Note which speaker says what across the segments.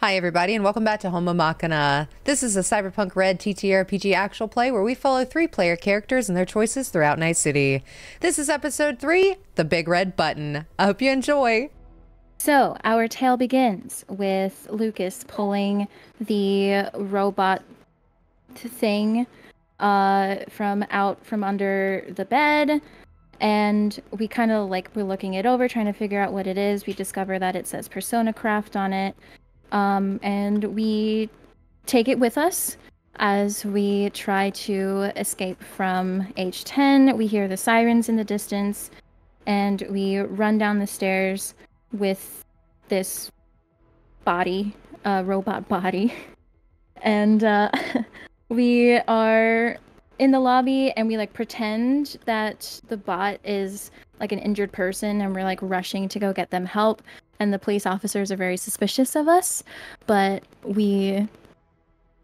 Speaker 1: Hi everybody and welcome back to Homomachina. This is a Cyberpunk Red TTRPG actual play where we follow 3-player characters and their choices throughout Night City. This is episode 3, The Big Red Button. I hope you enjoy.
Speaker 2: So our tale begins with Lucas pulling the robot thing from out from under the bed, and we kind of we're looking it over, trying to figure out what it is. We discover that it says Persona Craft on it. And we take it with us as we try to escape from H10. We hear the sirens in the distance, and we run down the stairs with this body, robot body. And we are in the lobby, and we pretend that the bot is an injured person, and we're rushing to go get them help. And the police officers are very suspicious of us, but we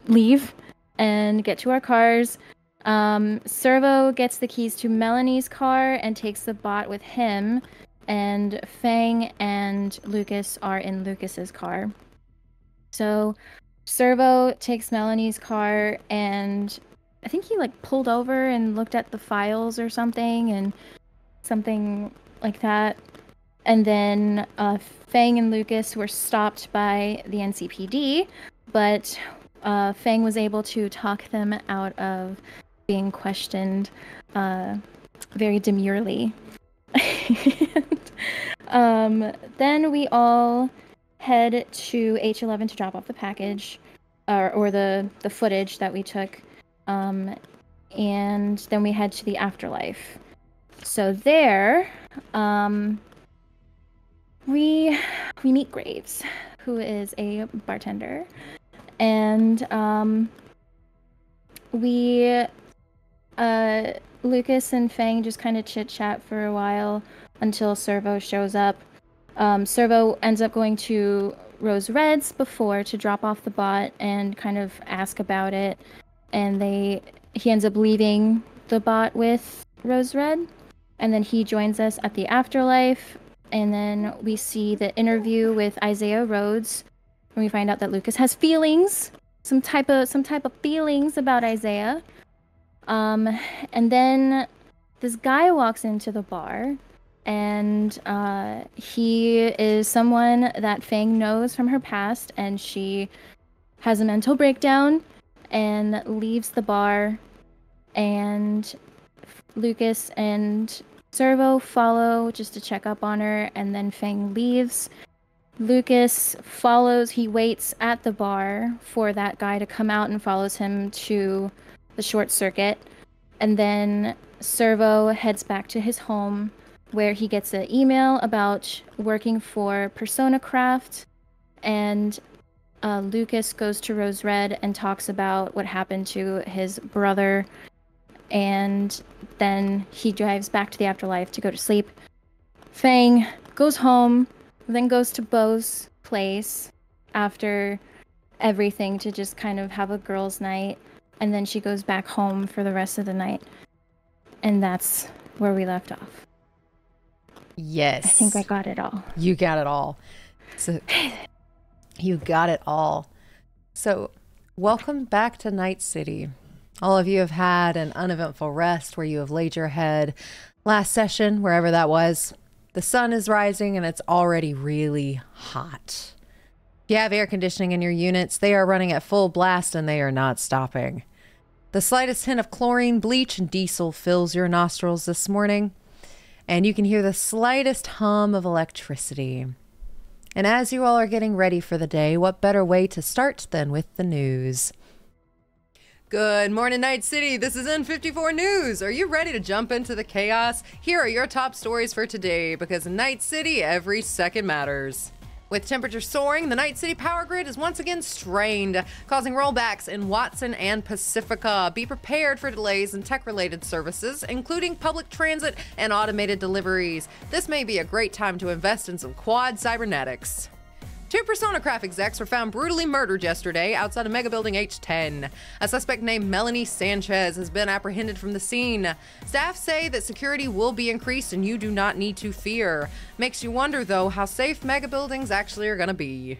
Speaker 2: leave and get to our cars. Cerveau gets the keys to Melanie's car and takes the bot with him, and Fang and Lucas are in Lucas's car. So Cerveau takes Melanie's car, and I think he pulled over and looked at the files or something, and something like that. And then Fang and Lucas were stopped by the NCPD, but Fang was able to talk them out of being questioned very demurely. Then we all head to H11 to drop off the package, or the footage that we took, and then we head to the afterlife. So there, we meet Graves, who is a bartender, and Lucas and Fang just kind of chit-chat for a while until Cerveau shows up. Cerveau ends up going to Rose Red's before to drop off the bot and kind of ask about it, and he ends up leaving the bot with Rose Red, and then he joins us at the afterlife. And then we see the interview with Isaiah Rhodes, and we find out that Lucas has feelings, some type of feelings about Isaiah. And then this guy walks into the bar, and he is someone that Fang knows from her past, and she has a mental breakdown and leaves the bar, and Lucas and Cerveau follow just to check up on her, and then Fang leaves. Lucas follows, he waits at the bar for that guy to come out and follows him to the short circuit. And then Cerveau heads back to his home, where he gets an email about working for Persona Craft, and Lucas goes to Rose Red and talks about what happened to his brother, and then he drives back to the afterlife to go to sleep. Fang goes home, then goes to Beau's place after everything to just kind of have a girls' night, and then she goes back home for the rest of the night. And that's where we left off.
Speaker 1: Yes.
Speaker 2: I think I got it all.
Speaker 1: You got it all. So, you got it all. So, welcome back to Night City. All of you have had an uneventful rest where you have laid your head last session, wherever that was. The sun is rising and it's already really hot. If you have air conditioning in your units, they are running at full blast and they are not stopping. The slightest hint of chlorine, bleach, and diesel fills your nostrils this morning, and you can hear the slightest hum of electricity. And as you all are getting ready for the day, what better way to start than with the news? Good morning, Night City. This is N54 News. Are you ready to jump into the chaos? Here are your top stories for today, because in Night City, every second matters. With temperatures soaring, the Night City power grid is once again strained, causing rollbacks in Watson and Pacifica. Be prepared for delays in tech-related services, including public transit and automated deliveries. This may be a great time to invest in some quad cybernetics. 2 Persona Craft execs were found brutally murdered yesterday outside of Mega Building H10. A suspect named Melanie Sanchez has been apprehended from the scene. Staff say that security will be increased and you do not need to fear. Makes you wonder, though, how safe Mega Buildings actually are gonna be.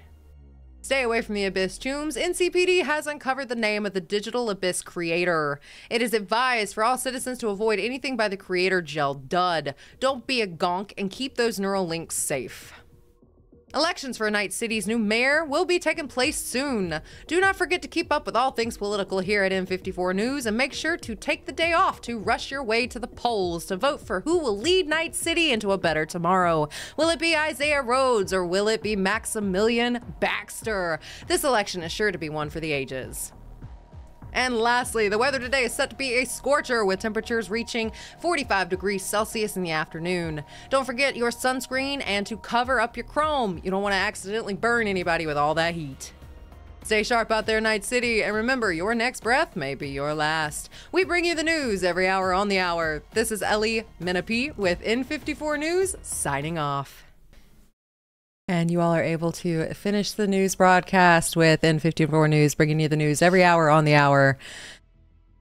Speaker 1: Stay away from the Abyss tombs. NCPD has uncovered the name of the digital Abyss creator. It is advised for all citizens to avoid anything by the creator gel dud. Don't be a gonk and keep those neural links safe. Elections for Night City's new mayor will be taking place soon. Do not forget to keep up with all things political here at N54 News and make sure to take the day off to rush your way to the polls to vote for who will lead Night City into a better tomorrow. Will it be Isaiah Rhodes or will it be Maximilian Baxter? This election is sure to be one for the ages. And lastly, the weather today is set to be a scorcher with temperatures reaching 45 degrees Celsius in the afternoon. Don't forget your sunscreen and to cover up your chrome. You don't want to accidentally burn anybody with all that heat. Stay sharp out there, Night City, and remember, your next breath may be your last. We bring you the news every hour on the hour. This is Ellie Menapee with N54 News, signing off. And you all are able to finish the news broadcast with N54 News, bringing you the news every hour on the hour.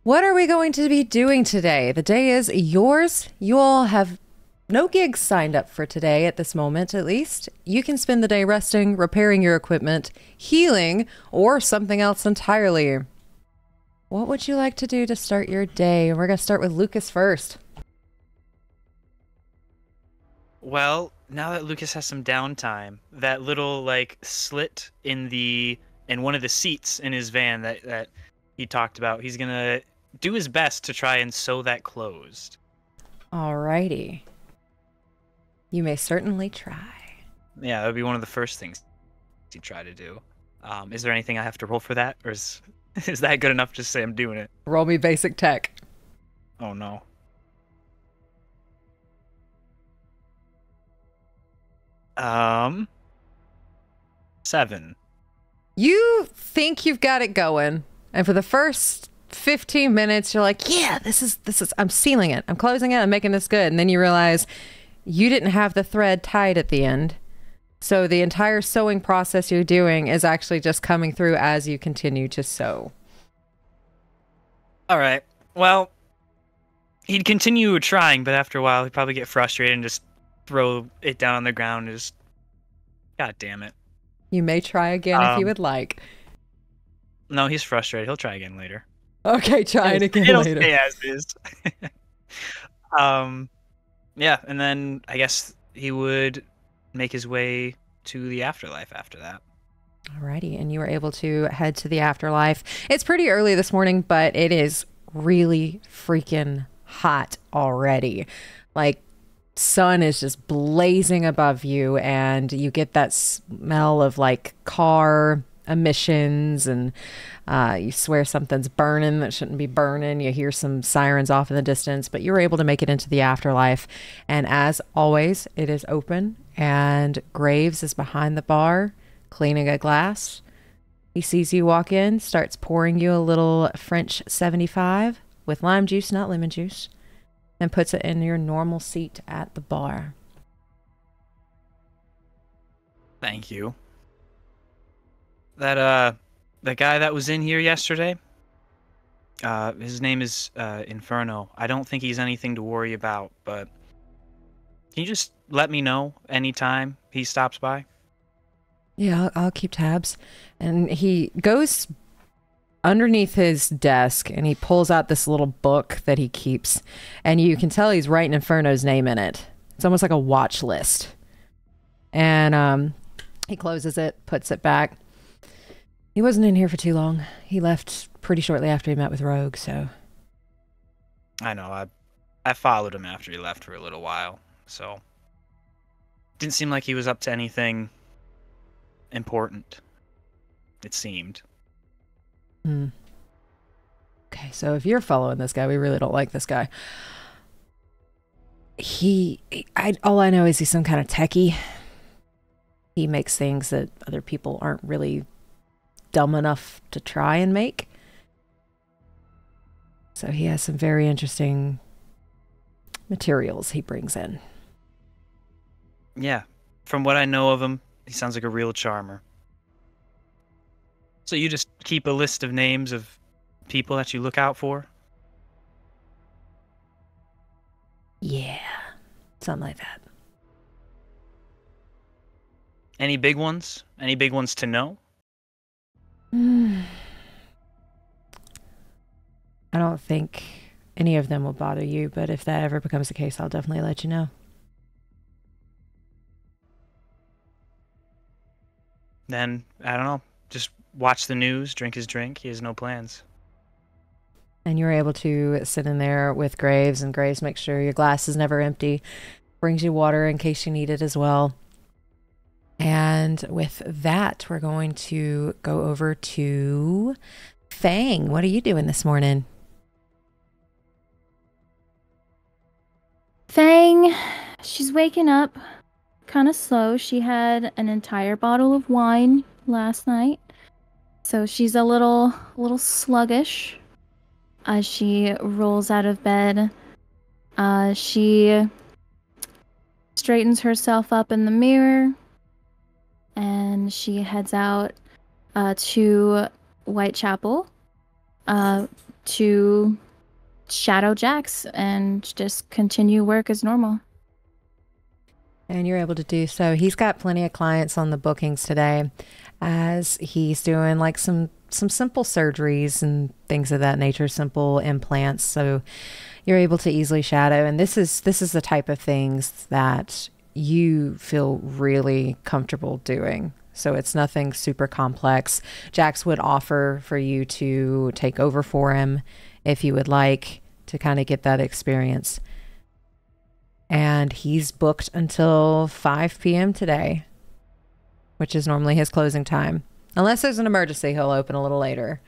Speaker 1: What are we going to be doing today? The day is yours. You all have no gigs signed up for today at this moment, at least. You can spend the day resting, repairing your equipment, healing, or something else entirely. What would you like to do to start your day? We're going to start with Lucas first.
Speaker 3: Well, now that Lucas has some downtime, that little like slit in one of the seats in his van that he talked about, he's gonna do his best to try and sew that closed.
Speaker 1: Alrighty. You may certainly try.
Speaker 3: Yeah, that would be one of the first things you try to do. Is there anything I have to roll for that, or is that good enough to say I'm doing it?
Speaker 1: Roll me basic tech.
Speaker 3: Oh no. Seven.
Speaker 1: You think you've got it going, and for the first 15 minutes, you're like, yeah, this is, I'm sealing it. I'm closing it. I'm making this good. And then you realize you didn't have the thread tied at the end. So the entire sewing process you're doing is actually just coming through as you continue to sew.
Speaker 3: All right. Well, he'd continue trying, but after a while, he'd probably get frustrated and just throw it down on the ground and just, God damn it.
Speaker 1: You may try again if you would like.
Speaker 3: No, he's frustrated. He'll try again later.
Speaker 1: Okay, try it again later.
Speaker 3: Stay as is. Yeah, and then I guess he would make his way to the afterlife after that.
Speaker 1: Alrighty, and you were able to head to the afterlife. It's pretty early this morning, but it is really freaking hot already. Like, sun is just blazing above you, and you get that smell of like car emissions, and you swear something's burning that shouldn't be burning. You hear some sirens off in the distance, but you were able to make it into the afterlife. And as always, it is open, and Graves is behind the bar cleaning a glass. He sees you walk in, starts pouring you a little French 75 with lime juice, not lemon juice, and puts it in your normal seat at the bar.
Speaker 3: Thank you. That guy that was in here yesterday, his name is Inferno. I don't think he's anything to worry about, but can you just let me know anytime he stops by?
Speaker 1: Yeah, I'll keep tabs. And he goes underneath his desk and he pulls out this little book that he keeps, and you can tell he's writing Inferno's name in it. It's almost like a watch list. And he closes it, puts it back. He wasn't in here for too long. He left pretty shortly after he met with Rogue, so.
Speaker 3: I know. I followed him after he left for a little while, so. Didn't seem like he was up to anything important, it seemed.
Speaker 1: Okay, so if you're following this guy, we really don't like this guy. All I know is he's some kind of techie. He makes things that other people aren't really dumb enough to try and make. So he has some very interesting materials he brings in.
Speaker 3: Yeah, from what I know of him, he sounds like a real charmer. So you just keep a list of names of people that you look out for?
Speaker 1: Yeah, something like that.
Speaker 3: Any big ones? Any big ones to know?
Speaker 1: don't think any of them will bother you, but if that ever becomes the case, I'll definitely let you know.
Speaker 3: Then, I don't know, just watch the news, drink his drink. He has no plans.
Speaker 1: And you're able to sit in there with Graves, and Graves makes sure your glass is never empty, brings you water in case you need it as well. And with that, we're going to go over to Fang. What are you doing this morning?
Speaker 2: Fang, she's waking up kind of slow. She had an entire bottle of wine last night, so she's a little sluggish as she rolls out of bed. She straightens herself up in the mirror, and she heads out to Whitechapel to shadow Jax and just continue work as normal.
Speaker 1: And you're able to do so. He's got plenty of clients on the bookings today, as he's doing like some simple surgeries and things of that nature, simple implants. So you're able to easily shadow. And this is the type of things that you feel really comfortable doing. So it's nothing super complex. Jax would offer for you to take over for him if you would like to kind of get that experience. And he's booked until 5 p.m. today, which is normally his closing time. Unless there's an emergency, he'll open a little later.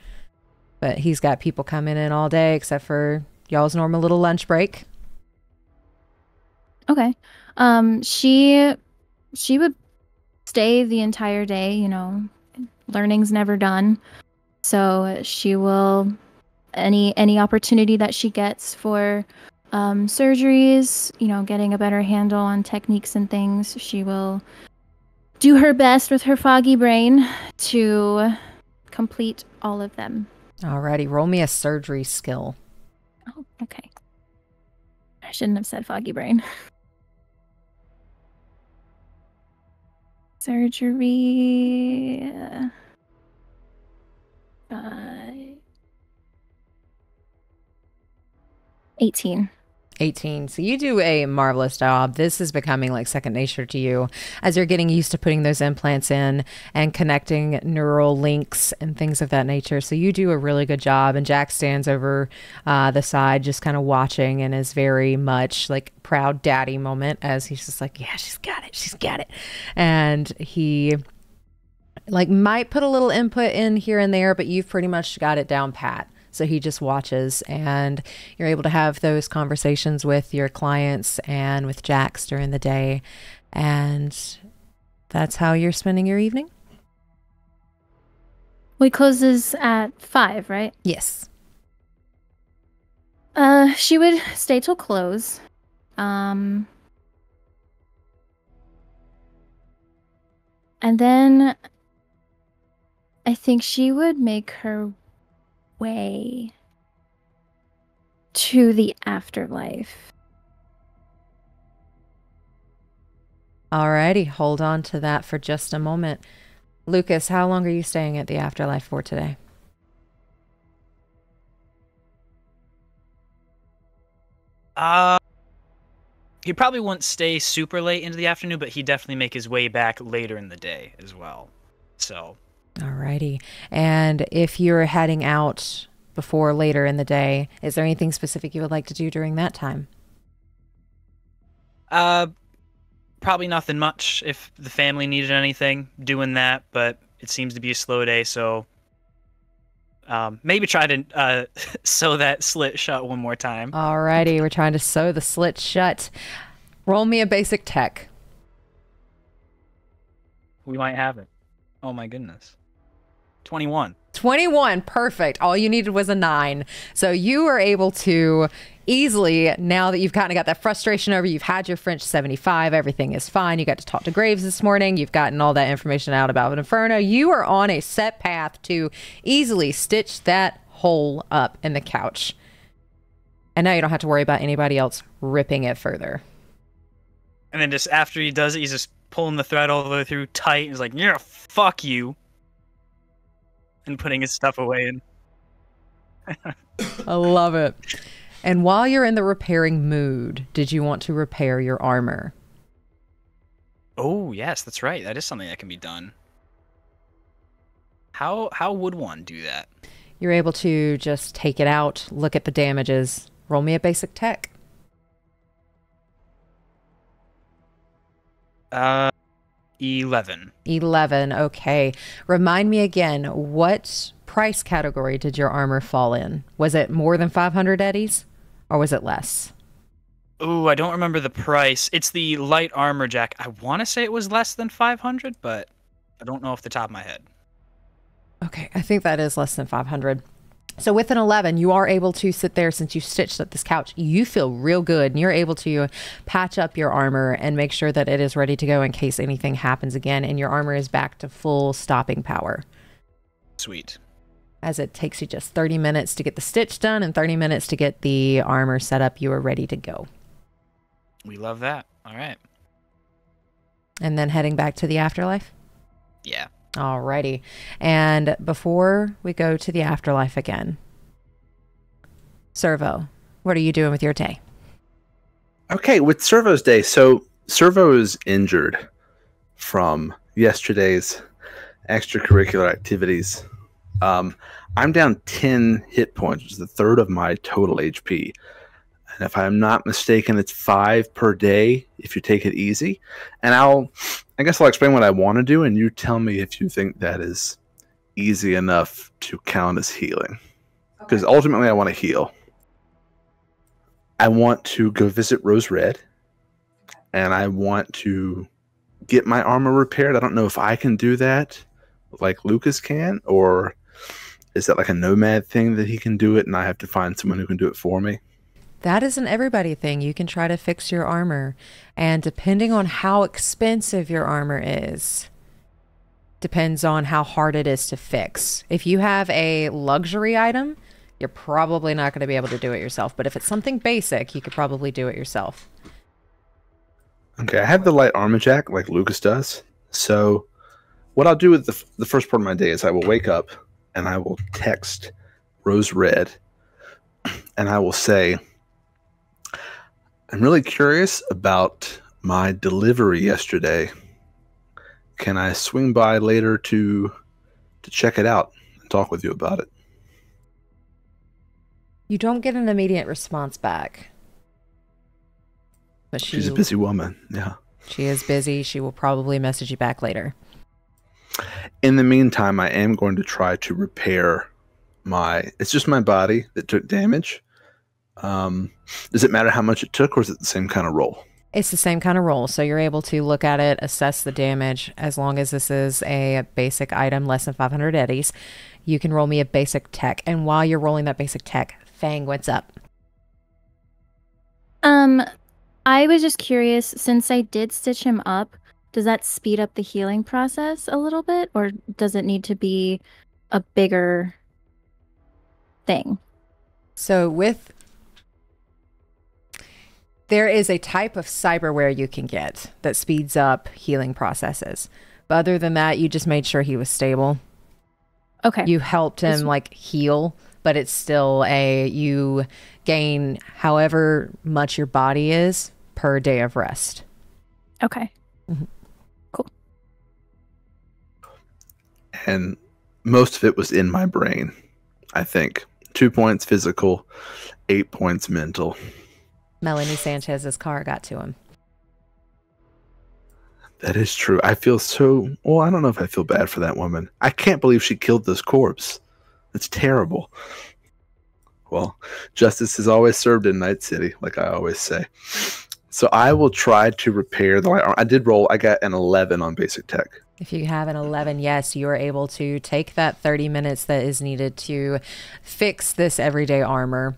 Speaker 1: But he's got people coming in all day, except for y'all's normal little lunch break.
Speaker 2: Okay. She would stay the entire day, you know, learning's never done. So she will, any opportunity that she gets for surgeries, you know, getting a better handle on techniques and things, she will do her best with her foggy brain to complete all of them.
Speaker 1: Alrighty, roll me a surgery skill.
Speaker 2: Oh, okay. I shouldn't have said foggy brain. Surgery. 18.
Speaker 1: 18. So you do a marvelous job. This is becoming like second nature to you as you're getting used to putting those implants in and connecting neural links and things of that nature. So you do a really good job. And Jack stands over the side just kind of watching, and is very much like proud daddy moment as he's just like, yeah, she's got it. She's got it. And he like might put a little input in here and there, but you've pretty much got it down pat. So he just watches, and you're able to have those conversations with your clients and with Jax during the day. And that's how you're spending your evening?
Speaker 2: We closes at 5, right?
Speaker 1: Yes.
Speaker 2: She would stay till close. And then I think she would make her way to the afterlife.
Speaker 1: Alrighty, hold on to that for just a moment. Lucas, how long are you staying at the afterlife for today?
Speaker 3: He probably wouldn't stay super late into the afternoon, but he'd definitely make his way back later in the day as well. So
Speaker 1: Alrighty. And if you're heading out before later in the day, is there anything specific you would like to do during that time?
Speaker 3: probably nothing much. If the family needed anything, doing that, but it seems to be a slow day, so maybe try to sew that slit shut one more time.
Speaker 1: Alrighty, we're trying to sew the slit shut. Roll me a basic tech.
Speaker 3: We might have it. Oh my goodness. 21.
Speaker 1: 21, perfect. All you needed was a 9. So you were able to easily, now that you've kind of got that frustration over, you've had your French 75, everything is fine. You got to talk to Graves this morning. You've gotten all that information out about Inferno. You are on a set path to easily stitch that hole up in the couch. And now you don't have to worry about anybody else ripping it further.
Speaker 3: And then just after he does it, he's just pulling the thread all the way through tight. He's like, yeah, fuck you. And putting his stuff away. And
Speaker 1: I love it. And while you're in the repairing mood, did you want to repair your armor?
Speaker 3: Oh, yes, that's right. That is something that can be done. How would one do that?
Speaker 1: You're able to just take it out, look at the damages. Roll me a basic tech.
Speaker 3: 11.
Speaker 1: 11, okay. Remind me again, what price category did your armor fall in? Was it more than 500 eddies, or was it less?
Speaker 3: Ooh, I don't remember the price. It's the light armor jack. I want to say it was less than 500, but I don't know off the top of my head.
Speaker 1: Okay, I think that is less than 500. So with an 11, you are able to sit there since you stitched up this couch. You feel real good, and you're able to patch up your armor and make sure that it is ready to go in case anything happens again, and your armor is back to full stopping power.
Speaker 3: Sweet.
Speaker 1: As it takes you just 30 minutes to get the stitch done and 30 minutes to get the armor set up, you are ready to go.
Speaker 3: We love that. All right.
Speaker 1: And then heading back to the afterlife?
Speaker 3: Yeah.
Speaker 1: Alrighty. And before we go to the afterlife again, Cerveau, what are you doing with your day?
Speaker 4: Okay, with Cerveau's day, so Cerveau is injured from yesterday's extracurricular activities. I'm down 10 hit points, which is a third of my total HP. And if I'm not mistaken, it's 5 per day if you take it easy. And I guess I'll explain what I want to do, and you tell me if you think that is easy enough to count as healing. Because ultimately I want to heal. I want to go visit Rose Red, and I want to get my armor repaired. I don't know if I can do that like Lucas can, or is that like a nomad thing that he can do it and I have to find someone who can do it for me?
Speaker 1: That is an everybody thing. You can try to fix your armor. And depending on how expensive your armor is, depends on how hard it is to fix. If you have a luxury item, you're probably not going to be able to do it yourself. But if it's something basic, you could probably do it yourself.
Speaker 4: Okay, I have the light armor jack like Lucas does. So what I'll do with the first part of my day is I will wake up and I will text Rose Red and I will say, I'm really curious about my delivery yesterday. Can I swing by later to check it out and talk with you about it?
Speaker 1: You don't get an immediate response back. But
Speaker 4: She's a busy woman, yeah.
Speaker 1: She is busy. She will probably message you back later.
Speaker 4: In the meantime, I am going to try to repair it's just my body that took damage. Does it matter how much it took, or is it the same kind of roll?
Speaker 1: It's the same kind of roll. So you're able to look at it, assess the damage. As long as this is a basic item, less than 500 eddies, you can roll me a basic tech. And while you're rolling that basic tech, Fang, what's up?
Speaker 2: I was just curious, since I did stitch him up, does that speed up the healing process a little bit, or does it need to be a bigger thing?
Speaker 1: So there is a type of cyberware you can get that speeds up healing processes. But other than that, you just made sure he was stable.
Speaker 2: Okay.
Speaker 1: You helped him like heal, but it's still you gain however much your body is per day of rest.
Speaker 2: Okay.
Speaker 1: Mm-hmm.
Speaker 2: Cool.
Speaker 4: And most of it was in my brain, I think. 2 points physical, 8 points mental.
Speaker 1: Melanie Sanchez's car got to him.
Speaker 4: That is true. I feel well, I don't know if I feel bad for that woman. I can't believe she killed this corpse. That's terrible. Well, justice is always served in Night City, like I always say. So I will try to repair the light armor. I did roll. I got an 11 on basic tech.
Speaker 1: If you have an 11, yes, you are able to take that 30 minutes that is needed to fix this everyday armor.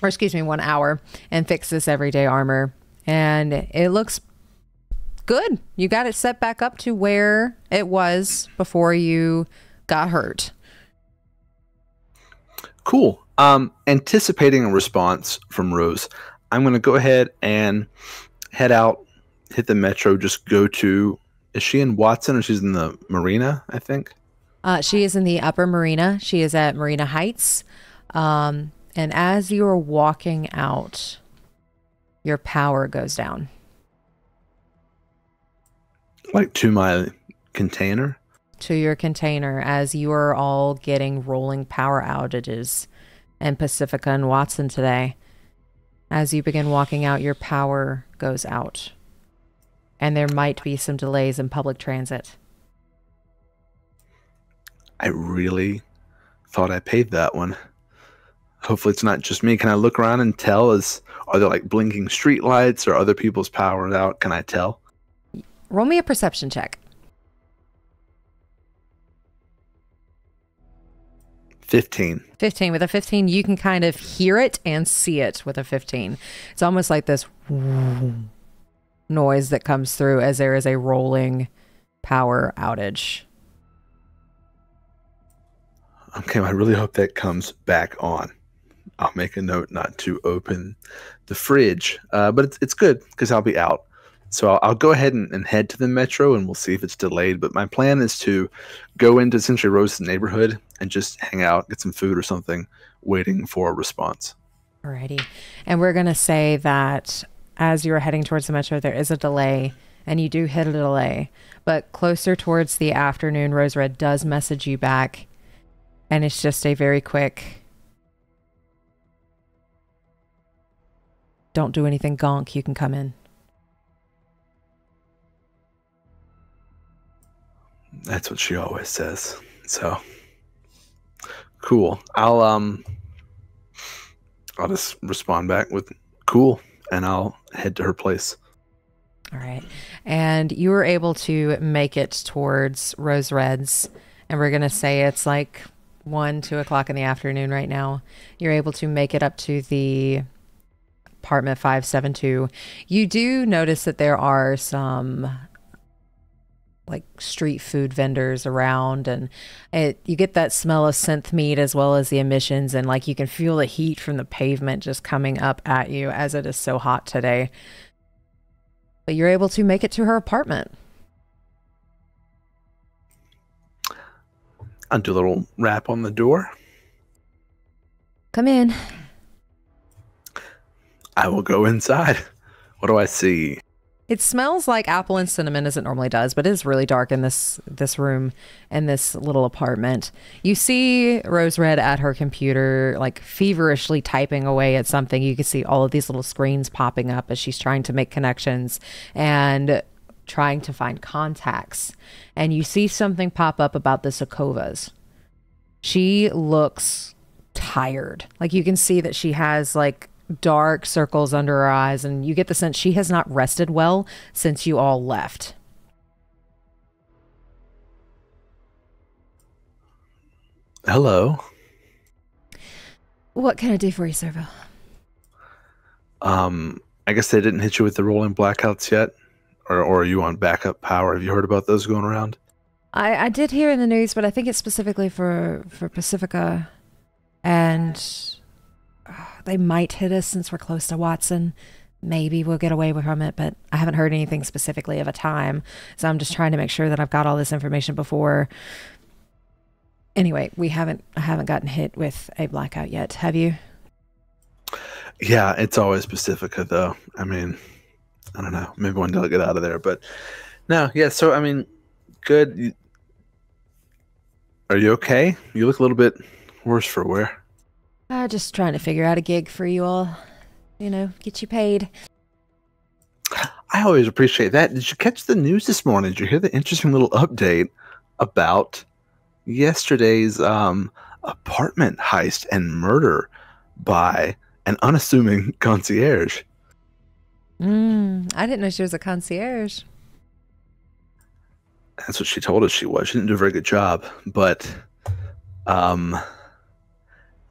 Speaker 1: Or excuse me, 1 hour, and fix this everyday armor. And it looks good. You got it set back up to where it was before you got hurt.
Speaker 4: Cool. Anticipating a response from Rose, I'm going to go ahead and head out, hit the metro, just go to... Is she in Watson or she's in the marina, I think?
Speaker 1: She is in the upper marina. She is at Marina Heights. And as you are walking out, your power goes down.
Speaker 4: Like to my container?
Speaker 1: To your container, as you are all getting rolling power outages in Pacifica and Watson today. As you begin walking out, your power goes out. And there might be some delays in public transit.
Speaker 4: I really thought I paid that one. Hopefully it's not just me. Can I look around and tell? Are there like blinking street lights or other people's power out? Can I tell?
Speaker 1: Roll me a perception check.
Speaker 4: 15.
Speaker 1: 15. With a 15, you can kind of hear it and see it with a 15. It's almost like this noise that comes through as there is a rolling power outage.
Speaker 4: Okay, I really hope that comes back on. I'll make a note not to open the fridge, but it's good because I'll be out. So I'll go ahead and head to the metro, and we'll see if it's delayed. But my plan is to go into essentially Rose's neighborhood and just hang out, get some food or something, waiting for a response.
Speaker 1: Alrighty. And we're going to say that as you are heading towards the metro, there is a delay, and you do hit a delay. But closer towards the afternoon, Rose Red does message you back, and it's just a very quick, don't do anything gonk, you can come in.
Speaker 4: That's what she always says. So cool. I'll just respond back with cool, and I'll head to her place.
Speaker 1: All right. And you were able to make it towards Rose Red's, and we're going to say it's like 2 o'clock in the afternoon right now. You're able to make it up to the apartment 572. You do notice that there are some like street food vendors around, and you get that smell of synth meat as well as the emissions, and like you can feel the heat from the pavement just coming up at you as it is so hot today. But you're able to make it to her apartment.
Speaker 4: I'll do a little rap on the door.
Speaker 1: Come in.
Speaker 4: I will go inside. What do I see?
Speaker 1: It smells like apple and cinnamon as it normally does, but it is really dark in this room and this little apartment. You see Rose Red at her computer, like feverishly typing away at something. You can see all of these little screens popping up as she's trying to make connections and trying to find contacts. And you see something pop up about the Sokovas. She looks tired. Like you can see that she has like dark circles under her eyes, and you get the sense she has not rested well since you all left.
Speaker 4: Hello.
Speaker 1: What can I do for you, Cerveau?
Speaker 4: I guess they didn't hit you with the rolling blackouts yet? Or are you on backup power? Have you heard about those going around?
Speaker 1: I did hear in the news, but I think it's specifically for Pacifica, and they might hit us since we're close to Watson. Maybe we'll get away from it, but I haven't heard anything specifically of a time. So I'm just trying to make sure that I've got all this information before. Anyway, I haven't gotten hit with a blackout yet. Have you?
Speaker 4: Yeah, it's always Pacifica though. I mean, I don't know. Maybe one day I'll get out of there, but no, yeah. So I mean, good. Are you okay? You look a little bit worse for wear.
Speaker 1: Just trying to figure out a gig for you all. You know, get you paid.
Speaker 4: I always appreciate that. Did you catch the news this morning? Did you hear the interesting little update about yesterday's apartment heist and murder by an unassuming concierge?
Speaker 1: I didn't know she was a concierge.
Speaker 4: That's what she told us she was. She didn't do a very good job, but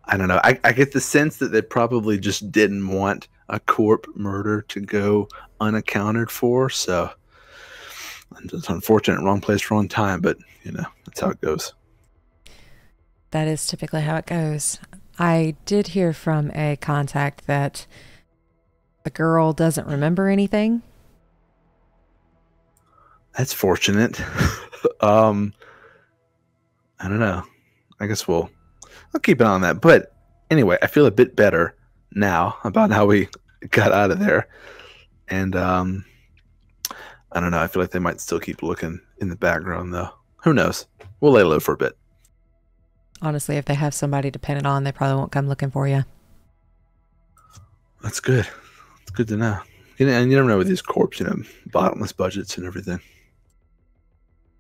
Speaker 4: I don't know. I get the sense that they probably just didn't want a corp murder to go unaccounted for. So it's unfortunate, wrong place, wrong time, but you know, that's how it goes.
Speaker 1: That is typically how it goes. I did hear from a contact that the girl doesn't remember anything.
Speaker 4: That's fortunate. I don't know. I guess I'll keep an eye on that. But anyway, I feel a bit better now about how we got out of there. And I don't know. I feel like they might still keep looking in the background, though. Who knows? We'll lay low for a bit.
Speaker 1: Honestly, if they have somebody dependent on, they probably won't come looking for you.
Speaker 4: That's good. It's good to know. And you never know with these corps, bottomless budgets and everything.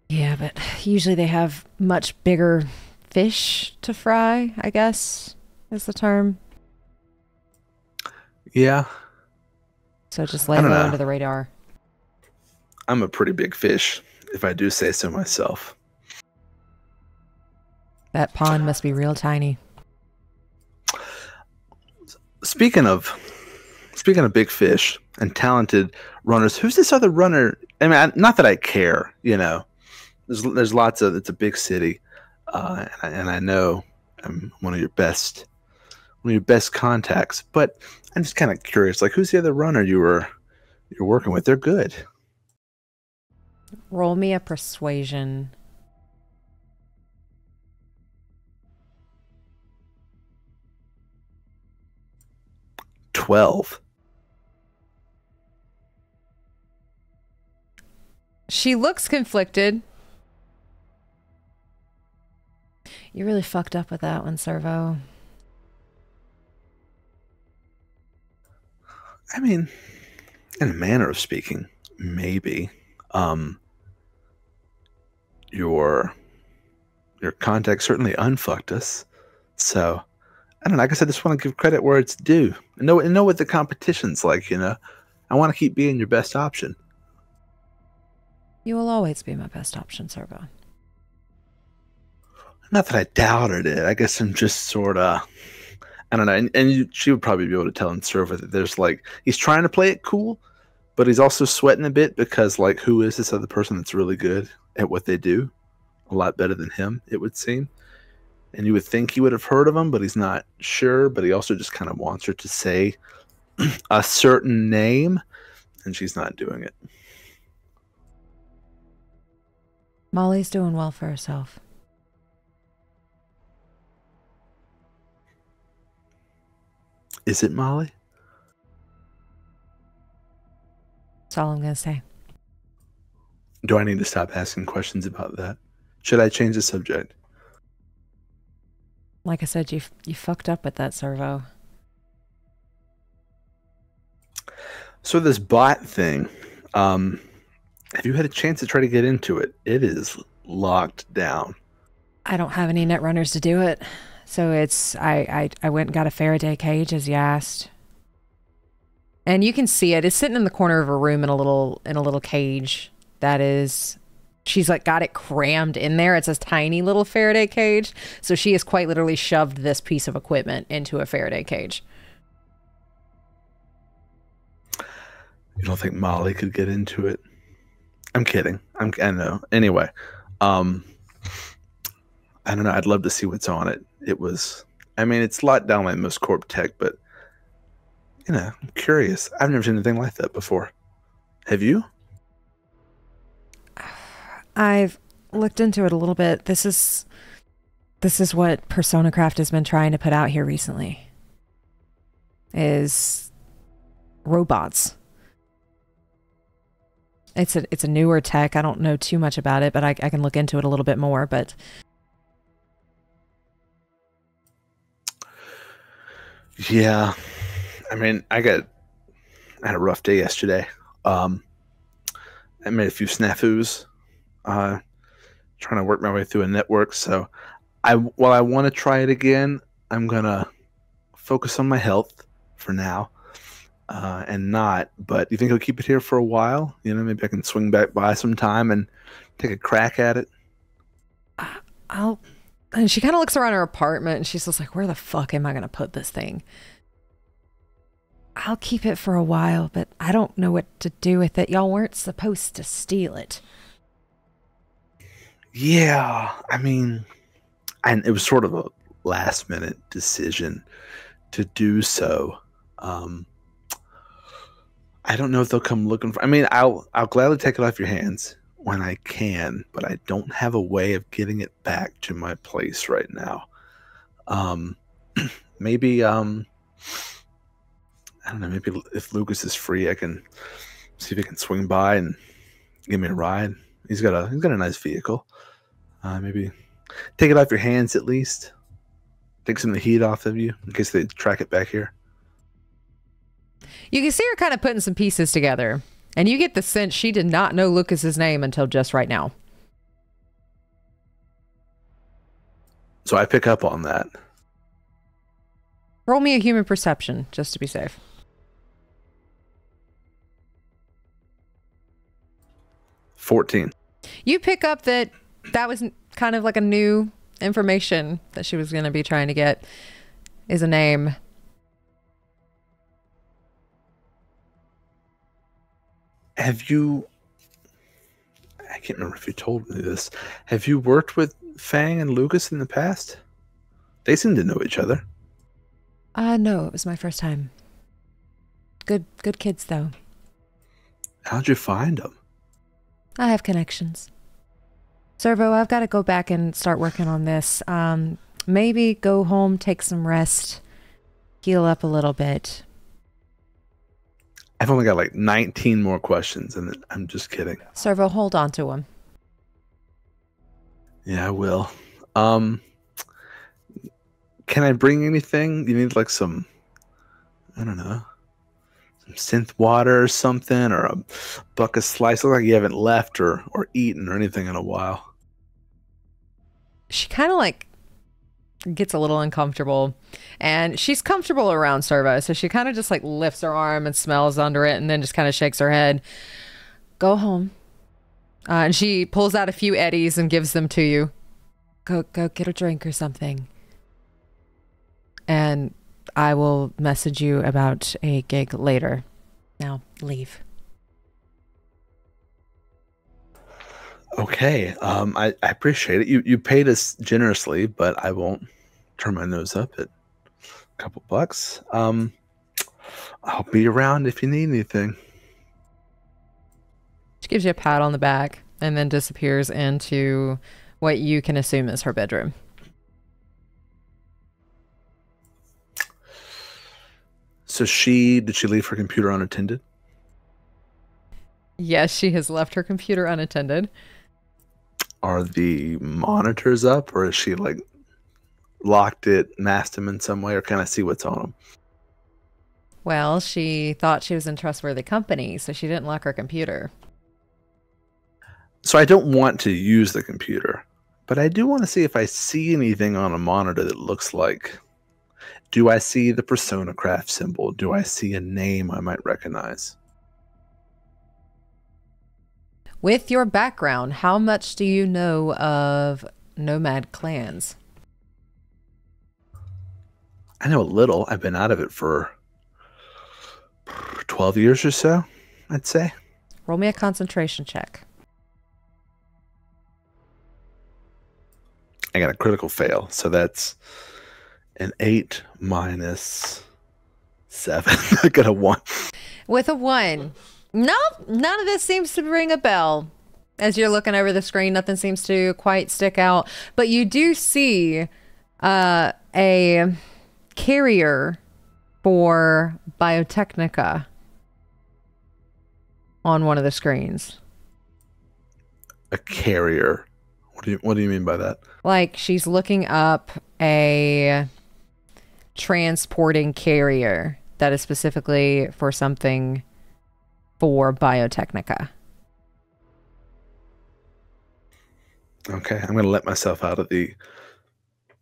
Speaker 1: Yeah, but usually they have much bigger fish to fry, I guess, is the term.
Speaker 4: Yeah.
Speaker 1: So just lay low under the radar.
Speaker 4: I'm a pretty big fish, if I do say so myself.
Speaker 1: That pond must be real tiny.
Speaker 4: Speaking of big fish and talented runners, who's this other runner? I mean, not that I care, There's lots of. It's a big city, and I know I'm one of your best contacts. But I'm just kind of curious, like, who's the other runner you're working with? They're good.
Speaker 1: Roll me a persuasion.
Speaker 4: $12.
Speaker 1: She looks conflicted. You really fucked up with that one, Cerveau.
Speaker 4: I mean, in a manner of speaking, maybe. Your contact certainly unfucked us. So, I don't know. I guess I just want to give credit where it's due. And know what the competition's like, I want to keep being your best option.
Speaker 1: You will always be my best option, Cerveau.
Speaker 4: Not that I doubted it. I guess I'm just sort of, I don't know. And she would probably be able to tell in Cerveau that there's he's trying to play it cool, but he's also sweating a bit because who is this other person that's really good at what they do? A lot better than him, it would seem. And you would think he would have heard of him, but he's not sure. But he also just kind of wants her to say a certain name, and she's not doing it.
Speaker 1: Molly's doing well for herself.
Speaker 4: Is it Molly?
Speaker 1: That's all I'm going to say.
Speaker 4: Do I need to stop asking questions about that? Should I change the subject?
Speaker 1: Like I said, you fucked up with that, Cerveau.
Speaker 4: So this bot thing, have you had a chance to try to get into it? It is locked down.
Speaker 1: I don't have any net runners to do it. So I went and got a Faraday cage as you asked. And you can see it. It's sitting in the corner of a room in a little cage. That is, she's got it crammed in there. It's a tiny little Faraday cage. So she has quite literally shoved this piece of equipment into a Faraday cage.
Speaker 4: You don't think Molly could get into it? I'm kidding. I know. Anyway, I don't know. I'd love to see what's on it. It's locked down like most corp tech, but I'm curious. I've never seen anything like that before. Have you?
Speaker 1: I've looked into it a little bit. This is what PersonaCraft has been trying to put out here recently. Is robots. It's a newer tech. I don't know too much about it, but I can look into it a little bit more. But
Speaker 4: yeah, I had a rough day yesterday. I made a few snafus, trying to work my way through a network. So while I want to try it again, I'm gonna focus on my health for now. But you think he'll keep it here for a while? Maybe I can swing back by sometime and take a crack at it.
Speaker 1: And she kind of looks around her apartment and she's just like, where the fuck am I going to put this thing? I'll keep it for a while, but I don't know what to do with it. Y'all weren't supposed to steal it.
Speaker 4: Yeah, and it was sort of a last minute decision to do so. I don't know if they'll come looking for. I'll gladly take it off your hands when I can, but I don't have a way of getting it back to my place right now. maybe I don't know. Maybe if Lucas is free, I can see if he can swing by and give me a ride. He's got a nice vehicle. Maybe take it off your hands at least. Take some of the heat off of you in case they track it back here.
Speaker 1: You can see her kind of putting some pieces together, and you get the sense she did not know Lucas's name until just right now.
Speaker 4: So I pick up on that.
Speaker 1: Roll me a human perception, just to be safe.
Speaker 4: 14.
Speaker 1: You pick up that was kind of like a new information that she was going to be trying to get is a name.
Speaker 4: Have you... I can't remember if you told me this. Have you worked with Fang and Lucas in the past? They seem to know each other.
Speaker 1: No, it was my first time. Good kids, though.
Speaker 4: How'd you find them?
Speaker 1: I have connections. Cerveau, I've got to go back and start working on this. Maybe go home, take some rest, heal up a little bit.
Speaker 4: I've only got like 19 more questions, and I'm just kidding.
Speaker 1: Cerveau, hold on to him.
Speaker 4: Yeah, I will. Can I bring anything? You need like some, I don't know, some synth water or something, or a bucket of slice. Look like you haven't left or eaten or anything in a while.
Speaker 1: She kind of like gets a little uncomfortable, and she's comfortable around Cerveau, so she kind of just like lifts her arm and smells under it and then just kind of shakes her head. Go home. And she pulls out a few eddies and gives them to you. Go get a drink or something. And I will message you about a gig later. Now, leave.
Speaker 4: Okay. I appreciate it. You paid us generously, but I won't turn my nose up at a couple bucks. I'll be around if you need anything.
Speaker 1: She gives you a pat on the back and then disappears into what you can assume is her bedroom.
Speaker 4: So did she leave her computer unattended?
Speaker 1: Yes, she has left her computer unattended.
Speaker 4: Are the monitors up, or is she like locked it, masked them in some way, or can I see what's on them?
Speaker 1: Well, she thought she was in trustworthy company, so she didn't lock her computer.
Speaker 4: So I don't want to use the computer, but I do want to see if I see anything on a monitor that looks like... Do I see the Persona Craft symbol? Do I see a name I might recognize?
Speaker 1: With your background, how much do you know of nomad clans?
Speaker 4: I know a little. I've been out of it for 12 years or so, I'd say.
Speaker 1: Roll me a concentration check.
Speaker 4: I got a critical fail, so that's an 8 minus 7. I got a 1.
Speaker 1: With a 1. Nope, none of this seems to ring a bell. As you're looking over the screen, nothing seems to quite stick out. But you do see a carrier for Biotechnica on one of the screens.
Speaker 4: A carrier? What do you mean by that?
Speaker 1: Like she's looking up a transporting carrier that is specifically for something for Biotechnica.
Speaker 4: Okay, I'm going to let myself out of the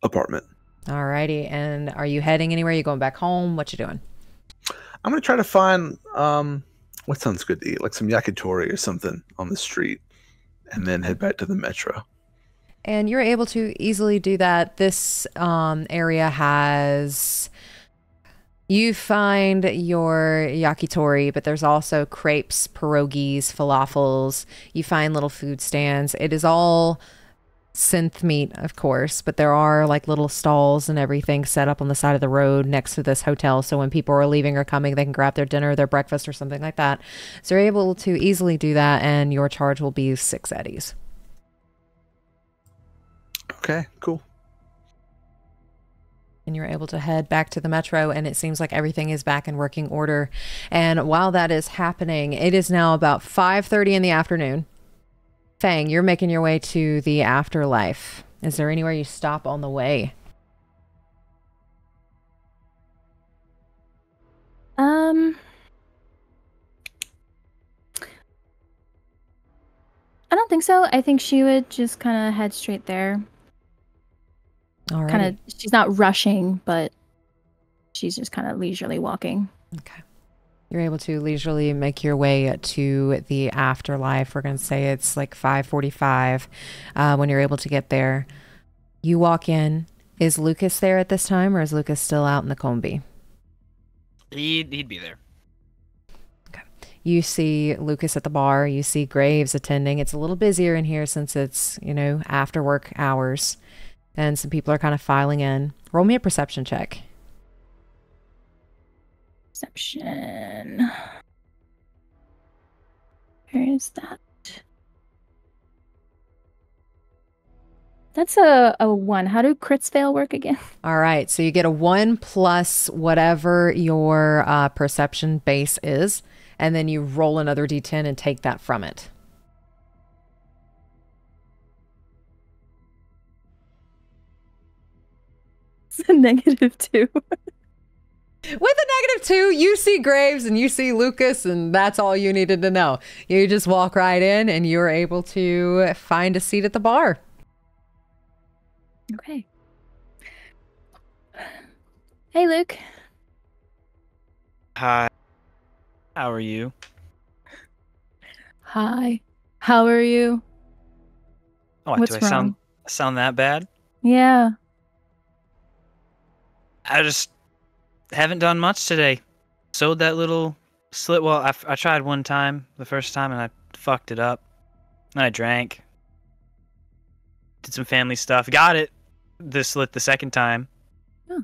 Speaker 4: apartment.
Speaker 1: Alrighty, and are you heading anywhere? You going back home? What you doing?
Speaker 4: I'm going to try to find what sounds good to eat, like some yakitori or something on the street, and then head back to the metro.
Speaker 1: And you're able to easily do that. This area has... You find your yakitori, but there's also crepes, pierogies, falafels. You find little food stands. It is all synth meat, of course, but there are like little stalls and everything set up on the side of the road next to this hotel. So when people are leaving or coming, they can grab their dinner, their breakfast, or something like that. So you're able to easily do that, and your charge will be 6 eddies.
Speaker 4: Okay, cool.
Speaker 1: and you're able to head back to the metro, and it seems like everything is back in working order. And while that is happening, it is now about 5:30 in the afternoon. Fang, you're making your way to the afterlife. Is there anywhere you stop on the way?
Speaker 2: I don't think so. I think she would just kind of head straight there.
Speaker 1: All right.
Speaker 2: Kind of, she's not rushing, but she's just kind of leisurely walking.
Speaker 1: Okay. You're able to leisurely make your way to the afterlife. We're going to say it's like 5:45 when you're able to get there. You walk in. Is Lucas there at this time, or is Lucas still out in the combi?
Speaker 3: He'd be there.
Speaker 1: Okay. You see Lucas at the bar. You see Graves attending. It's a little busier in here since it's, after work hours. And some people are kind of filing in. Roll me a perception check.
Speaker 2: Perception. Where is that? That's a 1. How do crits fail work again?
Speaker 1: All right. So you get a 1 plus whatever your perception base is. And then you roll another d10 and take that from it.
Speaker 2: It's a -2.
Speaker 1: With a -2, you see Graves and you see Lucas, and that's all you needed to know. You just walk right in and you're able to find a seat at the bar.
Speaker 2: Okay. Hey, Luke.
Speaker 3: Hi. How are you?
Speaker 2: Hi. How are you?
Speaker 3: Oh,
Speaker 2: What's
Speaker 3: do I
Speaker 2: wrong?
Speaker 3: sound that bad?
Speaker 2: Yeah.
Speaker 3: I just haven't done much today. Sewed that little slit. Well, I tried one time, the first time, and I fucked it up. And I drank. Did some family stuff. Got it. The slit the second time.
Speaker 2: Oh.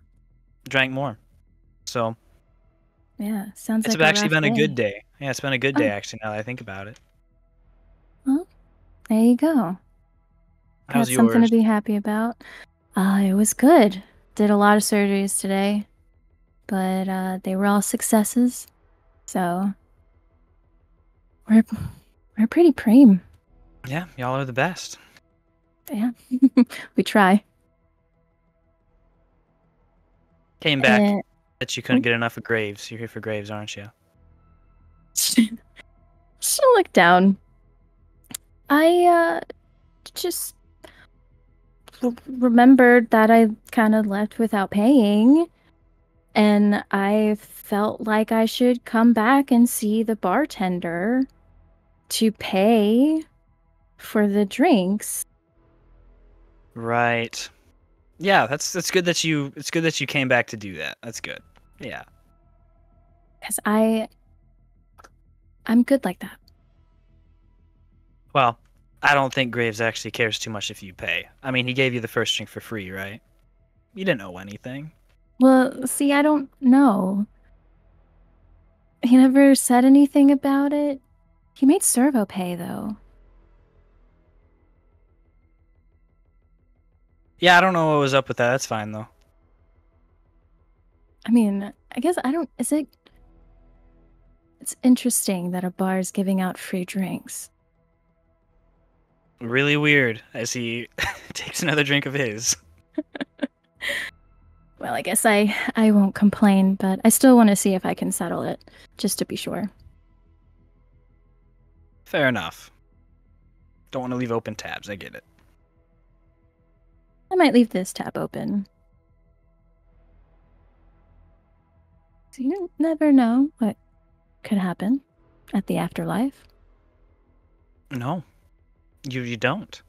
Speaker 3: Drank more. So
Speaker 2: Yeah. Sounds
Speaker 3: it's
Speaker 2: like
Speaker 3: actually been
Speaker 2: rough
Speaker 3: a
Speaker 2: day.
Speaker 3: good day. Yeah, it's been a good day actually. Now that I think about it.
Speaker 2: Well, there you go.
Speaker 3: How's
Speaker 2: Got something
Speaker 3: yours?
Speaker 2: to be happy about. It was good. Did a lot of surgeries today, but they were all successes. So we're pretty preem.
Speaker 3: Yeah, y'all are the best.
Speaker 2: Yeah, we try.
Speaker 3: Came back
Speaker 2: Uh,
Speaker 3: that you couldn't get enough of Graves. You're here for Graves, aren't you?
Speaker 2: She looked down. I just remembered that I kind of left without paying, and I felt like I should come back and see the bartender to pay for the drinks.
Speaker 3: Right. Yeah, that's good that you came back to do that. That's good. Yeah.
Speaker 2: Because I'm good like that.
Speaker 3: Well, I don't think Graves actually cares too much if you pay. I mean, he gave you the first drink for free, right? You didn't owe anything.
Speaker 2: Well, see, I don't know. He never said anything about it. He made Cerveau pay, though.
Speaker 3: Yeah, I don't know what was up with that. That's fine, though.
Speaker 2: I mean, I guess I don't... Is it... It's interesting that a bar is giving out free drinks.
Speaker 3: Really weird as he takes another drink of his.
Speaker 2: Well, I guess I won't complain, but I still want to see if I can settle it, just to be sure.
Speaker 3: Fair enough. Don't want to leave open tabs. I get it.
Speaker 2: I might leave this tab open. So you never know what could happen at the afterlife.
Speaker 3: No, you don't.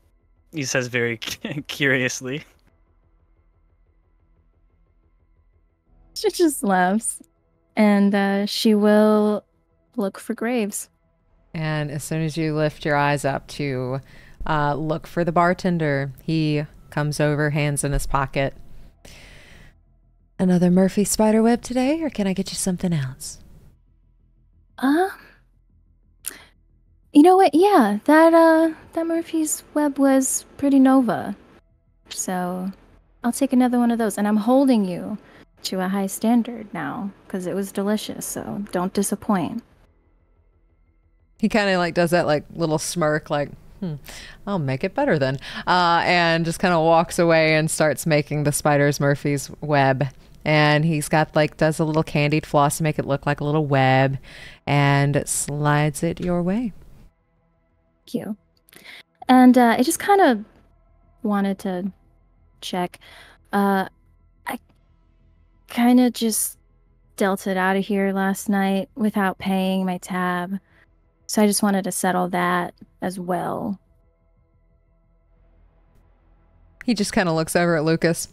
Speaker 3: He says very curiously.
Speaker 2: She just laughs. And she will look for Graves.
Speaker 1: And as soon as you lift your eyes up to look for the bartender, he comes over, hands in his pocket. Another Murphy spiderweb today, or can I get you something else?
Speaker 2: You know what? Yeah, that Murphy's web was pretty nova. So I'll take another one of those. And I'm holding you to a high standard now because it was delicious. So don't disappoint.
Speaker 1: He kind of like does that like little smirk, like, I'll make it better then. And just kind of walks away and starts making the spider's Murphy's web. And he's got like, does a little candied floss to make it look like a little web and slides it your way.
Speaker 2: Thank you. And I just kind of wanted to check. I kind of just dealt it out of here last night without paying my tab. So I just wanted to settle that as well.
Speaker 1: He just kind of looks over at Lucas.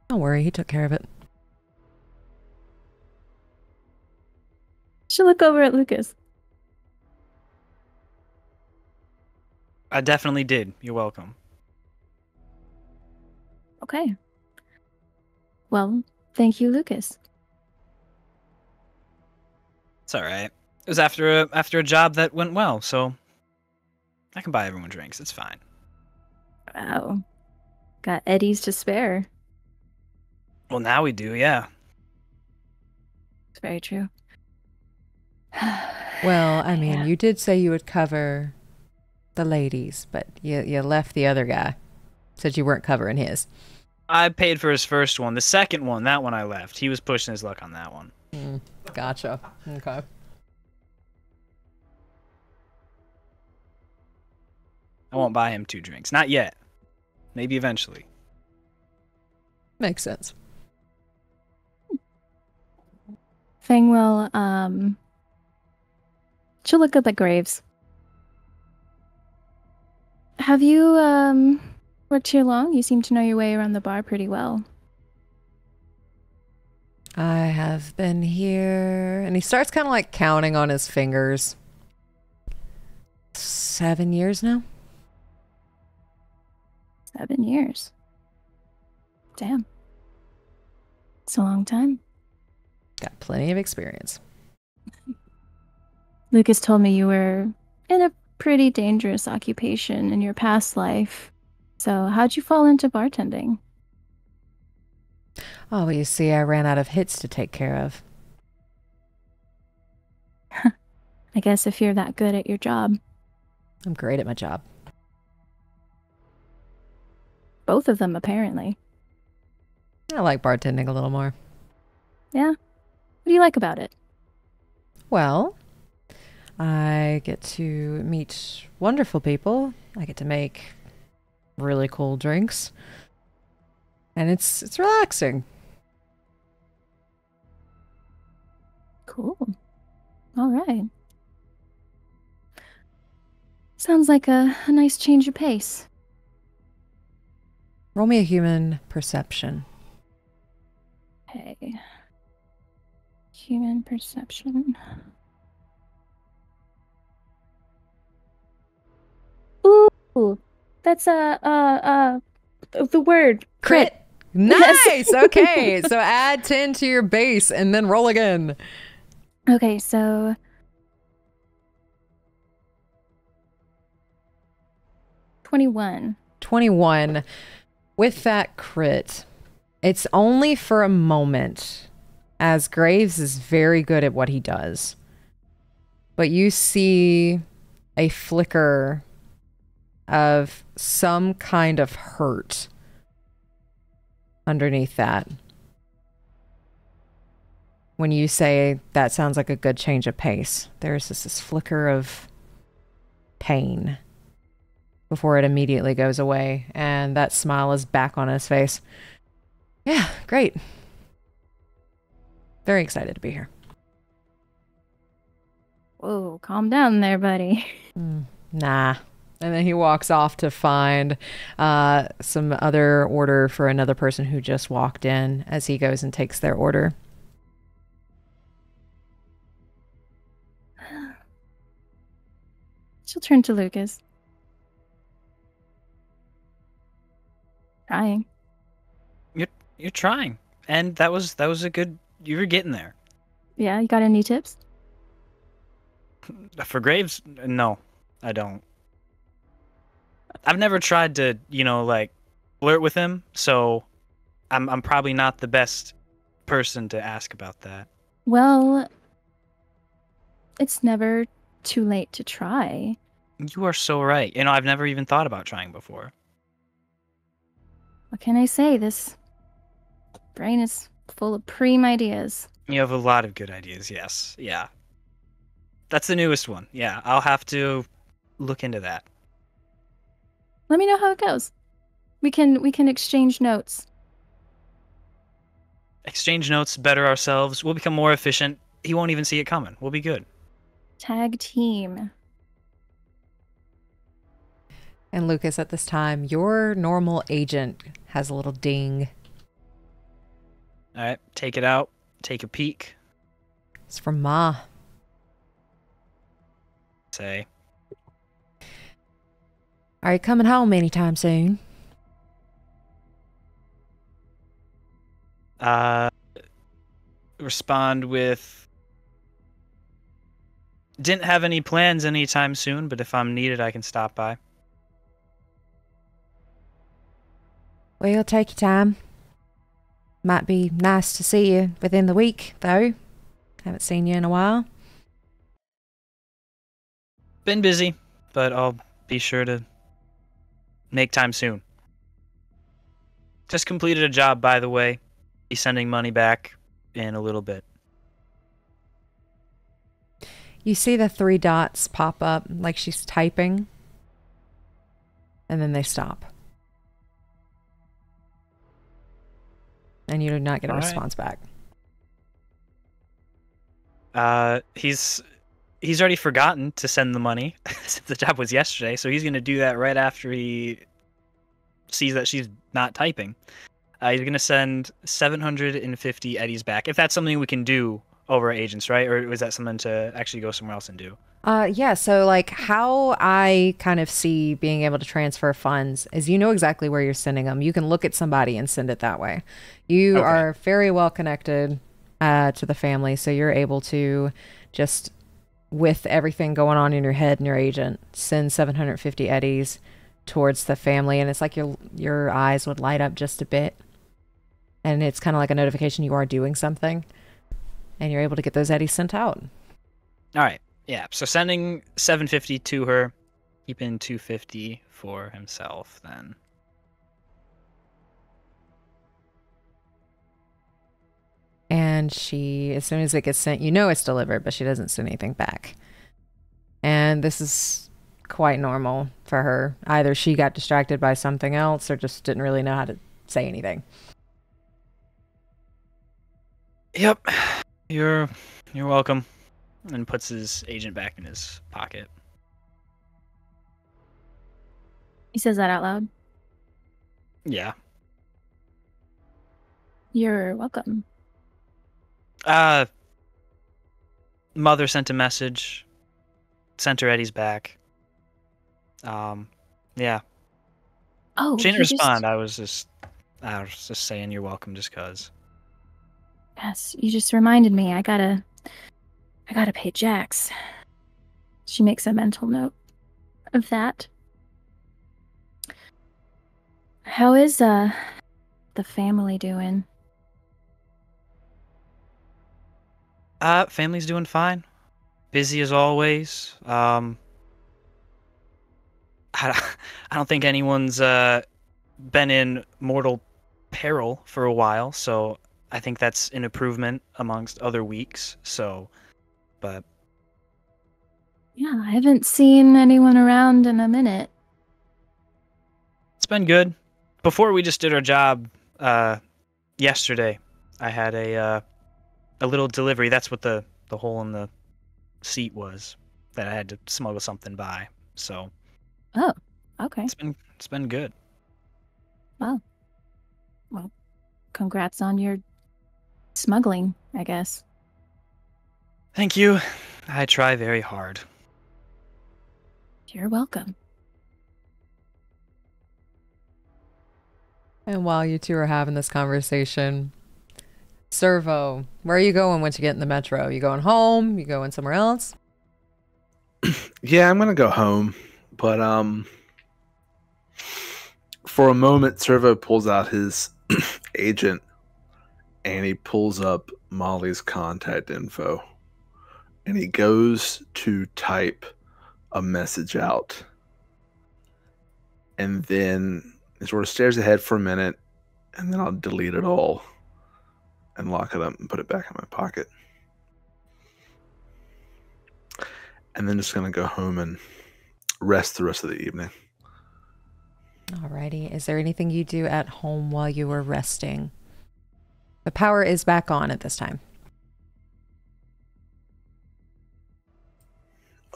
Speaker 1: Don't worry, he took care of it.
Speaker 2: Should look over at Lucas.
Speaker 3: I definitely did. You're welcome.
Speaker 2: Okay. Well, thank you, Lucas.
Speaker 3: It's all right. It was after a job that went well, so I can buy everyone drinks. It's fine.
Speaker 2: Wow. Got eddies to spare.
Speaker 3: Well, now we do, yeah.
Speaker 2: It's very true.
Speaker 1: Well, I mean,
Speaker 2: Yeah.
Speaker 1: you did say you would cover the ladies, but you left the other guy. Said you weren't covering his.
Speaker 3: I paid for his first one. The second one, that one I left. He was pushing his luck on that one.
Speaker 1: Gotcha. Okay.
Speaker 3: I won't buy him 2 drinks. Not yet. Maybe eventually.
Speaker 1: Makes sense.
Speaker 2: Fang will, she'll look up at Graves. Have you, worked here long? You seem to know your way around the bar pretty well.
Speaker 1: I have been here, and he starts kind of like counting on his fingers. 7 years now.
Speaker 2: 7 years. Damn. It's a long time.
Speaker 1: Got plenty of experience.
Speaker 2: Lucas told me you were in a pretty dangerous occupation in your past life. So how'd you fall into bartending?
Speaker 1: Oh, well, you see, I ran out of hits to take care of.
Speaker 2: I guess if you're that good at your job.
Speaker 1: I'm great at my job.
Speaker 2: Both of them, apparently.
Speaker 1: I like bartending a little more.
Speaker 2: Yeah? What do you like about it?
Speaker 1: Well, I get to meet wonderful people. I get to make really cool drinks. And it's relaxing.
Speaker 2: Cool. All right. Sounds like a nice change of pace.
Speaker 1: Roll me a human perception.
Speaker 2: Okay. Human perception. Ooh, that's the word crit.
Speaker 1: Nice. Okay, so add 10 to your base and then roll again.
Speaker 2: Okay, so 21.
Speaker 1: 21. With that crit, it's only for a moment, as Graves is very good at what he does. But you see a flicker of some kind of hurt underneath that. When you say that sounds like a good change of pace, there's this flicker of pain before it immediately goes away, and that smile is back on his face. Yeah, great. Very excited to be here.
Speaker 2: Whoa, calm down there, buddy.
Speaker 1: Nah. And then he walks off to find some other order for another person who just walked in as he goes and takes their order.
Speaker 2: She'll turn to Lucas. Trying.
Speaker 3: You're trying. And that was a good, you were getting there.
Speaker 2: Yeah, you got any tips?
Speaker 3: For Graves, no, I don't. I've never tried to, like, flirt with him, so I'm probably not the best person to ask about that.
Speaker 2: Well, it's never too late to try.
Speaker 3: You are so right. You know, I've never even thought about trying before.
Speaker 2: What can I say? This brain is full of preem ideas.
Speaker 3: You have a lot of good ideas, yes. Yeah. That's the newest one. Yeah, I'll have to look into that.
Speaker 2: Let me know how it goes. We can exchange notes.
Speaker 3: Exchange notes, better ourselves. We'll become more efficient. He won't even see it coming. We'll be good.
Speaker 2: Tag team.
Speaker 1: And Lucas, at this time, your normal agent has a little ding.
Speaker 3: All right, take it out. Take a peek.
Speaker 1: It's from Ma.
Speaker 3: Say.
Speaker 1: Are you coming home anytime soon?
Speaker 3: Respond with... Didn't have any plans anytime soon, but if I'm needed, I can stop by.
Speaker 1: Well, you'll take your time. Might be nice to see you within the week, though. Haven't seen you in a while.
Speaker 3: Been busy, but I'll be sure to make time soon. Just completed a job, by the way. Be sending money back in a little bit.
Speaker 1: You see the 3 dots pop up like she's typing, and then they stop. And you do not get a response back.
Speaker 3: He's already forgotten to send the money since the job was yesterday, so he's gonna do that right after he sees that she's not typing. He's gonna send 750 eddies back, if that's something we can do over at agents, right? Or was that something to actually go somewhere else and do?
Speaker 1: Yeah, so like how I kind of see being able to transfer funds is you know exactly where you're sending them. You can look at somebody and send it that way. You are very well connected to the family, so you're able to just, with everything going on in your head and your agent, send 750 eddies towards the family, and it's like your eyes would light up just a bit. And it's kind of like a notification you are doing something, and you're able to get those eddies sent out.
Speaker 3: All right. Yeah, so sending 750 to her, keeping 250 for himself then.
Speaker 1: And she, as soon as it gets sent, you know it's delivered, but she doesn't send anything back. And this is quite normal for her. Either she got distracted by something else or just didn't really know how to say anything.
Speaker 3: Yep. You're welcome. And puts his agent back in his pocket.
Speaker 2: He says that out loud.
Speaker 3: Yeah.
Speaker 2: You're welcome.
Speaker 3: Mother sent a message. Sent her Eddie's back. Yeah.
Speaker 2: Oh,
Speaker 3: She didn't respond. I was just saying you're welcome just cause.
Speaker 2: Yes, you just reminded me. I gotta pay Jax. She makes a mental note of that. How is the family doing?
Speaker 3: Family's doing fine. Busy as always. I don't think anyone's been in mortal peril for a while, so I think that's an improvement amongst other weeks. So, but
Speaker 2: yeah, I haven't seen anyone around in a minute.
Speaker 3: It's been good. Before we just did our job yesterday, I had a little delivery. That's what the hole in the seat was, that I had to smuggle something by. So,
Speaker 2: oh, okay.
Speaker 3: It's been good.
Speaker 2: Wow. Well, congrats on your smuggling, I guess.
Speaker 3: Thank you. I try very hard.
Speaker 2: You're welcome.
Speaker 1: And while you two are having this conversation, Cerveau, where are you going once you get in the metro? You going home? You going somewhere else?
Speaker 4: Yeah, I'm gonna go home, but for a moment, Cerveau pulls out his agent, and he pulls up Molly's contact info, and he goes to type a message out, and then he sort of stares ahead for a minute, and then I'll delete it all and lock it up and put it back in my pocket. And then just going to go home and rest the rest of the evening.
Speaker 1: Alrighty. Is there anything you do at home while you were resting? The power is back on at this time.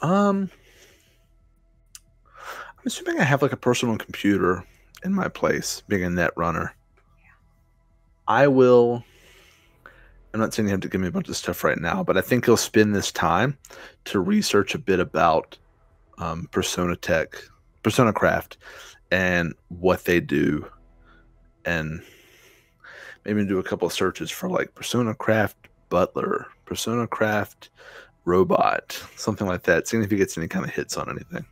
Speaker 4: I'm assuming I have like a personal computer in my place, being a net runner. I'm not saying you have to give me a bunch of stuff right now, but I think he'll spend this time to research a bit about Persona Craft, and what they do, and maybe do a couple of searches for like Persona Craft Butler, Persona Craft Robot, something like that, seeing if he gets any kind of hits on anything.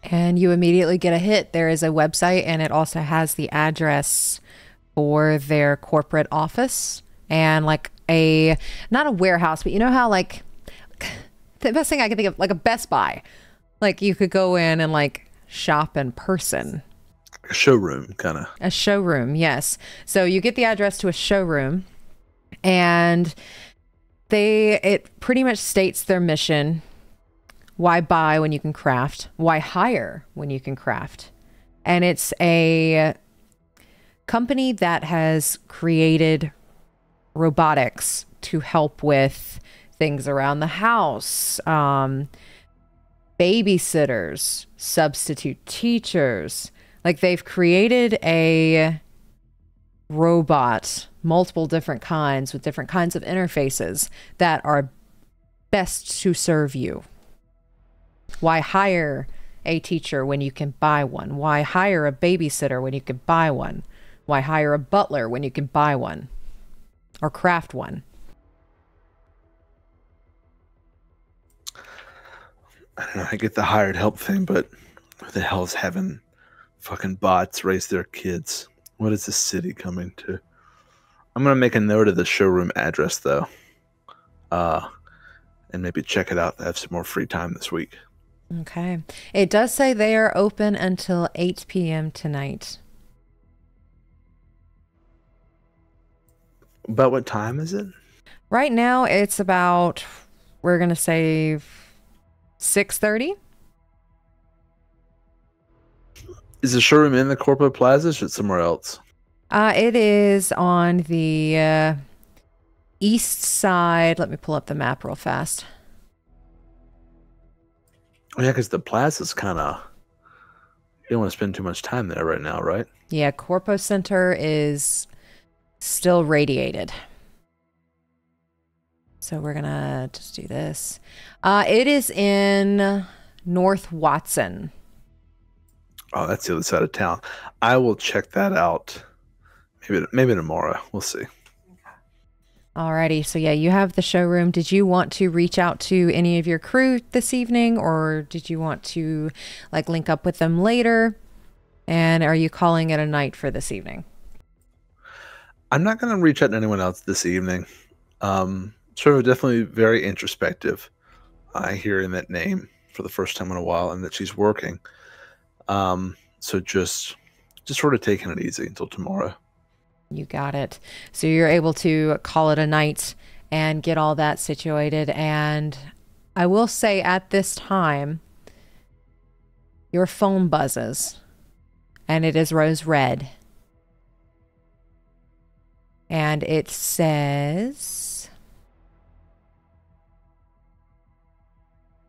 Speaker 1: And you immediately get a hit. There is a website, and it also has the address for their corporate office, and like not a warehouse, but you know how like the best thing I can think of, like a Best Buy, like you could go in and like shop in person.
Speaker 4: A showroom, kind of.
Speaker 1: A showroom, yes. So you get the address to a showroom, and it pretty much states their mission. Why buy when you can craft? Why hire when you can craft? And it's a company that has created robotics to help with things around the house, babysitters, substitute teachers. Like, they've created a robot, multiple different kinds with different kinds of interfaces that are best to serve you. Why hire a teacher when you can buy one? Why hire a babysitter when you can buy one? Why hire a butler when you can buy one or craft one?
Speaker 4: I don't know, I get the hired help thing, but who the hell is having fucking bots raise their kids? What is this city coming to? I'm going to make a note of the showroom address, though. And maybe check it out. I have some more free time this week.
Speaker 1: Okay. It does say they are open until 8 p.m. tonight.
Speaker 4: About what time is it?
Speaker 1: Right now, it's about, we're going to say 6:30.
Speaker 4: Is the showroom in the Corpo Plaza, or is it somewhere else?
Speaker 1: It is on the east side. Let me pull up the map real fast.
Speaker 4: Oh, yeah, because the plaza's kind of... You don't want to spend too much time there right now, right?
Speaker 1: Yeah, Corpo Center is still radiated. So we're going to just do this. It is in North Watson.
Speaker 4: Oh, that's the other side of town. I will check that out. Maybe tomorrow. We'll see.
Speaker 1: Alrighty, so yeah, you have the showroom. Did you want to reach out to any of your crew this evening, or did you want to like link up with them later? And are you calling it a night for this evening?
Speaker 4: I'm not going to reach out to anyone else this evening. Sort of definitely very introspective. Hearing that name for the first time in a while, and that she's working. So just sort of taking it easy until tomorrow.
Speaker 1: You got it. So you're able to call it a night and get all that situated. And I will say at this time, your phone buzzes, and it is rose red. And it says,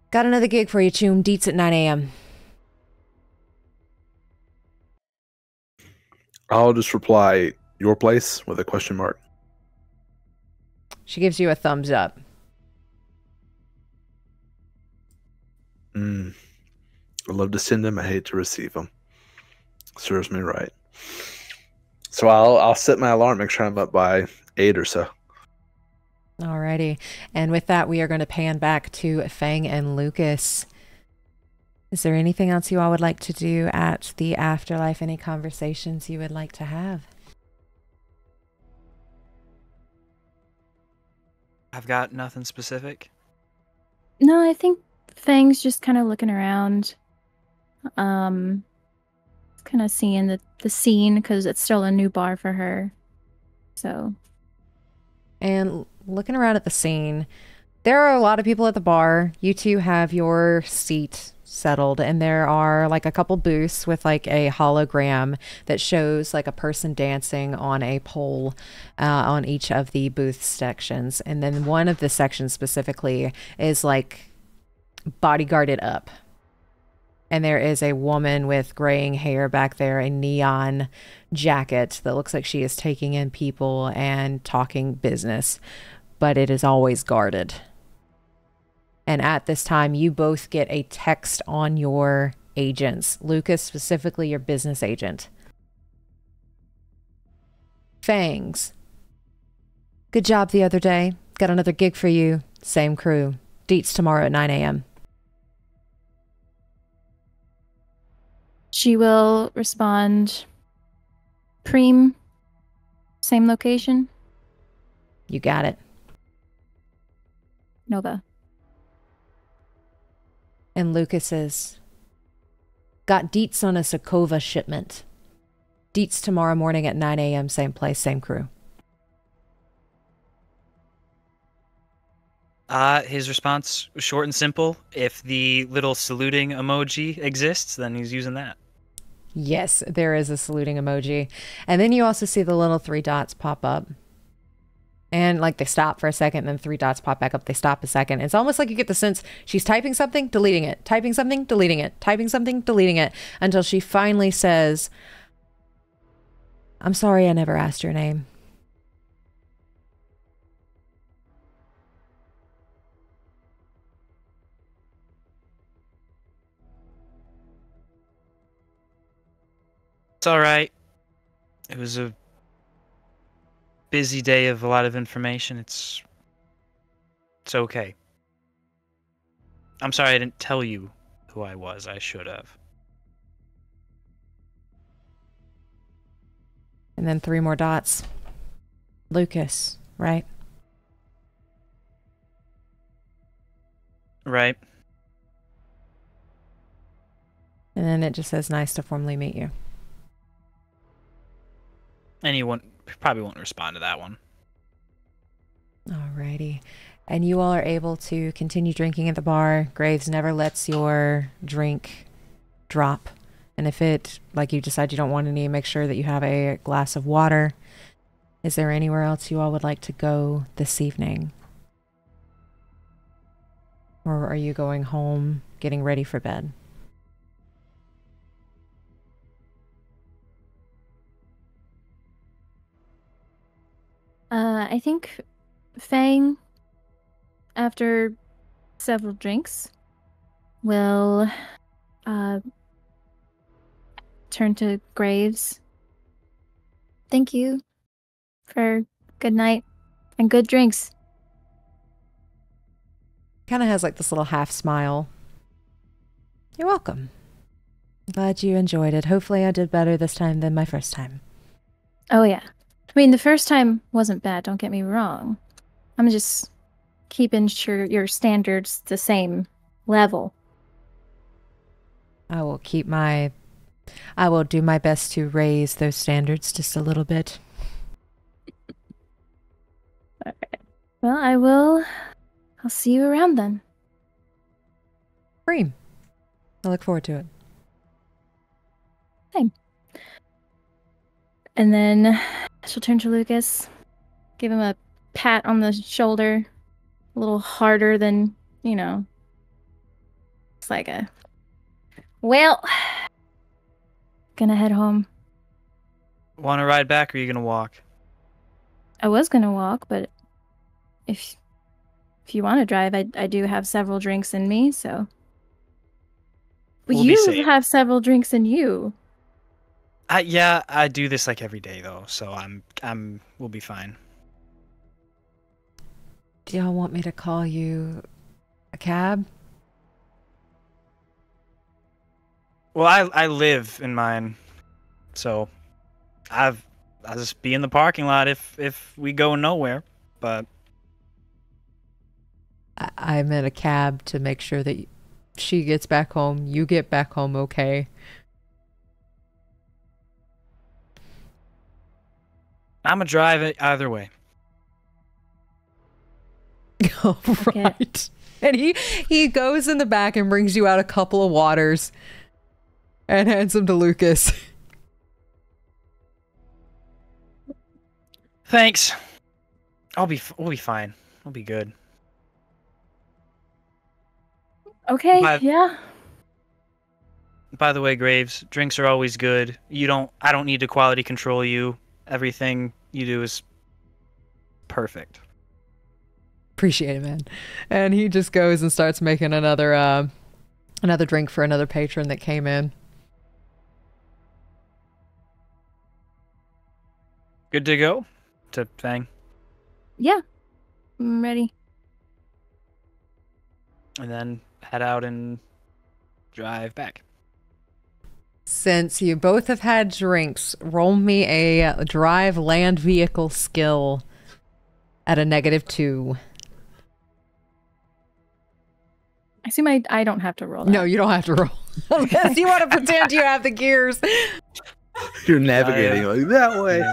Speaker 1: got another gig for you, Choom. Deets at 9 a.m.
Speaker 4: I'll just reply, your place, with a question mark.
Speaker 1: She gives you a thumbs up.
Speaker 4: I love to send them. I hate to receive them. Serves me right. So I'll set my alarm, make sure I'm up by 8 or so.
Speaker 1: Alrighty. And with that, we are going to pan back to Fang and Lucas. Is there anything else you all would like to do at the afterlife? Any conversations you would like to have?
Speaker 3: I've got nothing specific.
Speaker 2: No, I think Fang's just kind of looking around. Kind of seeing the scene because it's still a new bar for her. So.
Speaker 1: And looking around at the scene, there are a lot of people at the bar. You two have your seat settled, and there are like a couple booths with like a hologram that shows like a person dancing on a pole on each of the booth sections. And then one of the sections specifically is like bodyguarded up. And there is a woman with graying hair back there, a neon jacket that looks like she is taking in people and talking business, but it is always guarded. And at this time, you both get a text on your agents. Lucas, specifically your business agent. Fangs. Good job the other day. Got another gig for you. Same crew. Deets tomorrow at 9 a.m.
Speaker 2: She will respond. Preem. Same location.
Speaker 1: You got it.
Speaker 2: Nova.
Speaker 1: And Lucas says, got deets on a Sokova shipment. Deets tomorrow morning at 9 a.m. Same place, same crew.
Speaker 3: His response was short and simple. If the little saluting emoji exists, then he's using that.
Speaker 1: Yes, there is a saluting emoji. And then you also see the little 3 dots pop up. And like they stop for a second, and then 3 dots pop back up. They stop a second. It's almost like you get the sense she's typing something, deleting it, typing something, deleting it, typing something, deleting it, until she finally says, I'm sorry I never asked your name.
Speaker 3: It's all right. It was a busy day of a lot of information. It's okay. I'm sorry I didn't tell you who I was. I should have.
Speaker 1: And then 3 more dots. Lucas, right?
Speaker 3: Right.
Speaker 1: And then it just says, nice to formally meet you.
Speaker 3: Anyone probably won't respond to that one.
Speaker 1: Alrighty. And you all are able to continue drinking at the bar. Graves never lets your drink drop. And if it, like you decide you don't want any, make sure that you have a glass of water. Is there anywhere else you all would like to go this evening? Or are you going home, getting ready for bed?
Speaker 2: I think Fang, after several drinks, will turn to Graves. Thank you for good night and good drinks.
Speaker 1: Kind of has like this little half smile. You're welcome. Glad you enjoyed it. Hopefully I did better this time than my first time.
Speaker 2: Oh, yeah. I mean, the first time wasn't bad, don't get me wrong. I'm just keeping sure your standards the same level.
Speaker 1: I will do my best to raise those standards just a little bit.
Speaker 2: All right. Well, I'll see you around then.
Speaker 1: Cream. I look forward to it.
Speaker 2: Same. And then she'll turn to Lucas, give him a pat on the shoulder, a little harder than, it's like well, gonna head home.
Speaker 3: Want to ride back, or are you gonna walk?
Speaker 2: I was gonna walk, but if you want to drive, I do have several drinks in me, so. But
Speaker 3: We'll be
Speaker 2: you
Speaker 3: safe.
Speaker 2: have several drinks in you.
Speaker 3: Yeah, I do this like every day though, so we'll be fine.
Speaker 1: Do y'all want me to call you a cab?
Speaker 3: Well, I live in mine, so I'll just be in the parking lot if we go nowhere. But
Speaker 1: I'm in a cab to make sure that she gets back home, you get back home okay.
Speaker 3: I'm gonna drive it either way.
Speaker 1: All right. And he goes in the back and brings you out a couple of waters and hands them to Lucas.
Speaker 3: Thanks. We'll be fine. We'll be good.
Speaker 2: Okay, yeah.
Speaker 3: By the way, Graves, drinks are always good. I don't need to quality control you. Everything you do is perfect.
Speaker 1: Appreciate it, man. And he just goes and starts making another drink for another patron that came in.
Speaker 3: Good to go? To Fang.
Speaker 2: Yeah. I'm ready.
Speaker 3: And then head out and drive back.
Speaker 1: Since you both have had drinks, roll me a drive land vehicle skill at a -2.
Speaker 2: I assume I don't have to roll that.
Speaker 1: No, you don't have to roll. Unless you want to pretend you have the gears.
Speaker 4: You're navigating like that way.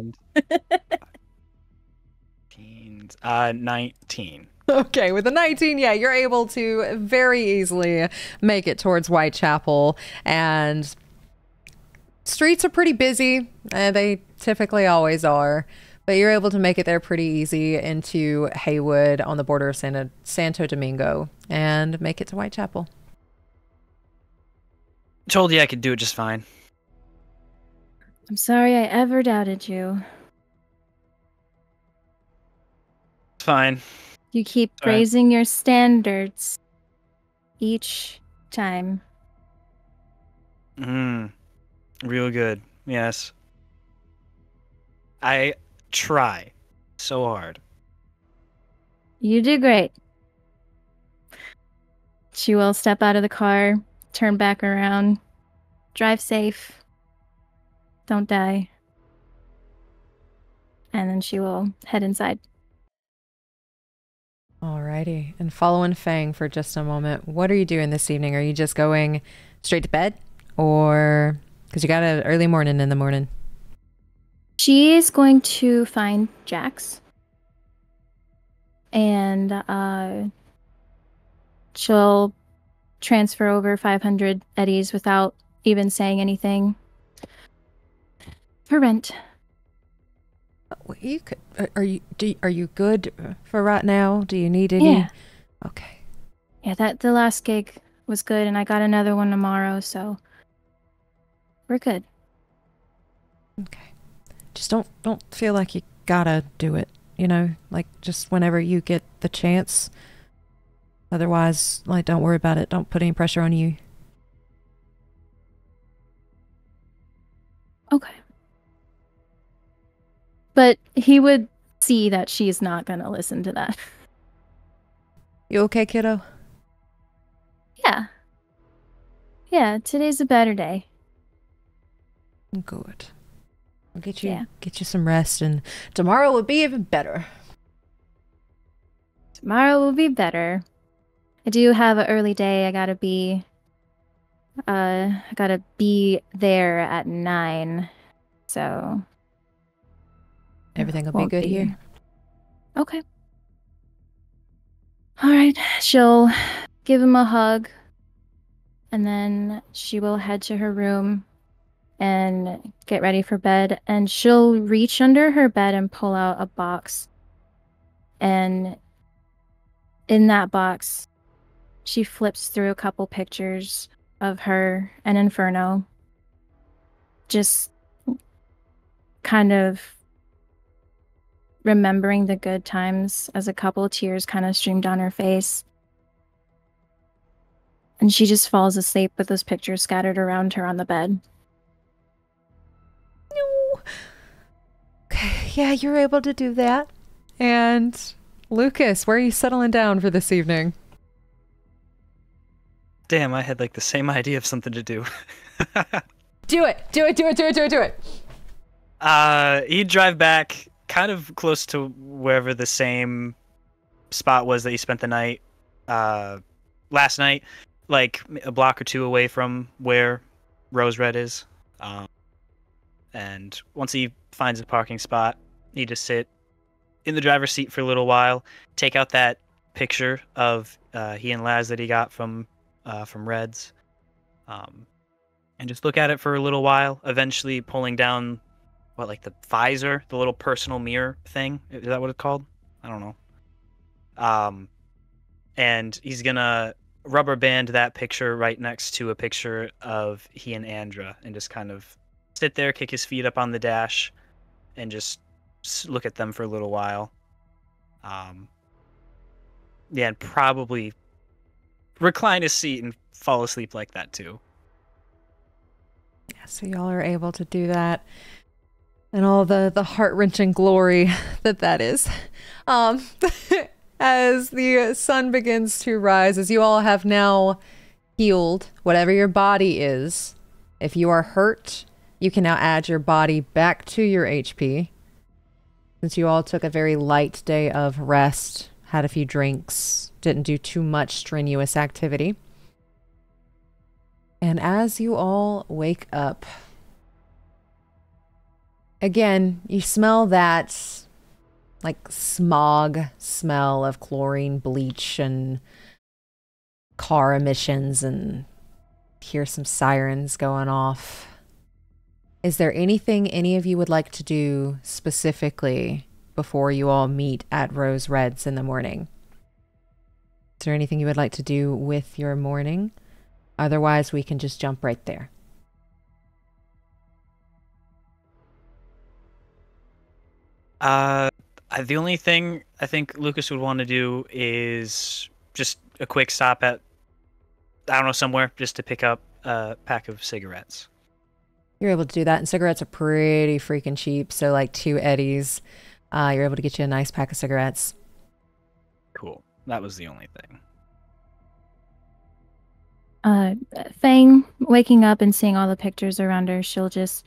Speaker 3: 19.
Speaker 1: Okay, with a 19, yeah, you're able to very easily make it towards Whitechapel. And streets are pretty busy. They typically always are. But you're able to make it there pretty easy into Haywood on the border of Santo Domingo and make it to Whitechapel.
Speaker 3: Told you I could do it just fine.
Speaker 2: I'm sorry I ever doubted you.
Speaker 3: It's fine.
Speaker 2: You keep
Speaker 3: All right.
Speaker 2: raising your standards each time.
Speaker 3: Real good. Yes. I try so hard.
Speaker 2: You do great. She will step out of the car, turn back around, drive safe, don't die, and then she will head inside.
Speaker 1: Alrighty. And following Fang for just a moment, what are you doing this evening? Are you just going straight to bed? Or, because you got an early morning in the morning.
Speaker 2: She is going to find Jax. And she'll transfer over 500 eddies without even saying anything. For rent.
Speaker 1: You could, are you good for right now? Do you need any?
Speaker 2: Yeah.
Speaker 1: Okay.
Speaker 2: Yeah, the last gig was good, and I got another one tomorrow, so we're good.
Speaker 1: Okay. Just don't feel like you gotta do it, you know? Like, just whenever you get the chance. Otherwise, like, don't worry about it. Don't put any pressure on you.
Speaker 2: Okay. But he would see that she's not gonna listen to that.
Speaker 1: You okay, kiddo?
Speaker 2: Yeah. Yeah, today's a better day.
Speaker 1: Good. I'll get you some rest, and tomorrow will be even better.
Speaker 2: Tomorrow will be better. I do have an early day. I gotta be there at 9. So
Speaker 1: Everything will be
Speaker 2: won't
Speaker 1: good here.
Speaker 2: Okay. All right. She'll give him a hug, and then she will head to her room and get ready for bed. And she'll reach under her bed and pull out a box. And in that box, she flips through a couple pictures of her and Inferno. Just kind of remembering the good times as a couple of tears kind of streamed down her face. And she just falls asleep with those pictures scattered around her on the bed.
Speaker 1: No. Okay, yeah, you're able to do that. And Lucas, where are you settling down for this evening?
Speaker 3: Damn, I had like the same idea of something to do.
Speaker 1: Do it.
Speaker 3: He'd drive back kind of close to wherever the same spot was that he spent the night. last night, like a block or two away from where Rose Red is. And once he finds a parking spot, he just sit in the driver's seat for a little while, take out that picture of he and Laz that he got from Reds, and just look at it for a little while, eventually pulling down like the visor, the little personal mirror thing. Is that what it's called? I don't know. And he's gonna rubber band that picture right next to a picture of he and Andra, and just kind of sit there, kick his feet up on the dash, and just look at them for a little while. Yeah, and probably recline his seat and fall asleep like that too.
Speaker 1: Yeah, so y'all are able to do that, and all the heart-wrenching glory that is. As the sun begins to rise, as you all have now healed whatever your body is. If you are hurt, you can now add your body back to your HP. Since you all took a very light day of rest, had a few drinks, didn't do too much strenuous activity. And as you all wake up, again, you smell that like smog smell of chlorine, bleach, and car emissions, and hear some sirens going off. Is there anything any of you would like to do specifically before you all meet at Rose Red's in the morning? Is there anything you would like to do with your morning? Otherwise, we can just jump right there.
Speaker 3: The only thing I think Lucas would want to do is just a quick stop at, I don't know, somewhere just to pick up a pack of cigarettes.
Speaker 1: You're able to do that, and cigarettes are pretty freaking cheap. So like 2 eddies, you're able to get you a nice pack of cigarettes.
Speaker 3: Cool. That was the only thing.
Speaker 2: Fang, waking up and seeing all the pictures around her, she'll just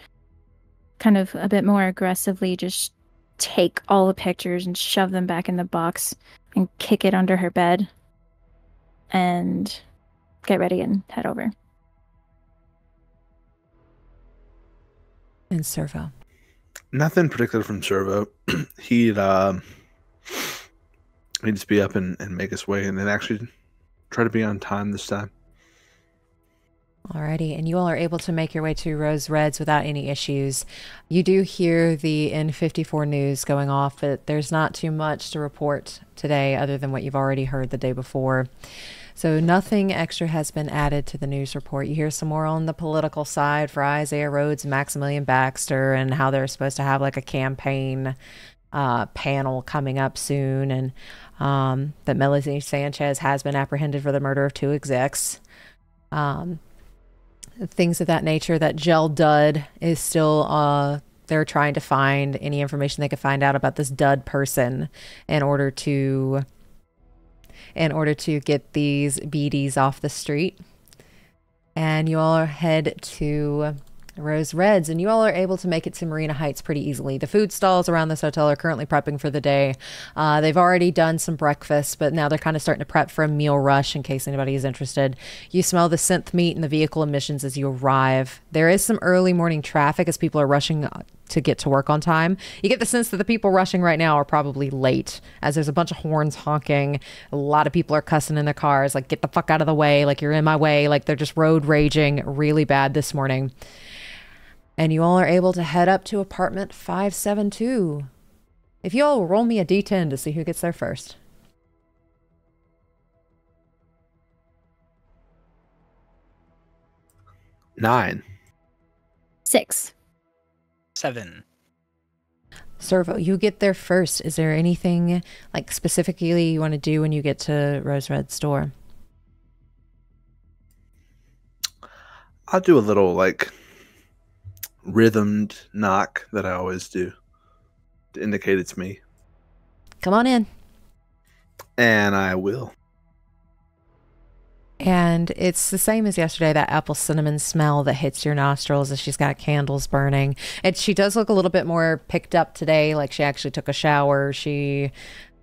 Speaker 2: kind of a bit more aggressively just take all the pictures and shove them back in the box and kick it under her bed and get ready and head over.
Speaker 1: And Cerveau.
Speaker 4: Nothing particular from Cerveau. He'd just be up and make his way, and then actually try to be on time this time.
Speaker 1: Alrighty, and you all are able to make your way to Rose Red's without any issues. You do hear the N54 news going off, but there's not too much to report today other than what you've already heard the day before. So nothing extra has been added to the news report. You hear some more on the political side for Isaiah Rhodes and Maximilian Baxter, and how they're supposed to have like a campaign panel coming up soon, and that Melanie Sanchez has been apprehended for the murder of 2 execs. Things of that nature. That Gel Dud is still, they're trying to find any information they could find out about this Dud person in order to get these BDs off the street. And you all head to Rose Red's, and you all are able to make it to Marina Heights pretty easily. The food stalls around this hotel are currently prepping for the day. They've already done some breakfast, but now they're kind of starting to prep for a meal rush in case anybody is interested. You smell the synth meat and the vehicle emissions as you arrive. There is some early morning traffic as people are rushing to get to work on time. You get the sense that the people rushing right now are probably late, as there's a bunch of horns honking. A lot of people are cussing in their cars, like, get the fuck out of the way, like, you're in my way, like, they're just road raging really bad this morning. And you all are able to head up to apartment 572. If you all will roll me a d10 to see who gets there first.
Speaker 4: 9.
Speaker 2: 6.
Speaker 3: 7.
Speaker 1: Cerveau, you get there first. Is there anything like specifically you want to do when you get to Rose Red's store?
Speaker 4: I'll do a little like rhythmed knock that I always do to indicate it's me.
Speaker 1: Come on in.
Speaker 4: And I will.
Speaker 1: And it's the same as yesterday, that apple cinnamon smell that hits your nostrils as she's got candles burning. And she does look a little bit more picked up today, like she actually took a shower. She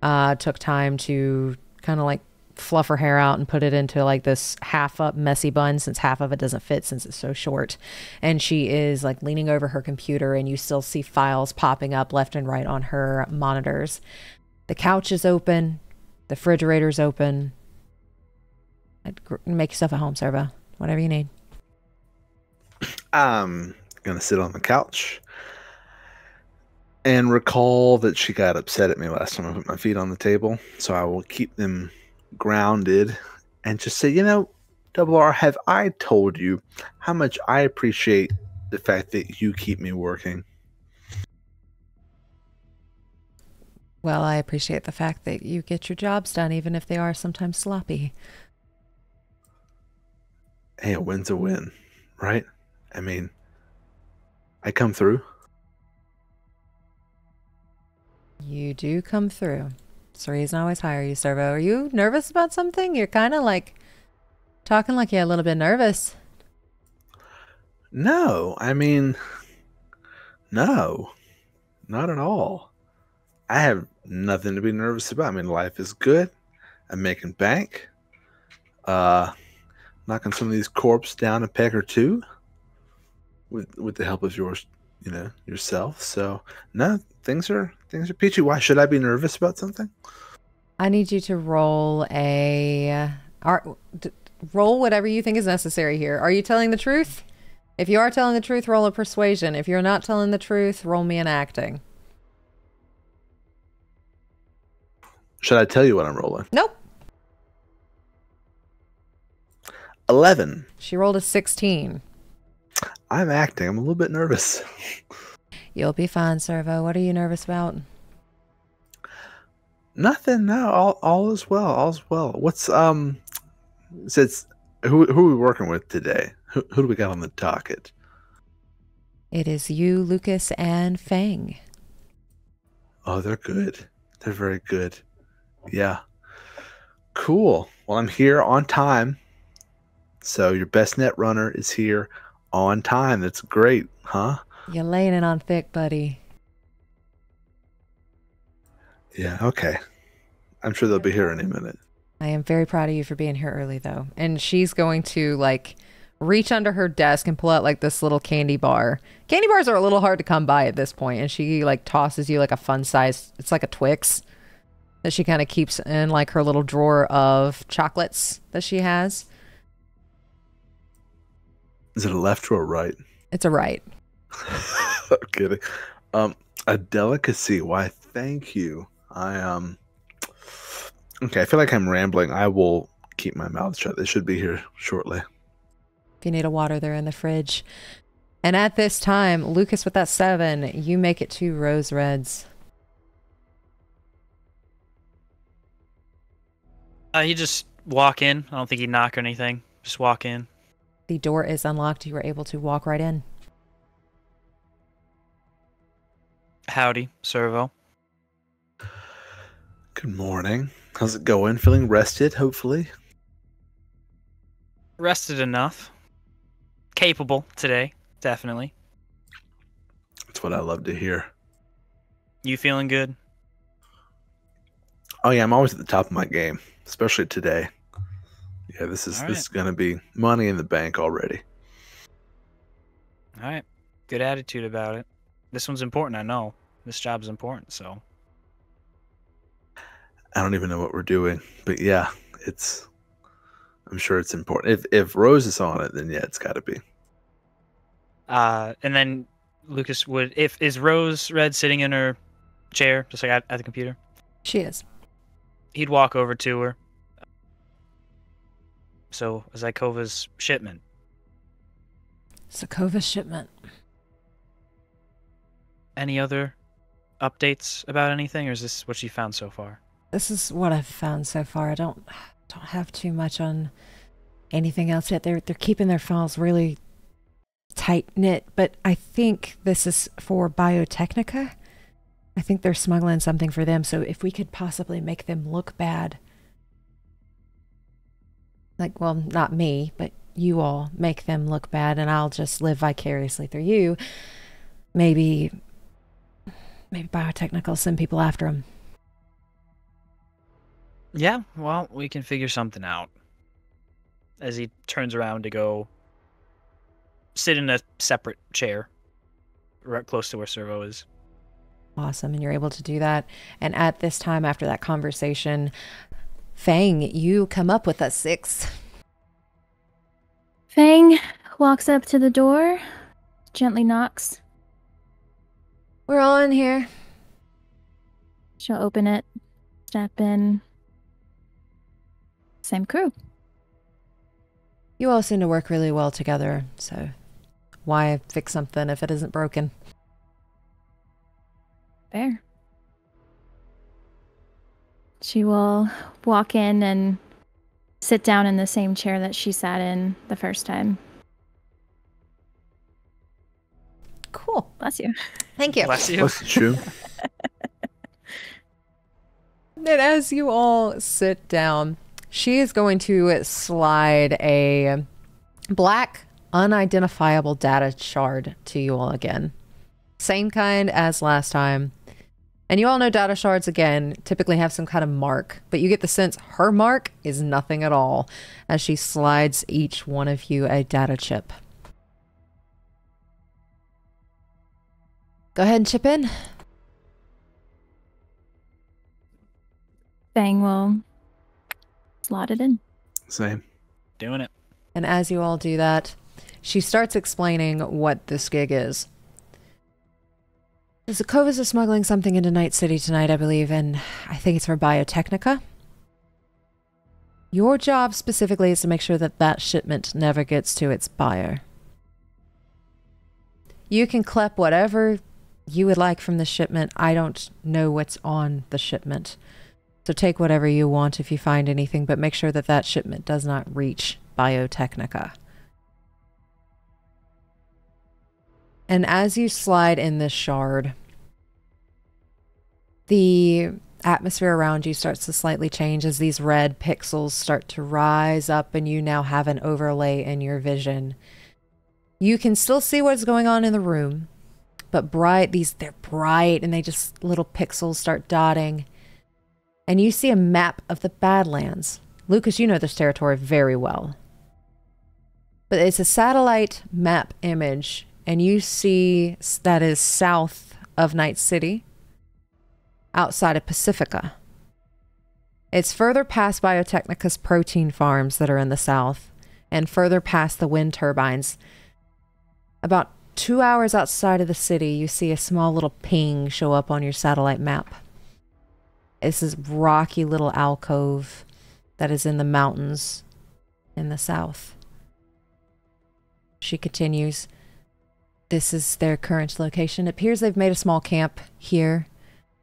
Speaker 1: took time to kind of like fluff her hair out and put it into like this half up messy bun, since half of it doesn't fit since it's so short. And she is like leaning over her computer, and you still see files popping up left and right on her monitors. The couch is open. The refrigerator's open. Make yourself at home, Cerveau. Whatever you need.
Speaker 4: I'm gonna sit on the couch and recall that she got upset at me last time I put my feet on the table, so I will keep them grounded and just say, Double R, have I told you how much I appreciate the fact that you keep me working?
Speaker 1: Well, I appreciate the fact that you get your jobs done, even if they are sometimes sloppy.
Speaker 4: Hey, a win's a win, right? I mean, I come through.
Speaker 1: You do come through. It's the reason I always hire you, Cerveau. Are you nervous about something? You're kind of like talking like you're a little bit nervous.
Speaker 4: No, I mean, no, not at all. I have nothing to be nervous about. I mean, life is good. I'm making bank. Knocking some of these corps down a peg or two with the help of yourself. So no, things are peachy. Why should I be nervous about something?
Speaker 1: I need you to roll roll whatever you think is necessary here. Are you telling the truth? If you are telling the truth, roll a persuasion. If you're not telling the truth, roll me an acting.
Speaker 4: Should I tell you what I'm rolling?
Speaker 1: Nope.
Speaker 4: 11.
Speaker 1: She rolled a 16.
Speaker 4: I'm acting. I'm a little bit nervous.
Speaker 1: You'll be fine, Cerveau. What are you nervous about?
Speaker 4: Nothing. No, all is well. All's well. What's since who are we working with today? Who do we got on the docket?
Speaker 1: It is you, Lucas, and Fang.
Speaker 4: Oh, they're good. They're very good. Yeah. Cool. Well, I'm here on time. So your best net runner is here on time. That's great, huh?
Speaker 1: You're laying it on thick, buddy.
Speaker 4: Yeah, okay. I'm sure they'll be here any minute.
Speaker 1: I am very proud of you for being here early, though. And she's going to, like, reach under her desk and pull out, like, this little candy bar. Candy bars are a little hard to come by at this point, and she, like, tosses you, like, a fun-sized... It's like a Twix that she kind of keeps in, like, her little drawer of chocolates that she has.
Speaker 4: Is it a left or a right?
Speaker 1: It's a right.
Speaker 4: I'm kidding. A delicacy. Why, thank you. Okay, I feel like I'm rambling. I will keep my mouth shut. They should be here shortly.
Speaker 1: If you need a water, they're in the fridge. And at this time, Lucas, with that 7, you make it to Rose Reds.
Speaker 3: He just walk in. I don't think he'd knock or anything. Just walk in.
Speaker 1: The door is unlocked. You were able to walk right in.
Speaker 3: Howdy, Cerveau.
Speaker 4: Good morning. How's it going? Feeling rested, hopefully?
Speaker 3: Rested enough. Capable today, definitely.
Speaker 4: That's what I love to hear.
Speaker 3: You feeling good?
Speaker 4: Oh yeah, I'm always at the top of my game, especially today. Yeah, this is gonna be money in the bank already.
Speaker 3: All right, good attitude about it. This one's important, I know. This job's important, so.
Speaker 4: I don't even know what we're doing, but yeah, I'm sure it's important. If Rose is on it, then yeah, it's got to be.
Speaker 3: And then Lucas would, is Rose Red sitting in her chair, just like at the computer?
Speaker 1: She is.
Speaker 3: He'd walk over to her. So, Zykova's shipment.
Speaker 1: Zykova's shipment.
Speaker 3: Any other updates about anything, or is this what you found so far?
Speaker 1: This is what I've found so far. I don't have too much on anything else yet. They're keeping their files really tight knit, but I think this is for Biotechnica. I think they're smuggling something for them. So if we could possibly make them look bad, like, well, not me, but you all make them look bad, and I'll just live vicariously through you. Maybe Biotechnica will send people after them.
Speaker 3: Yeah, well, we can figure something out. As he turns around to go sit in a separate chair right close to where Cerveau is.
Speaker 1: Awesome, and you're able to do that. And at this time, after that conversation, Fang, you come up with a 6.
Speaker 2: Fang walks up to the door, gently knocks.
Speaker 1: We're all in here.
Speaker 2: She'll open it, step in. Same crew.
Speaker 1: You all seem to work really well together, so why fix something if it isn't broken?
Speaker 2: Fair. She will walk in and sit down in the same chair that she sat in the first time.
Speaker 1: Cool.
Speaker 2: Bless you.
Speaker 1: Thank you.
Speaker 3: Bless you.
Speaker 4: What's true?
Speaker 1: And as you all sit down, she is going to slide a black, unidentifiable data shard to you all again. Same kind as last time. And you all know data shards, again, typically have some kind of mark, but you get the sense her mark is nothing at all as she slides each one of you a data chip. Go ahead and chip in.
Speaker 2: Fang will slot it in.
Speaker 4: Same.
Speaker 3: Doing it.
Speaker 1: And as you all do that, she starts explaining what this gig is. The Zakovas are smuggling something into Night City tonight, I believe, and I think it's for Biotechnica. Your job specifically is to make sure that that shipment never gets to its buyer. You can collect whatever you would like from the shipment. I don't know what's on the shipment. So take whatever you want if you find anything, but make sure that that shipment does not reach Biotechnica. And as you slide in this shard, the atmosphere around you starts to slightly change as these red pixels start to rise up and you now have an overlay in your vision. You can still see what's going on in the room, but they're bright and they just little pixels start dotting. And you see a map of the Badlands. Lucas, you know this territory very well. But it's a satellite map image, and you see that is south of Night City, outside of Pacifica. It's further past Biotechnica's protein farms that are in the south, and further past the wind turbines. About 2 hours outside of the city, you see a small little ping show up on your satellite map. It's this rocky little alcove that is in the mountains in the south. She continues. This is their current location. It appears they've made a small camp here,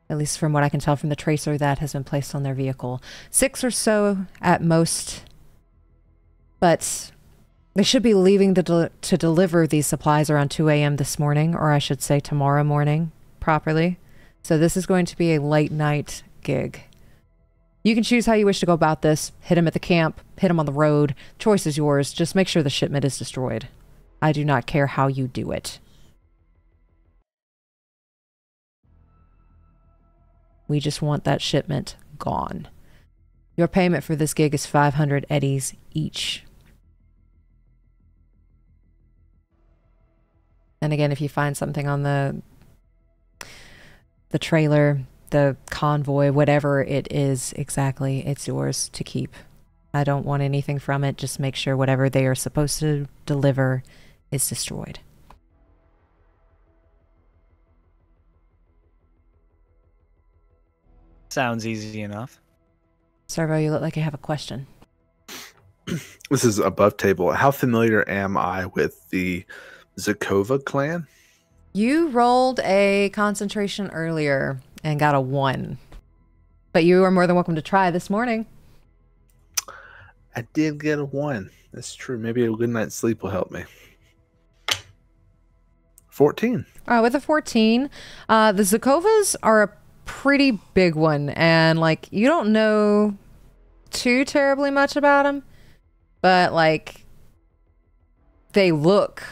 Speaker 1: at least from what I can tell from the tracer that has been placed on their vehicle. 6 or so at most, but they should be leaving to deliver these supplies around 2 a.m. this morning, or I should say tomorrow morning, properly. So this is going to be a late night gig. You can choose how you wish to go about this. Hit them at the camp, hit them on the road. Choice is yours. Just make sure the shipment is destroyed. I do not care how you do it. We just want that shipment gone. Your payment for this gig is 500 eddies each. And again, if you find something on the trailer, the convoy, whatever it is exactly, it's yours to keep. I don't want anything from it. Just make sure whatever they are supposed to deliver is destroyed.
Speaker 3: Sounds easy enough.
Speaker 1: Cerveau, you look like you have a question.
Speaker 4: This is above table. How familiar am I with the Zakova clan?
Speaker 1: You rolled a concentration earlier and got a 1. But you are more than welcome to try this morning.
Speaker 4: I did get a 1. That's true. Maybe a good night's sleep will help me. 14.
Speaker 1: All right, with a 14, the Zakovas are a pretty big one. And, like, you don't know too terribly much about them. But, like, they look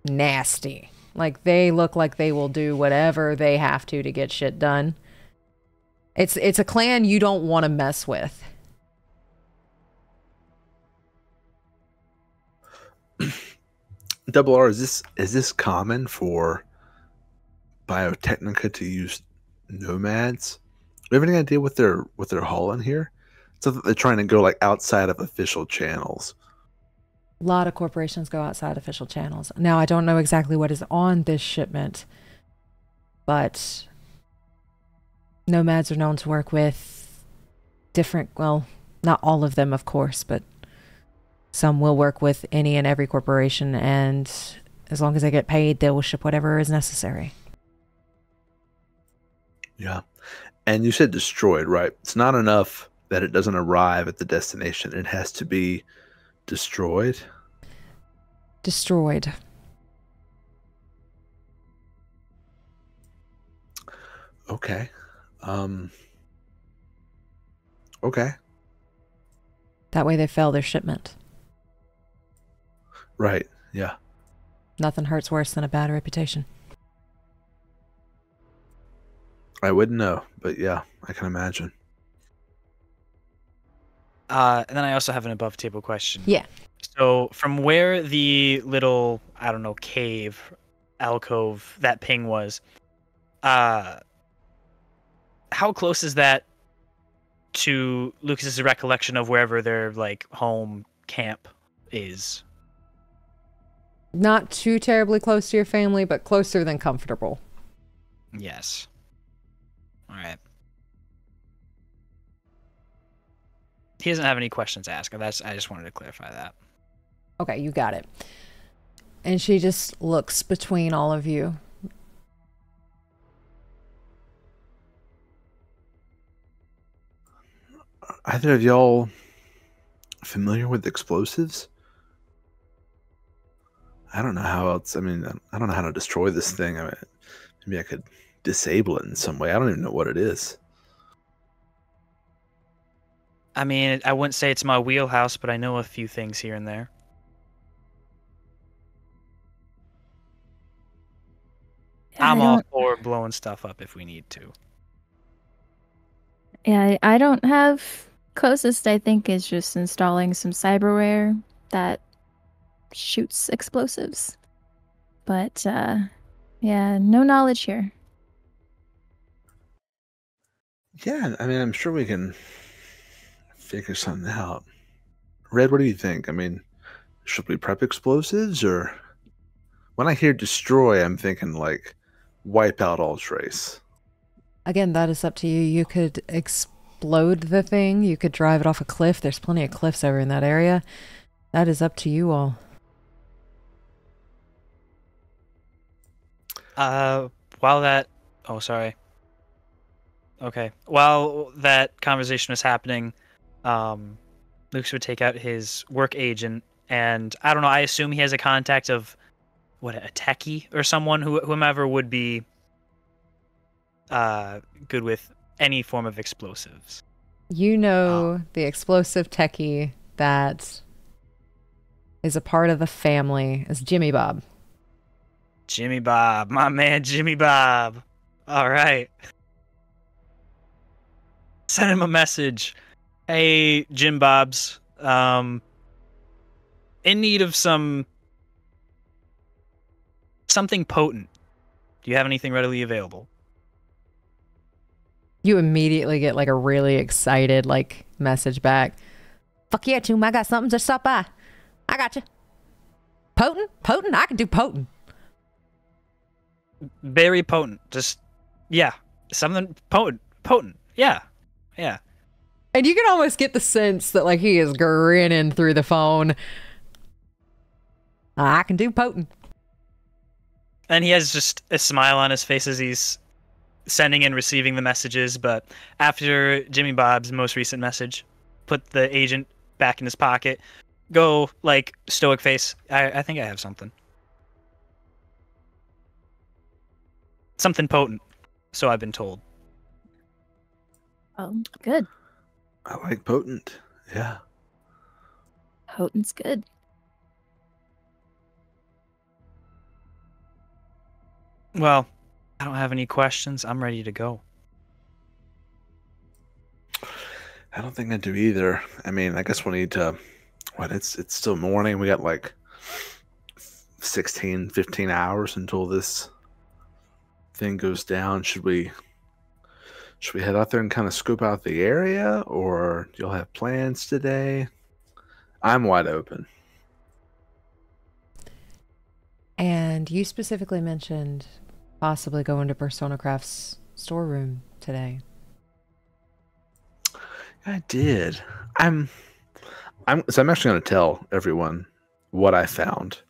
Speaker 1: nasty. Like, they look like they will do whatever they have to get shit done. It's a clan you don't want to mess with.
Speaker 4: Double R, is this common for Biotechnica to use nomads? Do you have any idea what they're hauling here? So that they're trying to go like outside of official channels.
Speaker 1: A lot of corporations go outside official channels. Now, I don't know exactly what is on this shipment, but nomads are known to work with different, well, not all of them, of course, but some will work with any and every corporation, and as long as they get paid, they will ship whatever is necessary.
Speaker 4: Yeah. And you said destroyed, right? It's not enough that it doesn't arrive at the destination. It has to be destroyed.
Speaker 1: Destroyed.
Speaker 4: Okay. Okay.
Speaker 1: That way they fail their shipment.
Speaker 4: Right. Yeah.
Speaker 1: Nothing hurts worse than a bad reputation.
Speaker 4: I wouldn't know, but yeah, I can imagine.
Speaker 3: And then I also have an above table question.
Speaker 1: Yeah.
Speaker 3: So from where the little, I don't know, cave, alcove, that ping was, how close is that to Lucas's recollection of wherever their like home camp is?
Speaker 1: Not too terribly close to your family, but closer than comfortable.
Speaker 3: Yes. All right. He doesn't have any questions to ask. I just wanted to clarify that.
Speaker 1: Okay, you got it. And she just looks between all of you.
Speaker 4: Either of y'all familiar with explosives? I don't know how else. I mean, I don't know how to destroy this thing. I mean, maybe I could disable it in some way. I don't even know what it is.
Speaker 3: I mean, I wouldn't say it's my wheelhouse, but I know a few things here and there. I'm all for blowing stuff up if we need to.
Speaker 2: Yeah, I don't have closest. I think is just installing some cyberware that shoots explosives. But yeah, no knowledge here.
Speaker 4: Yeah, I mean, I'm sure we can figure something out. Red, what do you think? I mean, should we prep explosives, or when I hear destroy, I'm thinking like wipe out all trace.
Speaker 1: Again, that is up to you. You could explode the thing. You could drive it off a cliff. There's plenty of cliffs over in that area. That is up to you all.
Speaker 3: While that... Oh, sorry. Okay. While that conversation was happening, Lucas would take out his work agent, and I don't know, I assume he has a contact of, what, a techie or someone, whomever would be good with any form of explosives.
Speaker 1: You know the explosive techie that is a part of the family is Jimmy Bob.
Speaker 3: Jimmy Bob, my man Jimmy Bob. All right. Send him a message. Hey, Jim Bobs. In need of something potent. Do you have anything readily available?
Speaker 1: You immediately get like a really excited like message back. Fuck yeah, Toom, I got something. Just stop by. I got you. Potent? Potent? I can do potent.
Speaker 3: Very potent. Just, yeah. Something potent. Potent. Yeah. Yeah.
Speaker 1: And you can almost get the sense that like he is grinning through the phone. I can do potent.
Speaker 3: And he has just a smile on his face as he's sending and receiving the messages, but after Jimmy Bob's most recent message, put the agent back in his pocket, go like stoic face. I think I have something. Something potent, so I've been told.
Speaker 2: Oh, good.
Speaker 4: I like potent. Yeah.
Speaker 2: Potent's good.
Speaker 3: Well, I don't have any questions. I'm ready to go.
Speaker 4: I don't think I do either. I mean, I guess we need to. What? It's still morning. We got like 16, 15 hours until this thing goes down. Should we head out there and kind of scope out the area, or do y'all have plans today? I'm wide open.
Speaker 1: And you specifically mentioned possibly going to Persona Craft's storeroom today.
Speaker 4: I did. I'm actually going to tell everyone what I found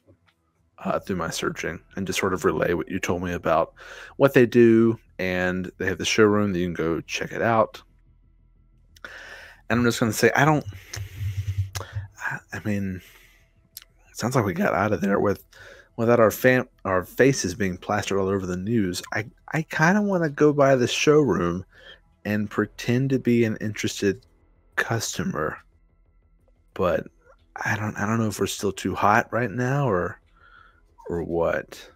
Speaker 4: through my searching, and just sort of relay what you told me about what they do. And they have the showroom that you can go check it out. And I'm just going to say, I mean, it sounds like we got out of there without our faces being plastered all over the news. I kind of want to go by the showroom and pretend to be an interested customer, but I don't know if we're still too hot right now or what.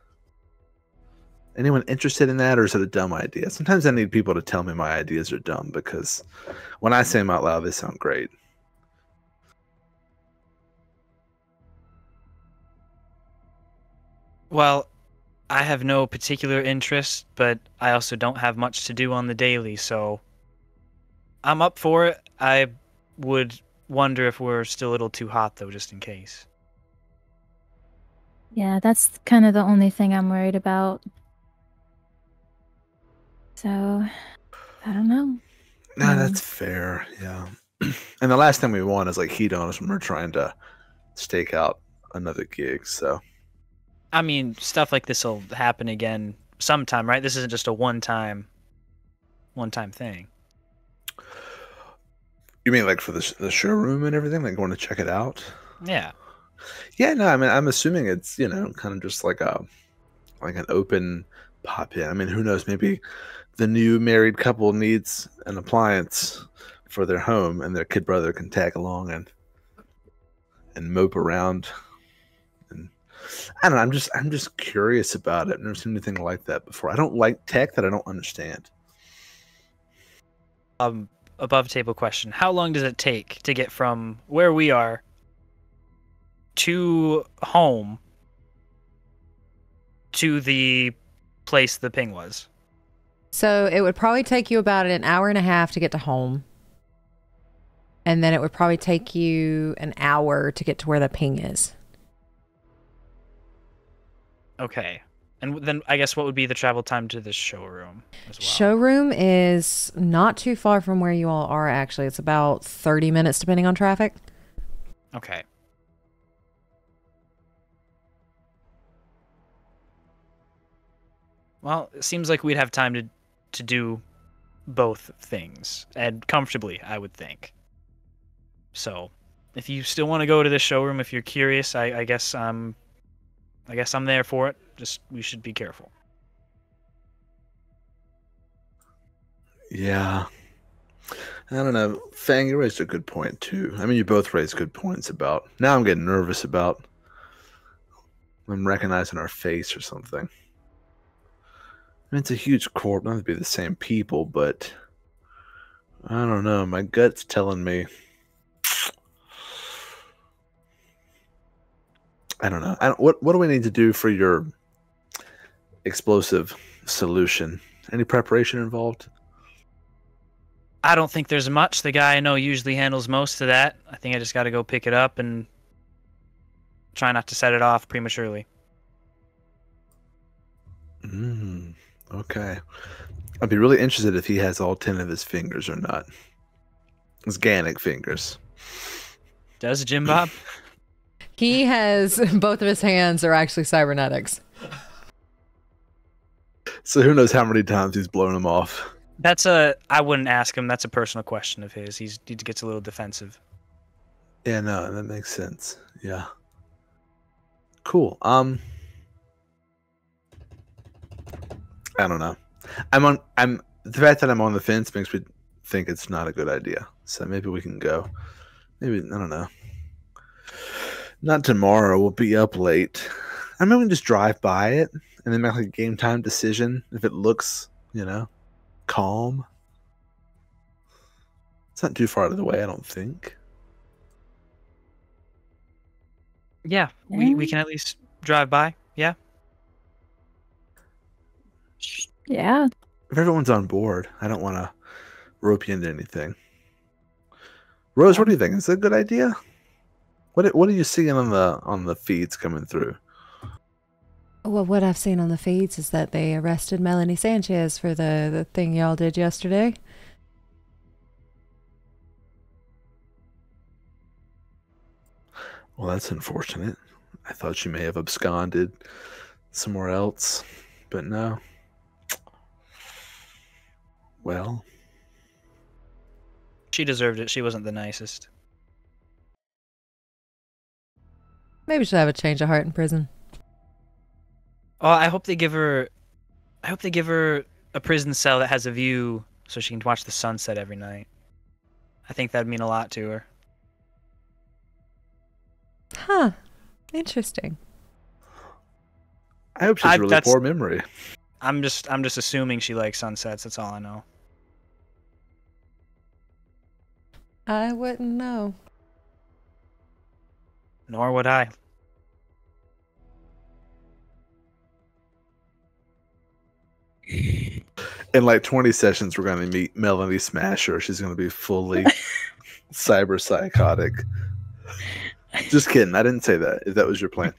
Speaker 4: Anyone interested in that, or is it a dumb idea? Sometimes I need people to tell me my ideas are dumb, because when I say them out loud, they sound great.
Speaker 3: Well, I have no particular interest, but I also don't have much to do on the daily, so I'm up for it. I would wonder if we're still a little too hot, though, just in case.
Speaker 2: Yeah, that's kind of the only thing I'm worried about. So, I don't know.
Speaker 4: No, that's fair. Yeah. And the last thing we want is like heat on us when we're trying to stake out another gig. So,
Speaker 3: I mean, stuff like this will happen again sometime, right? This isn't just a one-time thing.
Speaker 4: you mean like for the showroom and everything, like going to check it out?
Speaker 3: Yeah.
Speaker 4: Yeah, no, I mean, I'm assuming it's, kind of just like an open pop in. I mean, who knows? Maybe the new married couple needs an appliance for their home, and their kid brother can tag along and mope around. And I don't know. I'm just curious about it. I've never seen anything like that before. I don't like tech that I don't understand.
Speaker 3: Above table question. How long does it take to get from where we are to home to the place the ping was?
Speaker 1: So it would probably take you about an hour and a half to get to home. And then it would probably take you an hour to get to where the ping is.
Speaker 3: Okay. And then I guess what would be the travel time to the showroom as well?
Speaker 1: Showroom is not too far from where you all are, actually. It's about 30 minutes depending on traffic.
Speaker 3: Okay. Well, it seems like we'd have time to do both things, and comfortably, I would think. So, if you still want to go to the showroom, if you're curious, I guess I'm there for it. Just we should be careful.
Speaker 4: Yeah. I don't know. Fang, you raised a good point, too. I mean, you both raised good points about... Now I'm getting nervous about them recognizing our face or something. I mean, it's a huge corp, not to be the same people, but... I don't know. My gut's telling me... I don't know. What do we need to do for your explosive solution? Any preparation involved?
Speaker 3: I don't think there's much. The guy I know usually handles most of that. I think I just got to go pick it up and try not to set it off prematurely.
Speaker 4: Okay. I'd be really interested if he has all 10 of his fingers or not. His Ganic fingers.
Speaker 3: Does Jim Bob?
Speaker 1: He has... both of his hands are actually cybernetics.
Speaker 4: So who knows how many times he's blown them off.
Speaker 3: I wouldn't ask him. That's a personal question of his. He gets a little defensive.
Speaker 4: Yeah, no, that makes sense. Yeah. Cool. I don't know. The fact that I'm on the fence makes me think it's not a good idea. So maybe we can go. Maybe, I don't know. Not tomorrow. We'll be up late. I mean, we can just drive by it and then make like a game time decision if it looks, calm. It's not too far out of the way, I don't think.
Speaker 3: Yeah, we can at least drive by? Yeah.
Speaker 2: Yeah.
Speaker 4: If everyone's on board, I don't want to rope you into anything. Rose, what do you think? Is that a good idea? What are you seeing on the feeds coming through?
Speaker 1: Well, what I've seen on the feeds is that they arrested Melanie Sanchez for the thing y'all did yesterday.
Speaker 4: Well, that's unfortunate. I thought she may have absconded somewhere else, but no. Well,
Speaker 3: She deserved it. She wasn't the nicest.
Speaker 1: Maybe she'll have a change of heart in prison.
Speaker 3: Oh, I hope they give her a prison cell that has a view so she can watch the sunset every night. I think that'd mean a lot to her.
Speaker 1: Huh. Interesting.
Speaker 4: I hope she has really poor memory.
Speaker 3: I'm just assuming she likes sunsets. That's all I know.
Speaker 1: I wouldn't know.
Speaker 3: Nor would I.
Speaker 4: In like 20 sessions, we're going to meet Melanie Smasher. She's going to be fully cyber psychotic. Just kidding. I didn't say that. If that was your plan.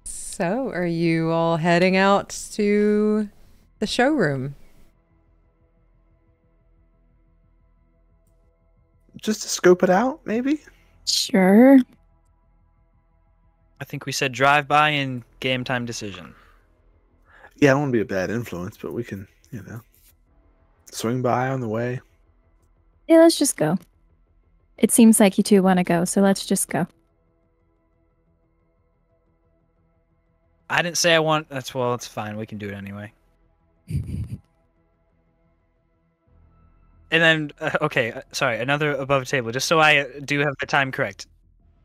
Speaker 1: So, are you all heading out to the showroom?
Speaker 4: Just to scope it out, maybe?
Speaker 2: Sure.
Speaker 3: I think we said drive by and game time decision.
Speaker 4: Yeah, I don't want to be a bad influence, but we can, swing by on the way.
Speaker 2: Yeah, let's just go. It seems like you two want to go, so let's just go.
Speaker 3: I didn't say I want. It's fine. We can do it anyway. And then, sorry, another above table, just so I do have the time correct.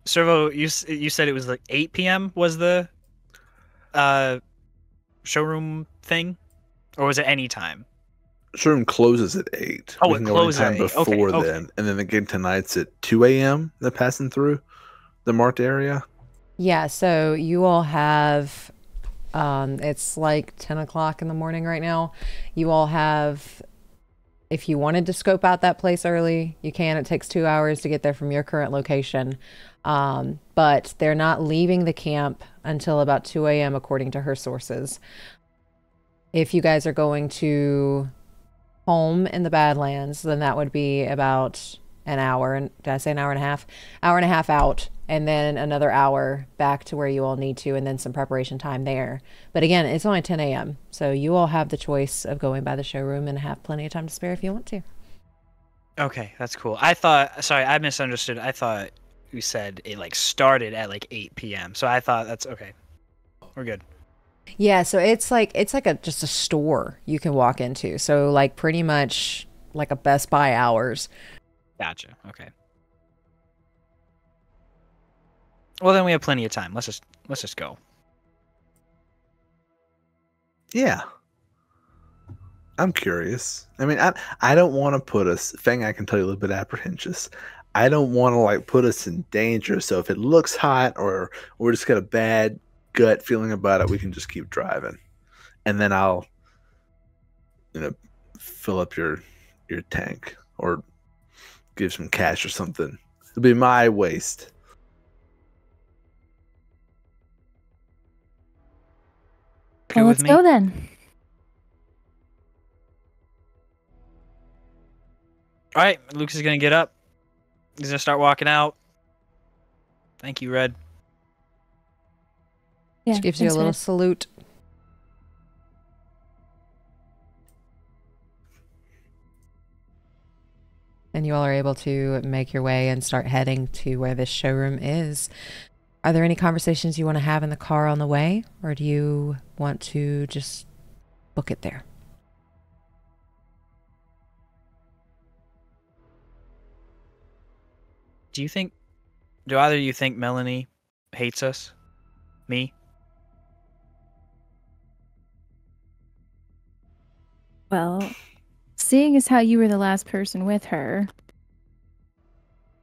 Speaker 3: Cerveau, you said it was like 8 p.m. was the showroom thing, or was it any time?
Speaker 4: Showroom closes at 8.
Speaker 3: Oh,
Speaker 4: we
Speaker 3: it
Speaker 4: can go
Speaker 3: closes
Speaker 4: anytime
Speaker 3: at 8.
Speaker 4: before
Speaker 3: Okay.
Speaker 4: then, and then again tonight's at 2 a.m. They're passing through the marked area.
Speaker 1: Yeah, so you all have, it's like 10 o'clock in the morning right now. You all have, if you wanted to scope out that place early, you can. It takes 2 hours to get there from your current location. But they're not leaving the camp until about 2 a.m. according to her sources. If you guys are going to home in the Badlands, then that would be about an hour. And did I say an hour and a half? Hour and a half out, and then another hour back to where you all need to, and then some preparation time there. But again, it's only 10 a.m. So you all have the choice of going by the showroom and have plenty of time to spare if you want to.
Speaker 3: Okay, that's cool. Sorry, I misunderstood. I thought you said it like started at like 8 p.m. So I thought that's okay. We're good.
Speaker 1: Yeah, so it's like just a store you can walk into. So like pretty much like a Best Buy hours.
Speaker 3: Gotcha. Okay. Well, then we have plenty of time. Let's just go.
Speaker 4: Yeah. I'm curious. I mean, I don't want to put us, Fang, I can tell you a little bit apprehensive. I don't want to like put us in danger. So if it looks hot or we're just got a bad gut feeling about it, we can just keep driving. And then I'll, fill up your tank or give some cash or something. It'll be my waste.
Speaker 2: Well, let's go then.
Speaker 3: All right, Lucas is gonna get up. He's gonna start walking out. Thank you, Red.
Speaker 2: Yeah,
Speaker 1: She gives you a little salute. And you all are able to make your way and start heading to where this showroom is. Are there any conversations you want to have in the car on the way, or do you want to just book it there?
Speaker 3: Do either of you think Melanie hates us? Me?
Speaker 2: Well, seeing as how you were the last person with her,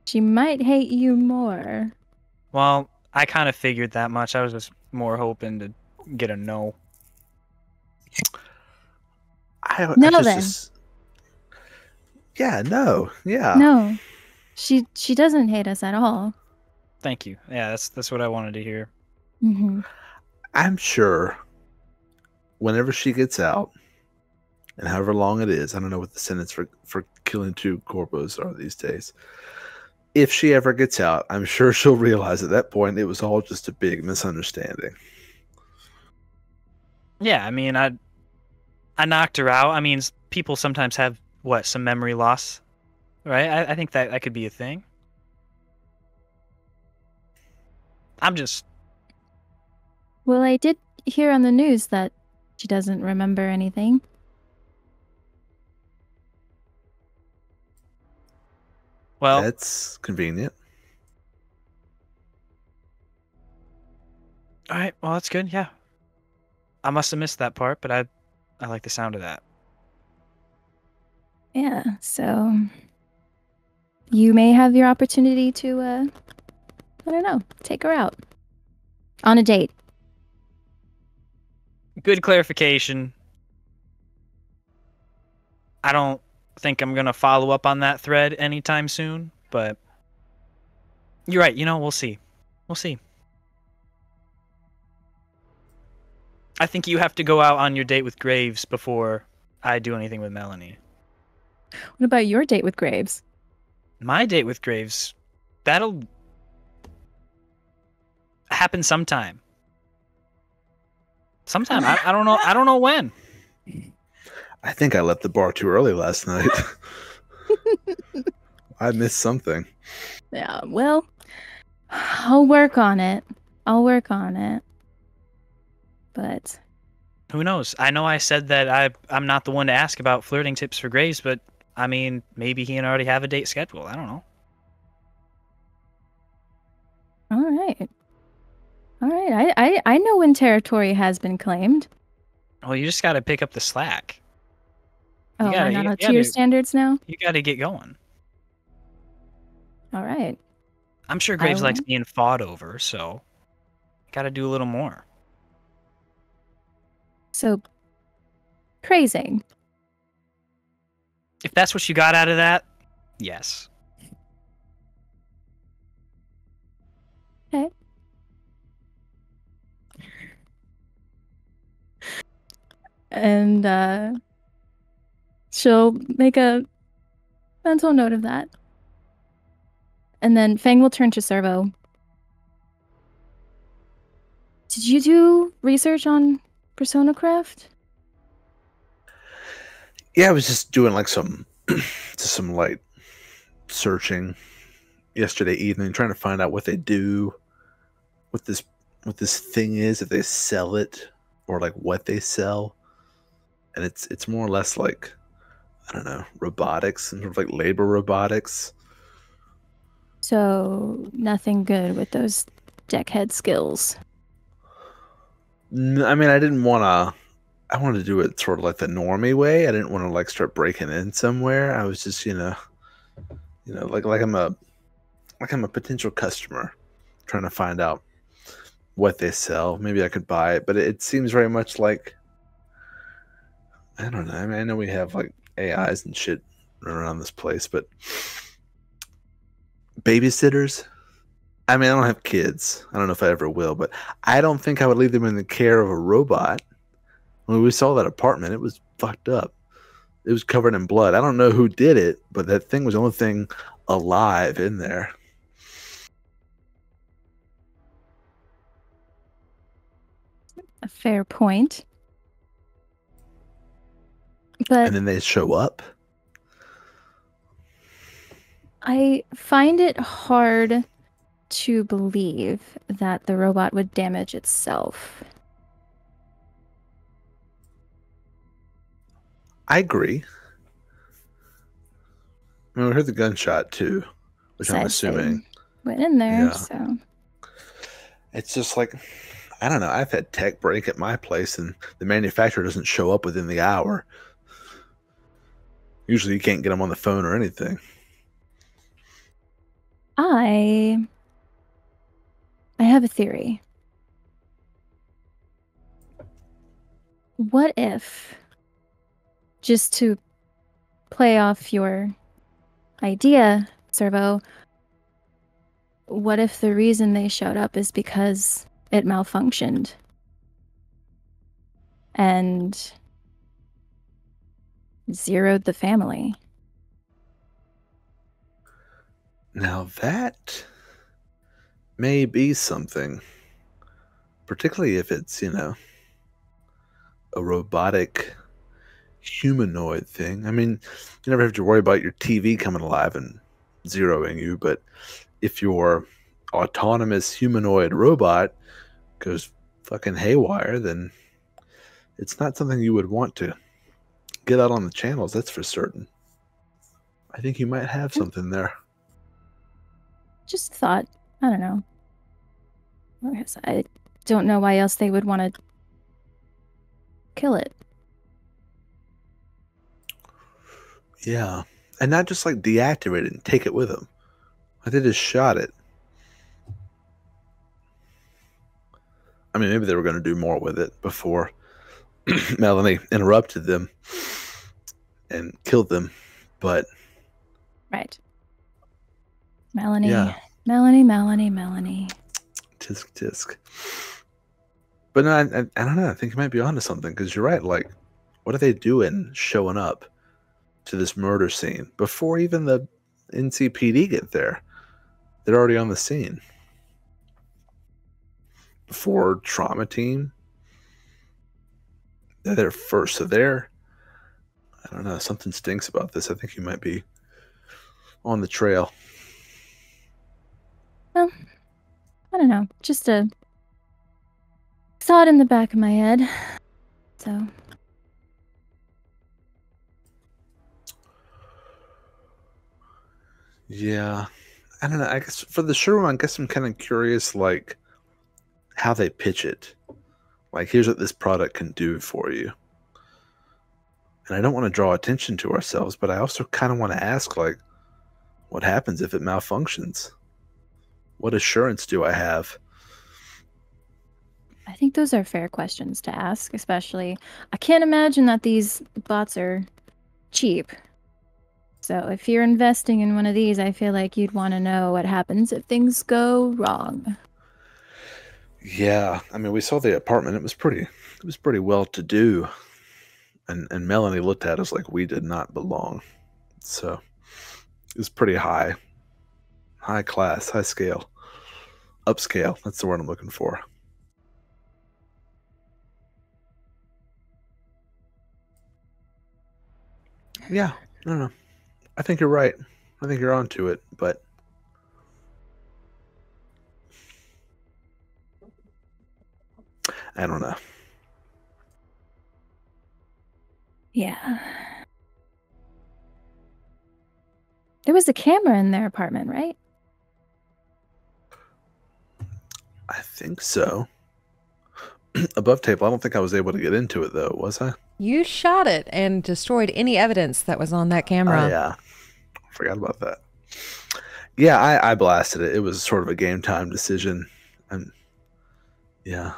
Speaker 2: she might hate you more.
Speaker 3: Well, I kind of figured that much. I was just more hoping to get a no.
Speaker 4: Yeah, no, yeah.
Speaker 2: No, she doesn't hate us at all.
Speaker 3: Thank you. Yeah, that's what I wanted to hear.
Speaker 2: Mm-hmm.
Speaker 4: I'm sure whenever she gets out, and however long it is, I don't know what the sentence for killing 2 corpos are these days. If she ever gets out, I'm sure she'll realize at that point it was all just a big misunderstanding.
Speaker 3: Yeah, I mean, I knocked her out. I mean, people sometimes have some memory loss, right? I think that could be a thing. I'm just.
Speaker 2: Well, I did hear on the news that she doesn't remember anything.
Speaker 3: Well,
Speaker 4: that's convenient.
Speaker 3: All right. Well, that's good. Yeah. I must have missed that part, but I like the sound of that.
Speaker 2: Yeah. So you may have your opportunity to, I don't know, take her out on a date.
Speaker 3: Good clarification. I don't think I'm gonna follow up on that thread anytime soon, but you're right. You know, we'll see. We'll see. I think you have to go out on your date with Graves before I do anything with Melanie.
Speaker 2: What about your date with Graves?
Speaker 3: My date with Graves, that'll happen sometime. Sometime. I don't know. I don't know when.
Speaker 4: I think I left the bar too early last night. I missed something.
Speaker 2: Yeah, well, I'll work on it. But
Speaker 3: who knows? I know I said that I'm not the one to ask about flirting tips for Graves, but I mean, maybe he and already have a date scheduled. I don't know.
Speaker 2: All right. I know when territory has been claimed.
Speaker 3: Well, you just got to pick up the slack.
Speaker 2: Oh, we're not on tier standards now?
Speaker 3: You got to get going.
Speaker 2: All right.
Speaker 3: I'm sure Graves likes being fought over, so got to do a little more.
Speaker 2: So, praising.
Speaker 3: If that's what you got out of that, yes.
Speaker 2: Okay. And she'll make a mental note of that. And then Fang will turn to Cerveau. Did you do research on Persona Craft?
Speaker 4: Yeah, I was just doing like some light searching yesterday evening, trying to find out what they do, what this thing is, if they sell it, or like what they sell. And it's more or less like, I don't know, robotics, and sort of like labor robotics.
Speaker 2: So nothing good with those deckhead skills.
Speaker 4: I mean, I wanted to do it sort of like the normie way. I didn't want to like start breaking in somewhere. I was just, like I'm a potential customer trying to find out what they sell. Maybe I could buy it, but it seems very much like, I don't know. I mean, I know we have like AIs and shit around this place, but babysitters. I mean, I don't have kids. I don't know if I ever will, but I don't think I would leave them in the care of a robot. When we saw that apartment, it was fucked up. It was covered in blood. I don't know who did it, but that thing was the only thing alive in there.
Speaker 2: A fair point. But
Speaker 4: and then they show up.
Speaker 2: I find it hard to believe that the robot would damage itself.
Speaker 4: I agree. I mean, we heard the gunshot too, which I'm assuming
Speaker 2: went in there. Yeah. So
Speaker 4: it's just like, I don't know. I've had tech break at my place, and the manufacturer doesn't show up within the hour. Usually, you can't get them on the phone or anything.
Speaker 2: I I have a theory. What if, just to play off your idea, Cerveau, what if the reason they showed up is because it malfunctioned? And zeroed the family.
Speaker 4: Now that may be something, particularly if it's, a robotic humanoid thing. I mean, you never have to worry about your TV coming alive and zeroing you, but if your autonomous humanoid robot goes fucking haywire, then it's not something you would want to get out on the channels, that's for certain. I think you might have something there.
Speaker 2: Just thought. I don't know. I don't know why else they would want to kill it.
Speaker 4: Yeah. And not just like deactivate it and take it with them. Like they just shot it. I mean, maybe they were going to do more with it before Melanie interrupted them and killed them, but...
Speaker 2: Right. Melanie.
Speaker 4: Yeah.
Speaker 2: Melanie.
Speaker 4: Tisk, tisk. But no, I don't know. I think you might be onto something, because you're right. Like, what are they doing showing up to this murder scene before even the NCPD get there? They're already on the scene. Before trauma team, they're there first. So they're, I don't know, something stinks about this. I think you might be on the trail.
Speaker 2: Well, I don't know. Just a thought in the back of my head. So.
Speaker 4: Yeah. I don't know. I guess for the sure one, I guess I'm kind of curious, like, how they pitch it. Like, here's what this product can do for you. And I don't want to draw attention to ourselves, but I also kind of want to ask, like, what happens if it malfunctions? What assurance do I have?
Speaker 2: I think those are fair questions to ask, especially. I can't imagine that these bots are cheap. So if you're investing in one of these, I feel like you'd want to know what happens if things go wrong.
Speaker 4: Yeah, I mean, we saw the apartment. It was pretty well to do. And Melanie looked at us like we did not belong. So it was pretty high class, high scale, upscale. That's the word I'm looking for. Yeah, I don't know. I think you're right. I think you're onto it, but I don't know.
Speaker 2: Yeah. There was a camera in their apartment, right?
Speaker 4: I think so. Above table, I don't think I was able to get into it, though, was I?
Speaker 1: You shot it and destroyed any evidence that was on that camera.
Speaker 4: Oh, yeah. Forgot about that. Yeah, I blasted it. It was sort of a game time decision. And yeah.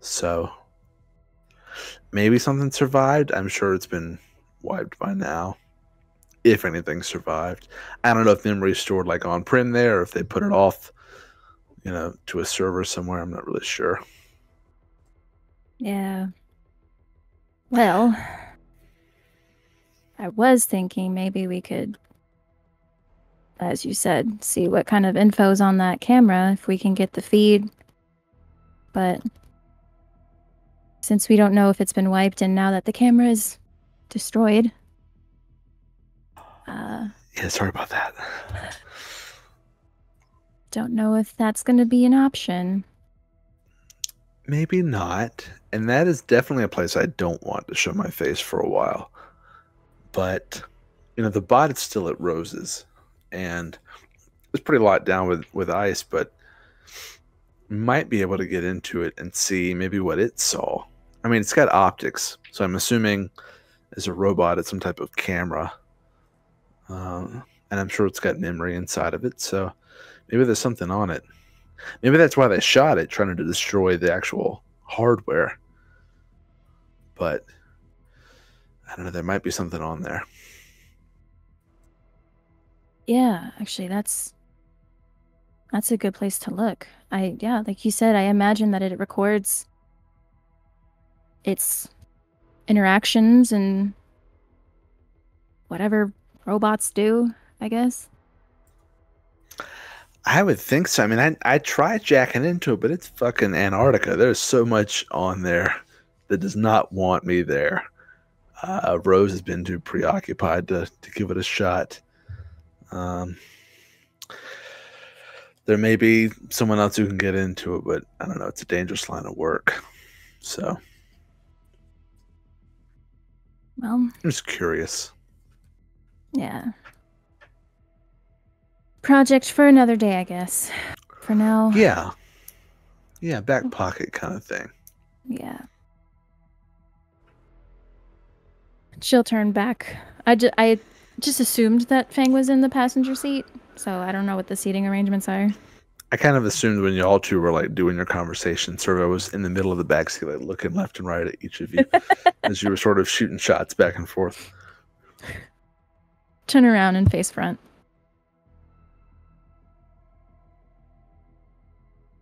Speaker 4: So maybe something survived. I'm sure it's been wiped by now. If anything survived. I don't know if memory's stored like on prem there, or if they put it off, to a server somewhere. I'm not really sure.
Speaker 2: Yeah. Well, I was thinking maybe we could, as you said, see what kind of info's on that camera, if we can get the feed. But since we don't know if it's been wiped, and now that the camera is destroyed.
Speaker 4: Yeah, sorry about that.
Speaker 2: Don't know if that's going to be an option.
Speaker 4: Maybe not. And that is definitely a place I don't want to show my face for a while. But, the bot is still at Rose's. And it's pretty locked down with ice, but might be able to get into it and see maybe what it saw. I mean, it's got optics, so I'm assuming as a robot, it's some type of camera. And I'm sure it's got memory inside of it, so maybe there's something on it. Maybe that's why they shot it, trying to destroy the actual hardware. But I don't know. There might be something on there.
Speaker 2: Yeah, actually, that's a good place to look. Yeah, like you said, I imagine that it records its interactions and whatever robots do, I guess.
Speaker 4: I would think so. I mean, I tried jacking into it, but it's fucking Antarctica. There's so much on there that does not want me there. Rose has been too preoccupied to give it a shot. There may be someone else who can get into it, but I don't know. It's a dangerous line of work. So,
Speaker 2: Well,
Speaker 4: I'm just curious.
Speaker 2: yeah. Project for another day, I guess. For now.
Speaker 4: Yeah. Yeah, back pocket kind of thing.
Speaker 2: Yeah. She'll turn back. I just assumed that Fang was in the passenger seat, so I don't know what the seating arrangements are.
Speaker 4: I kind of assumed when y'all two were like doing your conversation, Cerveau was in the middle of the backseat, like looking left and right at each of you as you were sort of shooting shots back and forth.
Speaker 2: Turn around and face front.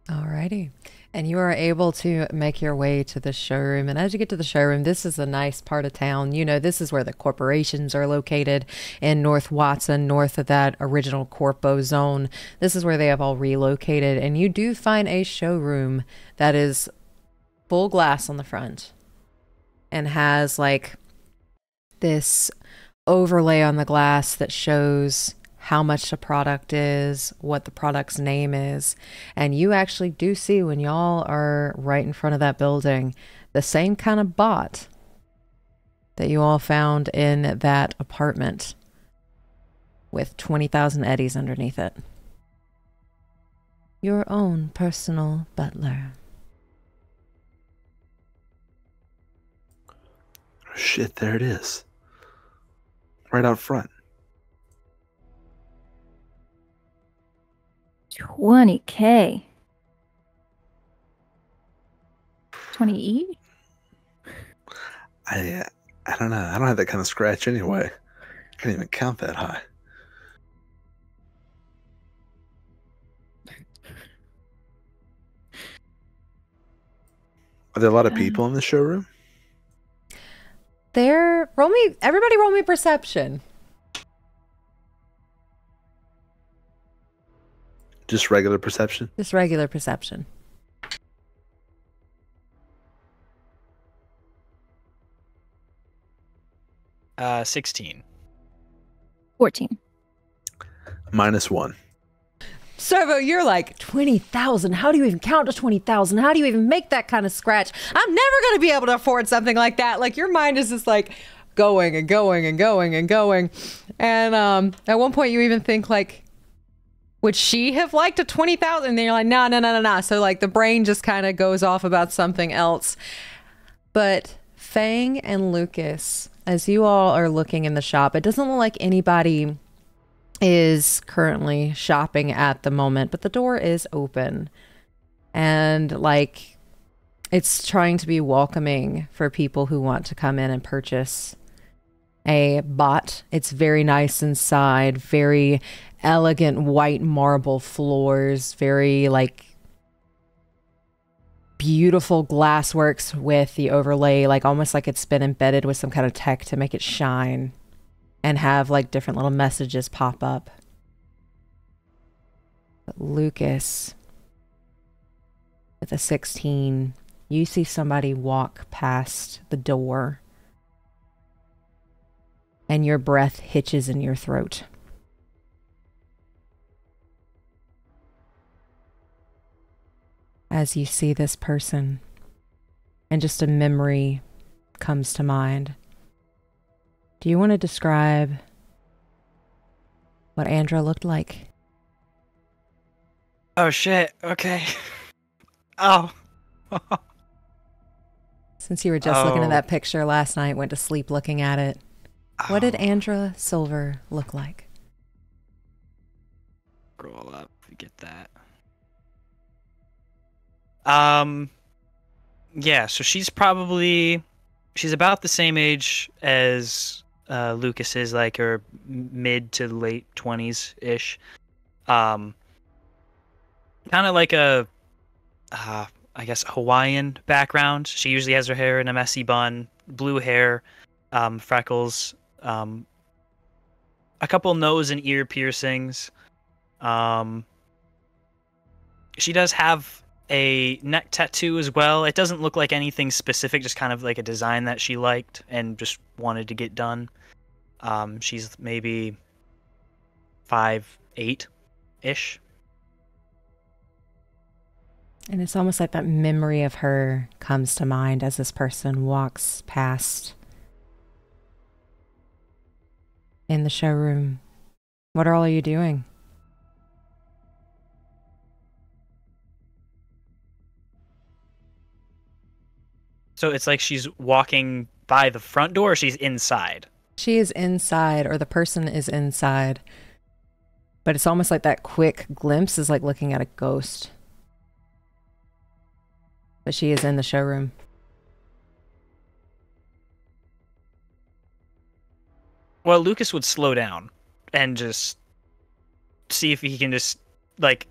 Speaker 1: Alrighty. And you are able to make your way to the showroom. And as you get to the showroom, this is a nice part of town. You know, this is where the corporations are located in North Watson, north of that original corpo zone. This is where they have all relocated. And you do find a showroom that is full glass on the front and has like this overlay on the glass that shows how much the product is, what the product's name is. And you actually do see, when y'all are right in front of that building, the same kind of bot that you all found in that apartment with 20,000 eddies underneath it. Your own personal butler.
Speaker 4: Shit, there it is. Right out front.
Speaker 2: 20K. 20E?
Speaker 4: I don't know. I don't have that kind of scratch anyway. I can't even count that high. Are there a lot of people in the showroom?
Speaker 1: Everybody roll me perception.
Speaker 4: Just regular perception?
Speaker 1: Just regular perception.
Speaker 3: Uh, 16.
Speaker 2: 14.
Speaker 4: -1.
Speaker 1: Cerveau, you're like, 20,000? How do you even count to 20,000? How do you even make that kind of scratch? I'm never going to be able to afford something like that. Like, your mind is just like going and going and going and going. And at one point you even think like, would she have liked a 20,000? And then you're like, no. So like the brain just kind of goes off about something else. But Fang and Lucas, as you all are looking in the shop, it doesn't look like anybody is currently shopping at the moment, but the door is open. And like, it's trying to be welcoming for people who want to come in and purchase a bot. It's very nice inside, very elegant white marble floors, very like beautiful glassworks with the overlay, like almost like it's been embedded with some kind of tech to make it shine and have like different little messages pop up. But Lucas, with a 16, you see somebody walk past the door and your breath hitches in your throat. As you see this person, and just a memory comes to mind. Do you want to describe what Andra looked like?
Speaker 3: Oh shit, okay. Oh.
Speaker 1: Since you were just looking at that picture last night, went to sleep looking at it. What did Andra Silver look like?
Speaker 3: Scroll up, get that. Yeah, so she's about the same age as Lucas is, like her mid to late 20s ish. Kind of like a I guess Hawaiian background. She usually has her hair in a messy bun, blue hair, freckles, a couple nose and ear piercings. She does have a neck tattoo as well. It doesn't look like anything specific, just kind of like a design that she liked and just wanted to get done. She's maybe 5'8" ish.
Speaker 1: And it's almost like that memory of her comes to mind as this person walks past in the showroom. What are all you doing?
Speaker 3: So it's like she's walking by the front door, or she's inside.
Speaker 1: She is inside, or the person is inside. But it's almost like that quick glimpse is like looking at a ghost. But she is in the showroom.
Speaker 3: Well, Lucas would slow down and just see if he can just, like,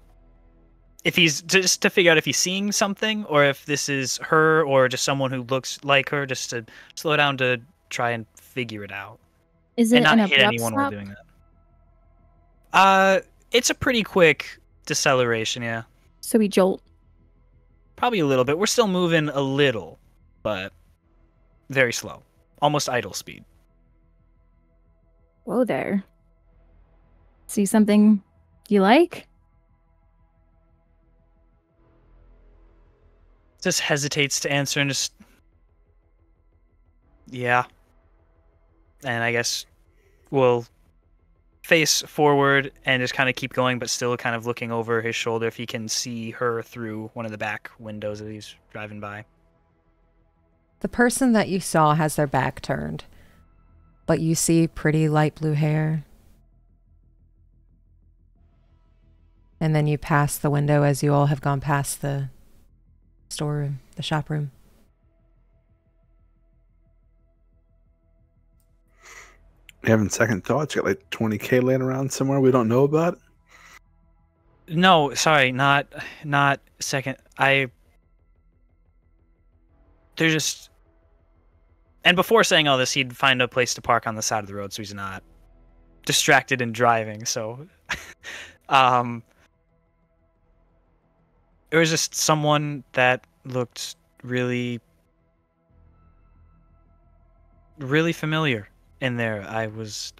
Speaker 3: if he's just to figure out if he's seeing something or if this is her or just someone who looks like her, just to slow down to try and figure it out.
Speaker 2: Is it
Speaker 3: and not
Speaker 2: an
Speaker 3: hit
Speaker 2: abrupt
Speaker 3: anyone
Speaker 2: stop?
Speaker 3: while doing that. It's a pretty quick deceleration, yeah.
Speaker 2: So we jolt.
Speaker 3: Probably a little bit. We're still moving a little, but very slow. Almost idle speed.
Speaker 2: Whoa there. See something you like?
Speaker 3: Just hesitates to answer and just... Yeah. And I guess we'll face forward and just kind of keep going, but still kind of looking over his shoulder if he can see her through one of the back windows that he's driving by.
Speaker 1: The person that you saw has their back turned, but you see pretty light blue hair. And then you pass the window as you all have gone past the storeroom, the shop room.
Speaker 4: You having second thoughts? You got like 20K laying around somewhere we don't know about?
Speaker 3: No, sorry, not second. They're just... And before saying all this, he'd find a place to park on the side of the road so he's not distracted and driving, so... It was just someone that looked really familiar in there. I was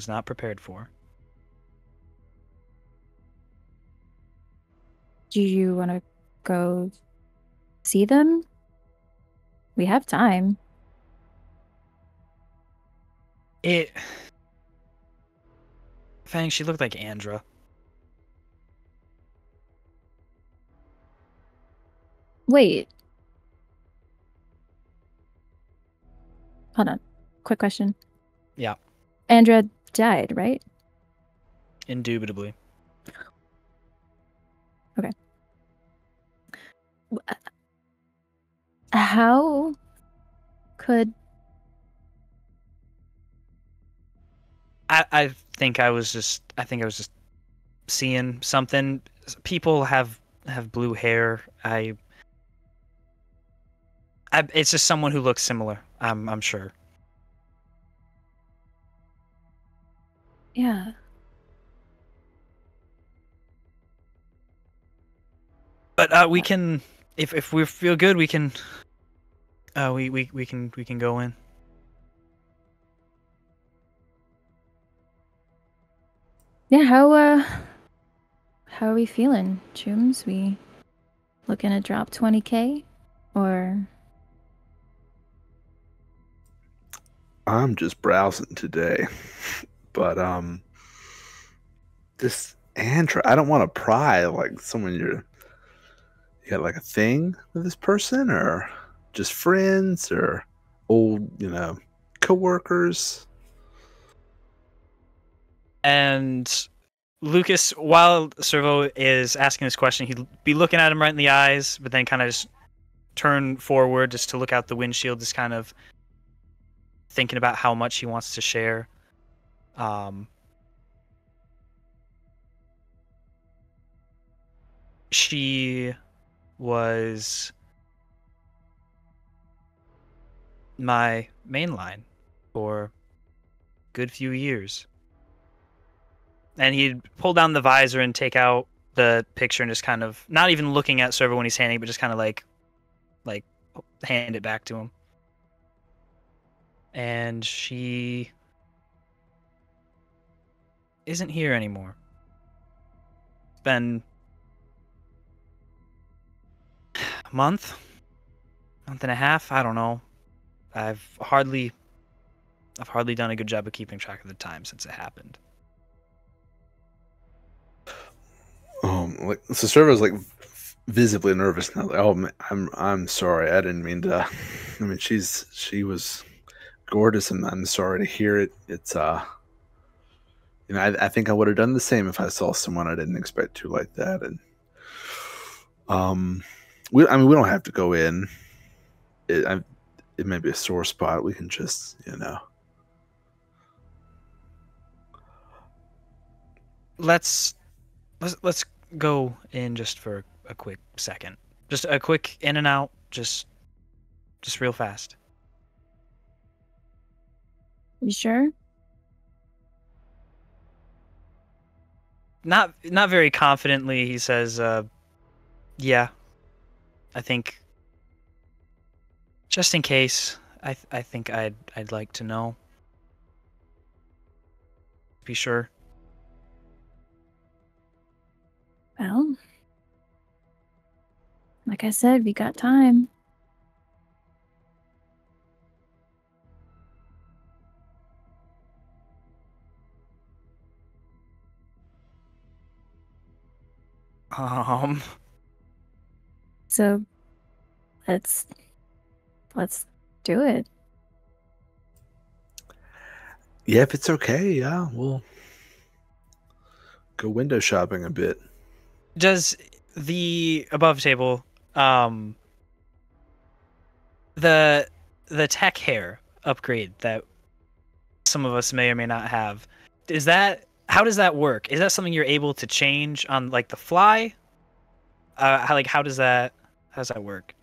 Speaker 3: not prepared for.
Speaker 2: Do you want to go see them? We have time.
Speaker 3: Fang, she looked like Andra.
Speaker 2: Wait. Hold on. Quick question.
Speaker 3: Yeah.
Speaker 2: Andra died, right?
Speaker 3: Indubitably.
Speaker 2: Okay. How could...
Speaker 3: I think I was just seeing something. People have blue hair. It's just someone who looks similar. I'm sure.
Speaker 2: Yeah.
Speaker 3: But we can, if we feel good, we can. We can go in.
Speaker 2: Yeah, how are we feeling, Chooms? We looking to drop 20K? Or...
Speaker 4: I'm just browsing today. But this Andra, I don't want to pry like someone you got like a thing with this person, or just friends, or old, coworkers.
Speaker 3: And Lucas, while Cerveau is asking this question, he'd be looking at him right in the eyes, but then kind of just turn forward just to look out the windshield, just kind of thinking about how much he wants to share. She was my mainline for a good few years. And he'd pull down the visor and take out the picture and just kind of, not even looking at Cerveau when he's handing it, but just kind of like hand it back to him. And she isn't here anymore. It's been a month and a half, I don't know. I've hardly done a good job of keeping track of the time since it happened.
Speaker 4: So Cervo's like visibly nervous now. Like, oh, I'm sorry. I didn't mean to. I mean, she was gorgeous, and I'm sorry to hear it. It's I think I would have done the same if I saw someone I didn't expect to like that. And we don't have to go in. It may be a sore spot. We can just,
Speaker 3: Let's go in just for a quick second. Just a quick in and out, just real fast.
Speaker 2: You sure?
Speaker 3: Not very confidently, he says, yeah. I think just in case, I think I'd like to know. Be sure.
Speaker 2: Well, like I said, we got time. So let's do it.
Speaker 4: Yeah, if it's okay, yeah, we'll go window shopping a bit.
Speaker 3: Does the above table, the tech hair upgrade that some of us may or may not have, how does that work? Is that something you're able to change on like the fly? How does that work?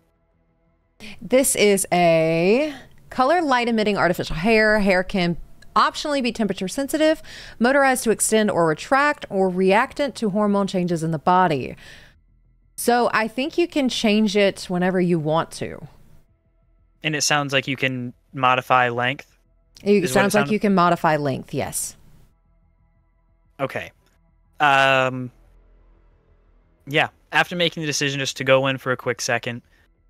Speaker 1: This is a color light emitting artificial hair. Hair can optionally be temperature sensitive, motorized to extend or retract, or reactant to hormone changes in the body. So I think you can change it whenever you want to.
Speaker 3: And it sounds like you can modify length?
Speaker 1: It sounds like you can modify length, yes.
Speaker 3: Okay. Yeah, after making the decision just to go in for a quick second,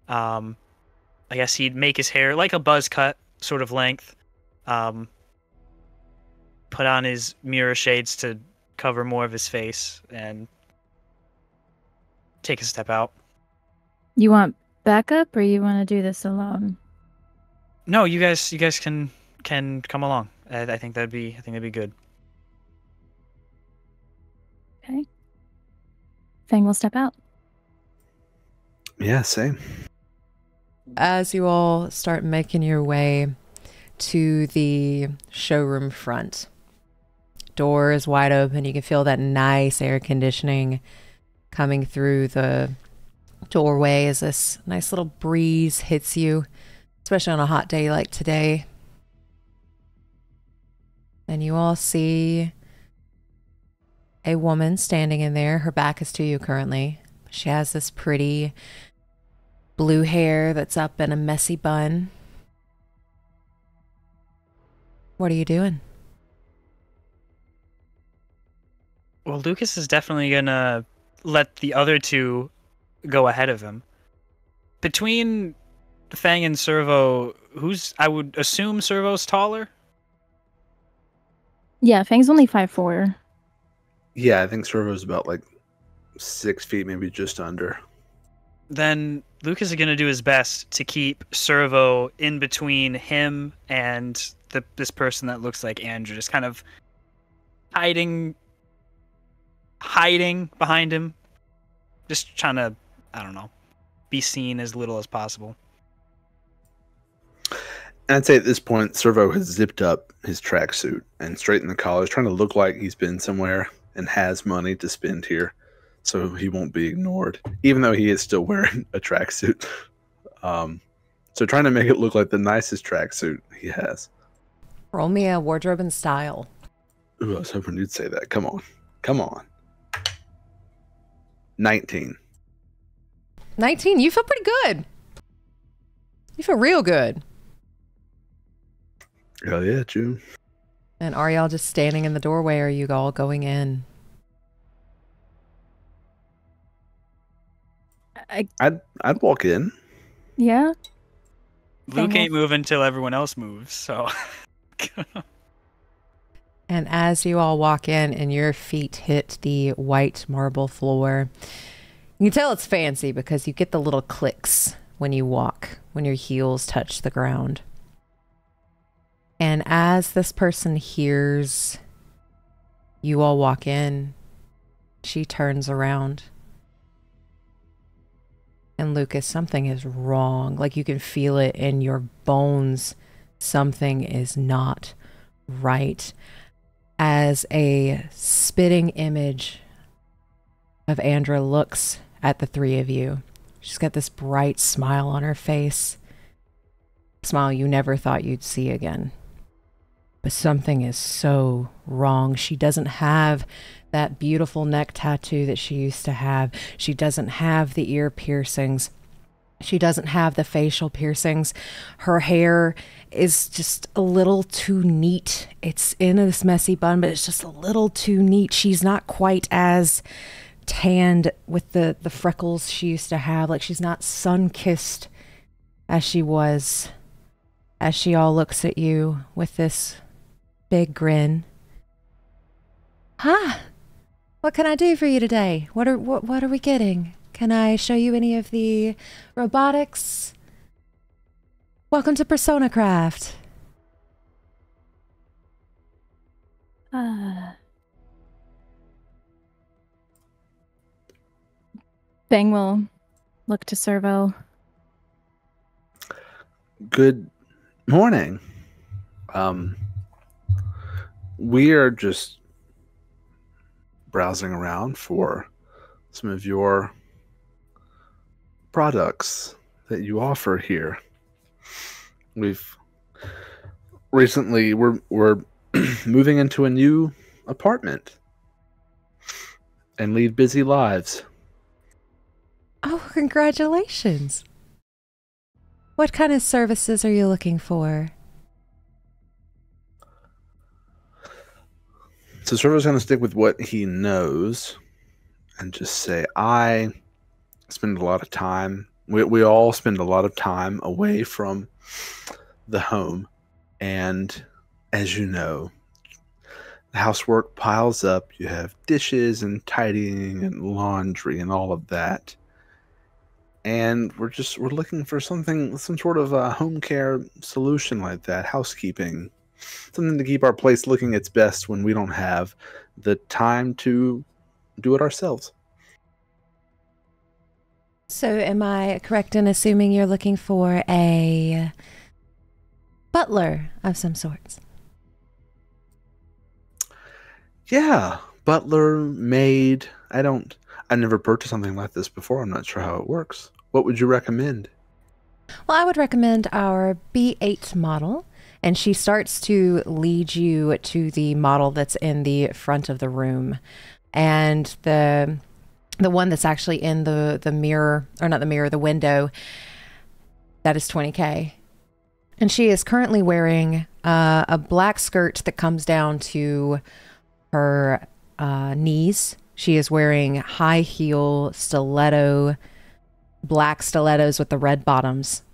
Speaker 3: I guess he'd make his hair like a buzz cut sort of length, put on his mirror shades to cover more of his face, and take a step out.
Speaker 2: You want backup, or you want to do this alone?
Speaker 3: No, you guys can come along. I think that'd be good.
Speaker 2: Okay. Fang will step out.
Speaker 4: Yeah, same.
Speaker 1: As you all start making your way to the showroom front, door is wide open. You can feel that nice air conditioning coming through the doorway as this nice little breeze hits you, especially on a hot day like today. And you all see a woman standing in there. Her back is to you currently. She has this pretty blue hair that's up in a messy bun. What are you doing?
Speaker 3: Well, Lucas is definitely gonna let the other two go ahead of him. Between Fang and Cerveau, I would assume Cervo's taller?
Speaker 2: Yeah, Fang's only 5'4".
Speaker 4: Yeah, I think Cervo's about like 6 feet, maybe just under.
Speaker 3: Then Lucas is going to do his best to keep Cerveau in between him and this person that looks like Andrew, just kind of hiding hiding behind him. Just trying to, I don't know, be seen as little as possible.
Speaker 4: And I'd say at this point, Cerveau has zipped up his tracksuit and straightened the collars, trying to look like he's been somewhere and has money to spend here, so he won't be ignored, even though he is still wearing a tracksuit. So trying to make it look like the nicest tracksuit he has.
Speaker 1: Roll me a wardrobe and style.
Speaker 4: Ooh, I was hoping you'd say that. Come on. Come on. 19.
Speaker 1: 19, you feel pretty good. You feel real good.
Speaker 4: Hell yeah, June.
Speaker 1: And are y'all just standing in the doorway, or are you all going in?
Speaker 4: I'd walk in.
Speaker 2: Yeah.
Speaker 3: Luke ain't moving until everyone else moves, so.
Speaker 1: And as you all walk in and your feet hit the white marble floor, you can tell it's fancy because you get the little clicks when you walk, when your heels touch the ground. And as this person hears you all walk in, she turns around. And Lucas, something is wrong. Like you can feel it in your bones. Something is not right. As a spitting image of Andra looks at the three of you. She's got this bright smile on her face. A smile you never thought you'd see again. But something is so wrong. She doesn't have that beautiful neck tattoo that she used to have. She doesn't have the ear piercings. She doesn't have the facial piercings. Her hair is just a little too neat. It's in this messy bun, but it's just a little too neat. She's not quite as tanned with the freckles she used to have. Like she's not sun-kissed as she was. As she all looks at you with this big grin. Huh? What can I do for you today? What are we getting? Can I show you any of the robotics? Welcome to Persona Craft.
Speaker 2: Fang will look to Cerveau.
Speaker 4: Good morning. We are just browsing around for some of your products that you offer here. We've recently we're moving into a new apartment and lead busy lives.
Speaker 1: Oh, congratulations. What kind of services are you looking for?
Speaker 4: So Cervo's going to stick with what he knows and just say, I spend a lot of time, we all spend a lot of time away from the home. And as you know, the housework piles up. You have dishes and tidying and laundry and all of that. And we're looking for some sort of a home care solution like that, housekeeping. Something to keep our place looking its best when we don't have the time to do it ourselves.
Speaker 1: So am I correct in assuming you're looking for a butler of some sorts?
Speaker 4: Yeah, butler, maid. I never purchased something like this before. I'm not sure how it works. What would you recommend?
Speaker 1: Well, I would recommend our B8 model. And she starts to lead you to the model that's in the front of the room. And the one that's actually in the mirror, or not the mirror, the window, that is $20K. And she is currently wearing a black skirt that comes down to her knees. She is wearing high heel black stilettos with the red bottoms.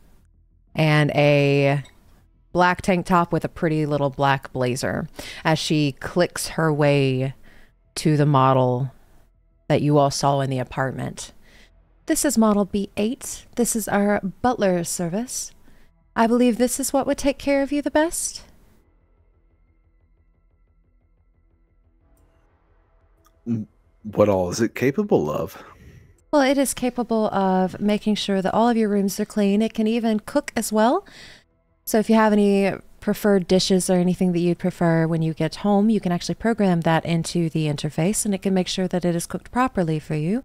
Speaker 1: And a black tank top with a pretty little black blazer as she clicks her way to the model that you all saw in the apartment. This is model B8. This is our butler service. I believe this is what would take care of you the best.
Speaker 4: What all is it capable of?
Speaker 1: Well, it is capable of making sure that all of your rooms are clean. It can even cook as well. So if you have any preferred dishes or anything that you'd prefer when you get home, you can actually program that into the interface, and it can make sure that it is cooked properly for you.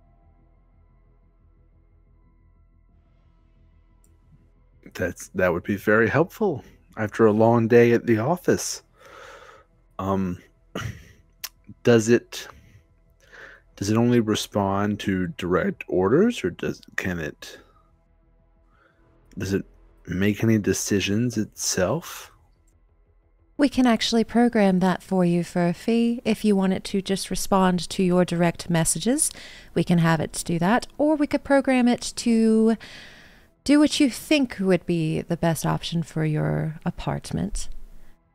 Speaker 4: That would be very helpful after a long day at the office. Does it only respond to direct orders, or does it make any decisions itself?
Speaker 1: We can actually program that for you for a fee. If you want it to just respond to your direct messages, we can have it do that. Or we could program it to do what you think would be the best option for your apartment.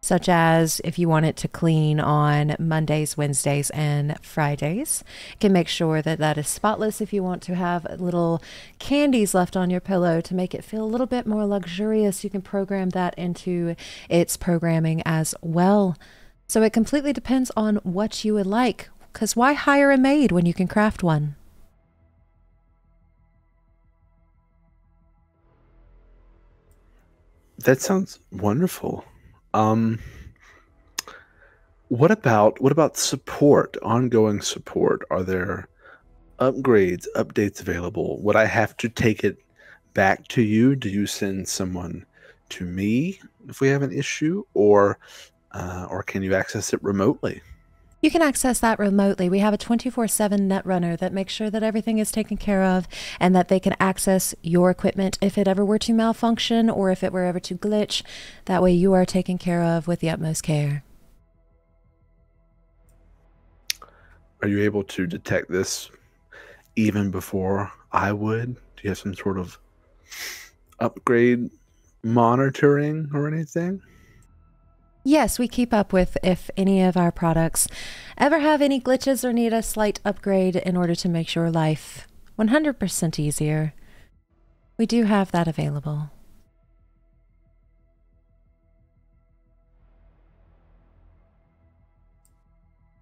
Speaker 1: Such as if you want it to clean on Mondays, Wednesdays, and Fridays. It can make sure that that is spotless. If you want to have little candies left on your pillow to make it feel a little bit more luxurious, you can program that into its programming as well. So it completely depends on what you would like, because why hire a maid when you can craft one?
Speaker 4: That sounds wonderful. What about support, ongoing support? Are there upgrades, updates available? Would I have to take it back to you? Do you send someone to me if we have an issue, or can you access it remotely?
Speaker 1: You can access that remotely. We have a 24/7 netrunner that makes sure that everything is taken care of and that they can access your equipment if it ever were to malfunction or if it were ever to glitch. That way you are taken care of with the utmost care.
Speaker 4: Are you able to detect this even before I would? Do you have some sort of upgrade monitoring or anything?
Speaker 1: Yes, we keep up with if any of our products ever have any glitches or need a slight upgrade in order to make your life 100% easier. We do have that available.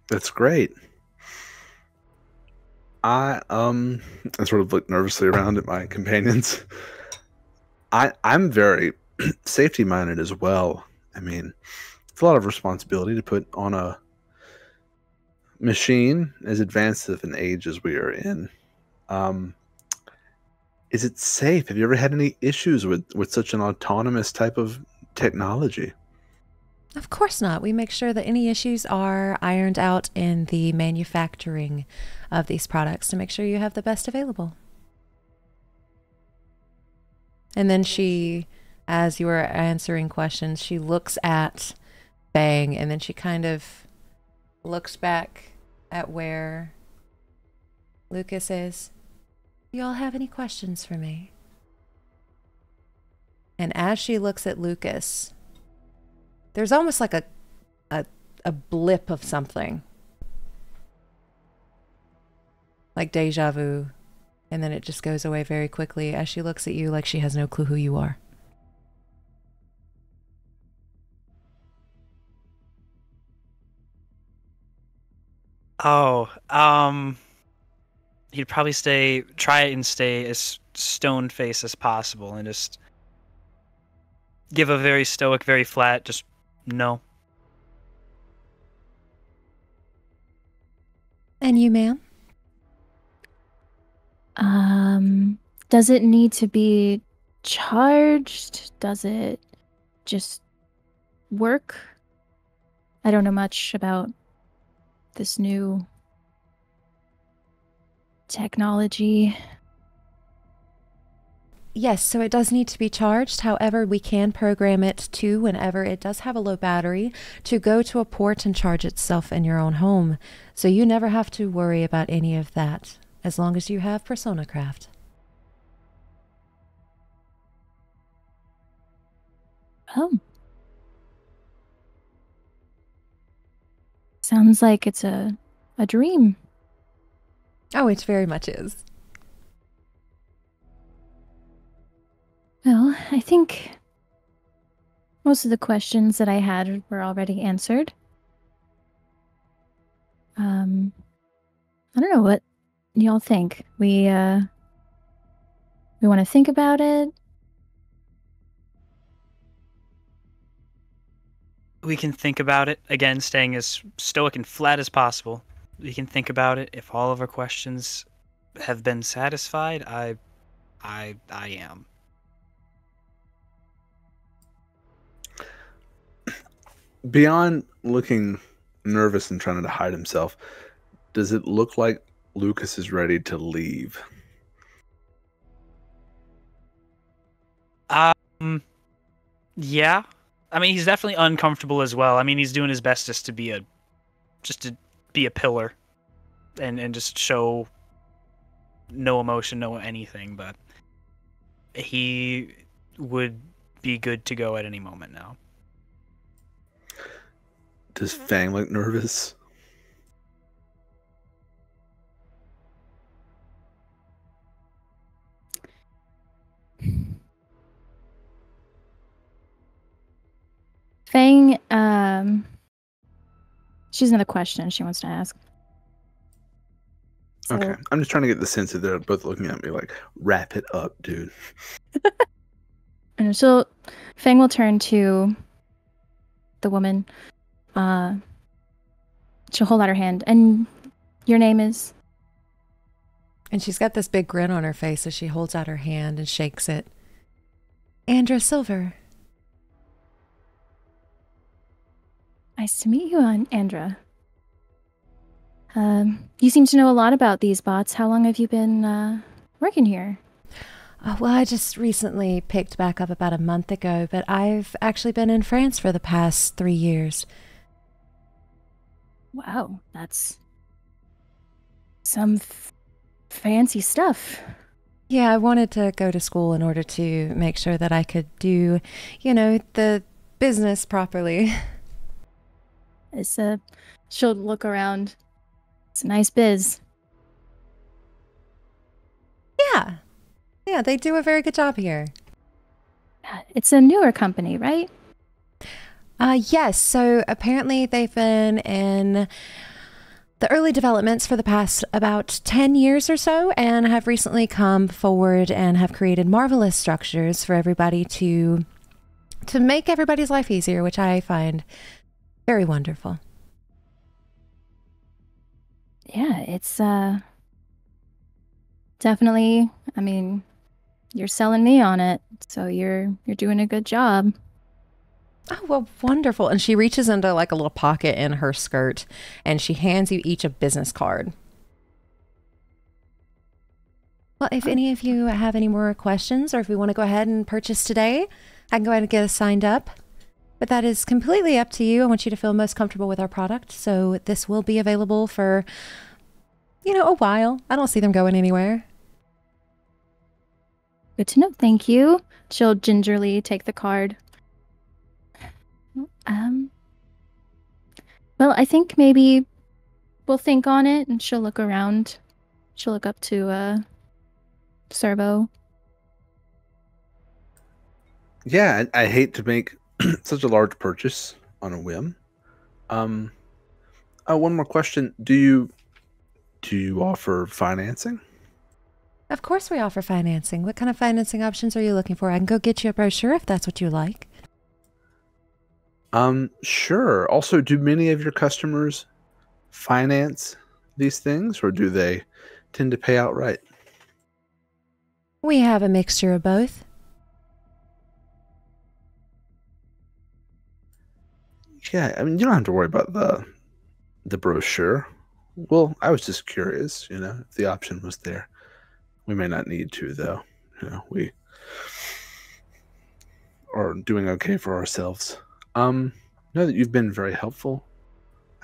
Speaker 4: That's great. I sort of look nervously around at my companions. I'm very safety minded as well. I mean, it's a lot of responsibility to put on a machine as advanced of an age as we are in. Is it safe? Have you ever had any issues with such an autonomous type of technology?
Speaker 1: Of course not. We make sure that any issues are ironed out in the manufacturing of these products to make sure you have the best available. And then she, as you were answering questions, she looks at Fang and then she kind of looks back at where Lucas is. Do y'all have any questions for me? And as she looks at Lucas, there's almost like a blip of something. Like deja vu. And then it just goes away very quickly as she looks at you like she has no clue who you are.
Speaker 3: Oh, he'd probably try and stay as stone face as possible and just give a very stoic, very flat, just no.
Speaker 1: And you, ma'am?
Speaker 2: Does it need to be charged? Does it just work? I don't know much about this new technology.
Speaker 1: Yes, so it does need to be charged. However, we can program it to, whenever it does have a low battery, to go to a port and charge itself in your own home. So you never have to worry about any of that, as long as you have Persona Craft.
Speaker 2: Oh. Sounds like it's a dream.
Speaker 1: Oh, it very much is.
Speaker 2: Well, I think most of the questions that I had were already answered. I don't know what y'all think. We want to think about it.
Speaker 3: We can think about it again, staying as stoic and flat as possible. We can think about it. If all of our questions have been satisfied, I am.
Speaker 4: Beyond looking nervous and trying to hide himself, does it look like Lucas is ready to leave?
Speaker 3: Yeah. I mean, he's definitely uncomfortable as well. I mean, he's doing his best just to be a pillar and just show no emotion, no anything, but he would be good to go at any moment now.
Speaker 4: Does Fang look nervous?
Speaker 2: Fang, she has another question she wants to ask. So,
Speaker 4: Okay. I'm just trying to get the sense that they're both looking at me like, wrap it up, dude.
Speaker 2: and Fang will turn to the woman. She'll hold out her hand. And your name is?
Speaker 1: And she's got this big grin on her face as she holds out her hand and shakes it. Andra Silver.
Speaker 2: Nice to meet you, Andra. You seem to know a lot about these bots. How long have you been working here?
Speaker 1: Well, I just recently picked back up about a month ago, but I've actually been in France for the past 3 years.
Speaker 2: Wow, that's some fancy stuff.
Speaker 1: Yeah, I wanted to go to school in order to make sure that I could do, the business properly.
Speaker 2: She'll look around. It's a nice biz.
Speaker 1: Yeah, they do a very good job here.
Speaker 2: It's a newer company, right?
Speaker 1: Yes, so apparently they've been in the early developments for the past about 10 years or so, and have recently come forward and have created marvelous structures for everybody to make everybody's life easier, which I find very wonderful.
Speaker 2: Yeah, it's definitely, I mean, you're selling me on it, so you're doing a good job.
Speaker 1: Oh, well, wonderful. And she reaches into like a little pocket in her skirt and she hands you each a business card. Well, if any of you have any more questions, or if we want to go ahead and purchase today, I can go ahead and get us signed up. But that is completely up to you. I want you to feel most comfortable with our product. So this will be available for, a while. I don't see them going anywhere.
Speaker 2: Good to know. Thank you. She'll gingerly take the card. Well, I think maybe we'll think on it, and she'll look around. She'll look up to Cerveau.
Speaker 4: Yeah, I hate to make such a large purchase on a whim. One more question. Do you offer financing?
Speaker 1: Of course we offer financing. What kind of financing options are you looking for? I can go get you a brochure if that's what you like.
Speaker 4: Sure. Also, do many of your customers finance these things, or do they tend to pay outright?
Speaker 1: We have a mixture of both.
Speaker 4: Yeah, I mean, you don't have to worry about the brochure. Well, I was just curious, if the option was there. We may not need to, though. We are doing okay for ourselves. Know that you've been very helpful.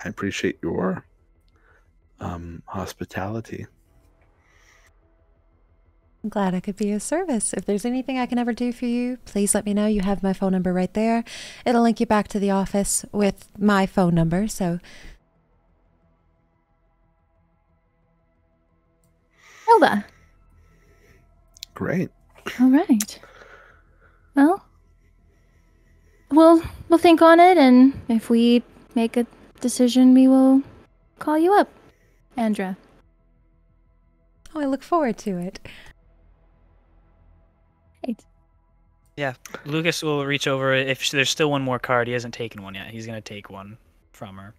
Speaker 4: I appreciate your hospitality.
Speaker 1: I'm glad I could be of service. If there's anything I can ever do for you, please let me know. You have my phone number right there. It'll link you back to the office with my phone number, so...
Speaker 2: Elba.
Speaker 4: Great.
Speaker 2: All right. Well, we'll think on it, and if we make a decision, we will call you up, Andra.
Speaker 1: Oh, I look forward to it.
Speaker 2: Right.
Speaker 3: Yeah, Lucas will reach over. If there's still one more card, he hasn't taken one yet. He's gonna take one from her.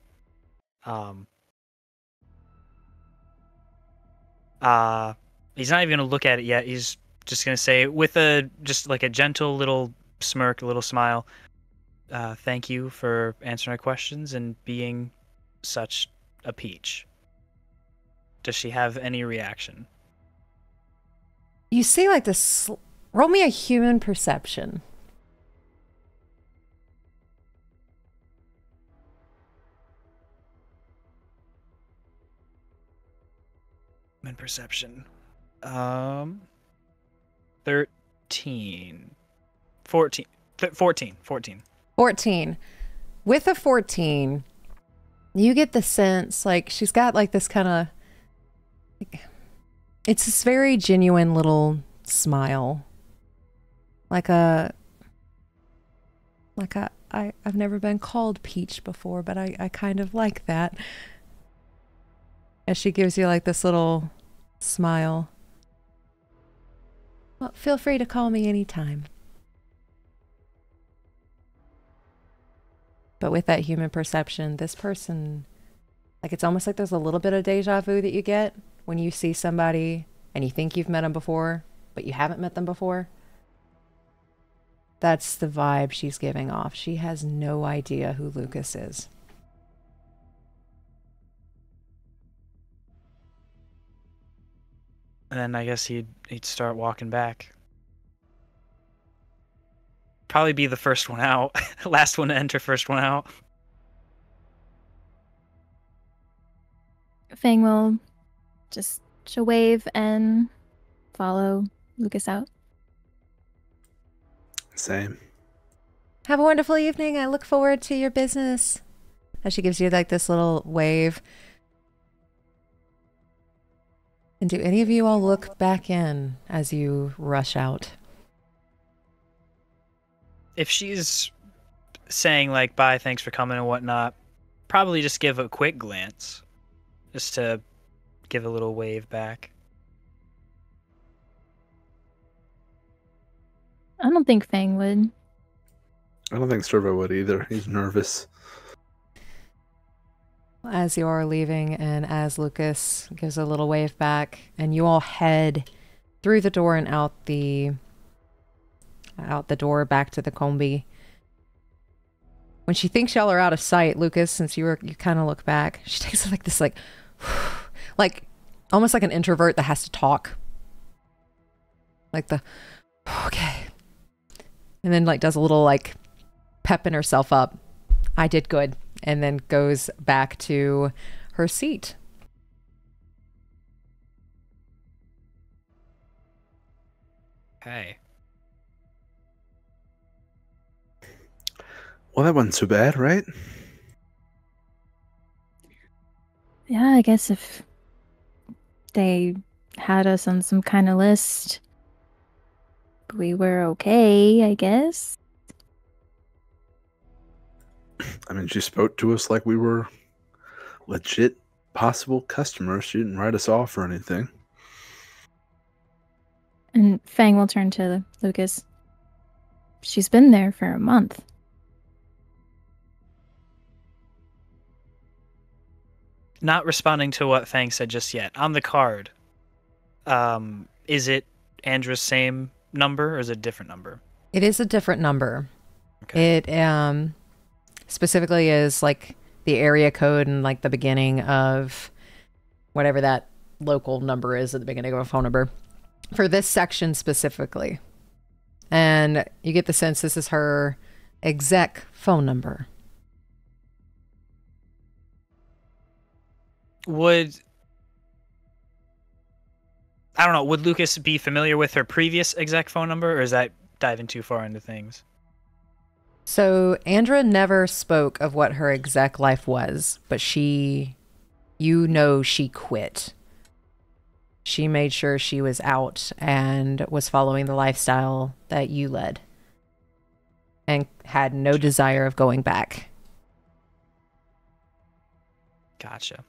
Speaker 3: He's not even gonna look at it yet. He's just gonna say, with just like a gentle little smirk, a little smile, "Thank you for answering our questions and being such a peach." Does she have any reaction?
Speaker 1: You see, like this. Roll me a human perception.
Speaker 3: Human perception. 13. 14. 14.
Speaker 1: 14. With a 14, you get the sense like she's got like this kind of. It's this very genuine little smile. I've never been called Peach before, but I kind of like that. As she gives you like this little smile. Well, feel free to call me anytime. But with that human perception, this person, like it's almost like there's a little bit of deja vu that you get when you see somebody and you think you've met them before, but you haven't met them before. That's the vibe she's giving off. She has no idea who Lucas is.
Speaker 3: And then I guess he'd start walking back. Probably be the first one out. Last one to enter, first one out.
Speaker 2: Fang will just wave and follow Lucas out.
Speaker 4: Same.
Speaker 1: Have a wonderful evening. I look forward to your business. As she gives you like this little wave. And do any of you all look back in as you rush out?
Speaker 3: If she's saying like, "Bye, thanks for coming" and whatnot, probably just give a quick glance. Just to give a little wave back.
Speaker 2: I don't think Fang would.
Speaker 4: I don't think Cerveau would either. He's nervous.
Speaker 1: As you are leaving and as Lucas gives a little wave back and you all head through the door and out the door back to the combi. When she thinks y'all are out of sight, Lucas, since you kind of look back, she takes like this like almost like an introvert that has to talk. Like the okay. And then like does a little like pepping herself up. I did good. And then goes back to her seat.
Speaker 3: Okay.
Speaker 4: Well, that wasn't so bad, right?
Speaker 2: Yeah, I guess if they had us on some kind of list, we were okay, I guess.
Speaker 4: I mean, she spoke to us like we were legit possible customers. She didn't write us off or anything.
Speaker 2: And Fang will turn to Lucas. She's been there for a month.
Speaker 3: Not responding to what Fang said just yet. On the card, is it Andra's same number or is it a different number?
Speaker 1: It is a different number.
Speaker 3: Okay.
Speaker 1: It specifically is like the area code and like the beginning of whatever that local number is at the beginning of a phone number for this section specifically. And you get the sense this is her exec phone number.
Speaker 3: Would Lucas be familiar with her previous exec phone number, or is that diving too far into things?
Speaker 1: So Andra never spoke of what her exec life was, but she quit. She made sure she was out and was following the lifestyle that you led and had no desire of going back.
Speaker 3: Gotcha.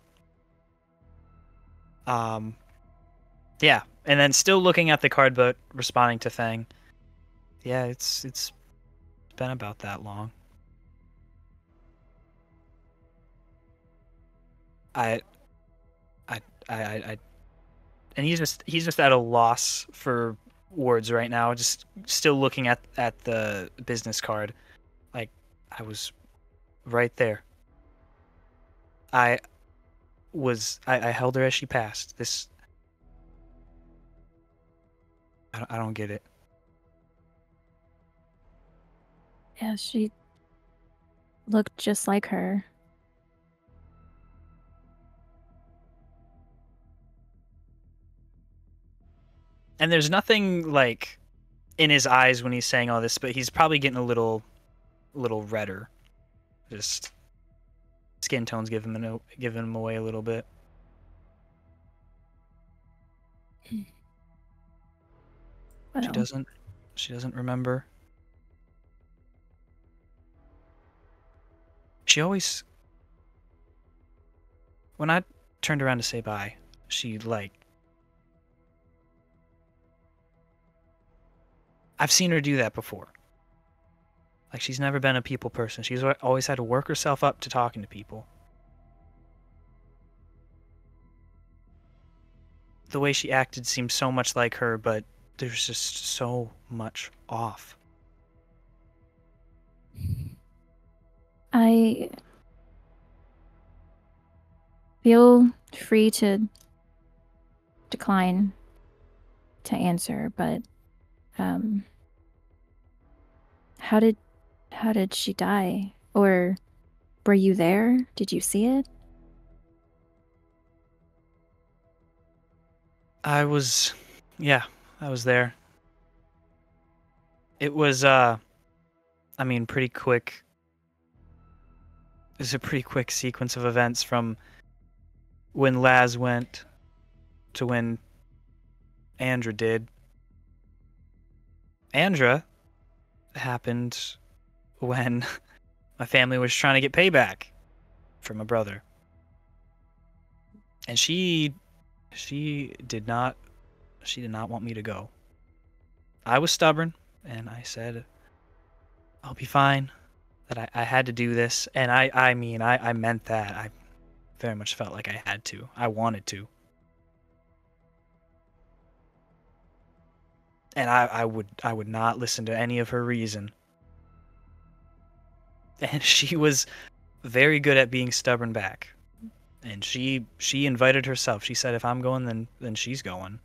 Speaker 3: Yeah, and then still looking at the card, but responding to Fang. Yeah, it's been about that long. I, and he's just at a loss for words right now. Just still looking at the business card, like I was right there. I held her as she passed. This I don't get it.
Speaker 2: Yeah, she looked just like her.
Speaker 3: And there's nothing like in his eyes when he's saying all this, but he's probably getting a little redder. Just skin tones giving him away a little bit.
Speaker 2: Well,
Speaker 3: She doesn't remember. She always, when I turned around to say bye, she I've seen her do that before. Like, she's never been a people person. She's always had to work herself up to talking to people. The way she acted seemed so much like her, but there's just so much off.
Speaker 2: I feel free to decline to answer, but how did she die? Or were you there? Did you see it?
Speaker 3: I was there. It was pretty quick. It's a pretty quick sequence of events from when Laz went to when Andra did. Andra happened when my family was trying to get payback for my brother. And she did not want me to go. I was stubborn, and I said, I'll be fine, that I had to do this. And I meant that. I very much felt like I had to. I wanted to. And I would not listen to any of her reason. And she was very good at being stubborn back. And she invited herself. She said, if I'm going, then she's going.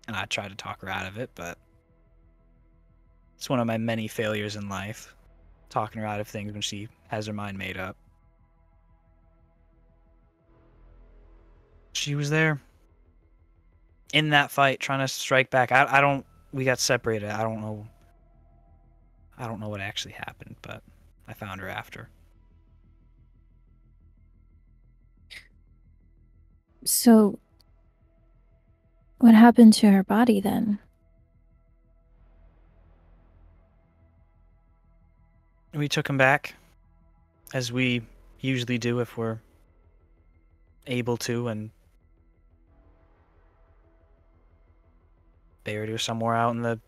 Speaker 3: And I tried to talk her out of it, but it's one of my many failures in life, talking her out of things when she has her mind made up. She was there in that fight, trying to strike back. We got separated. I don't know what actually happened, but I found her after.
Speaker 2: So, what happened to her body then?
Speaker 3: We took him back, as we usually do if we're able to, and buried her somewhere out in the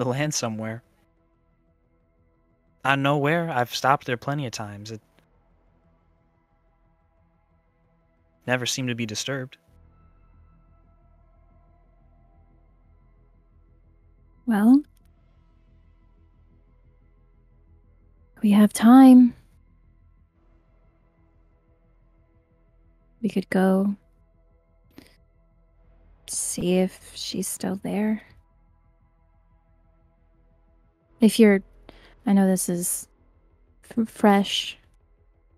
Speaker 3: land somewhere. I know where. I've stopped there plenty of times. It never seemed to be disturbed.
Speaker 2: Well, we have time. We could go see if she's still there. I know this is fresh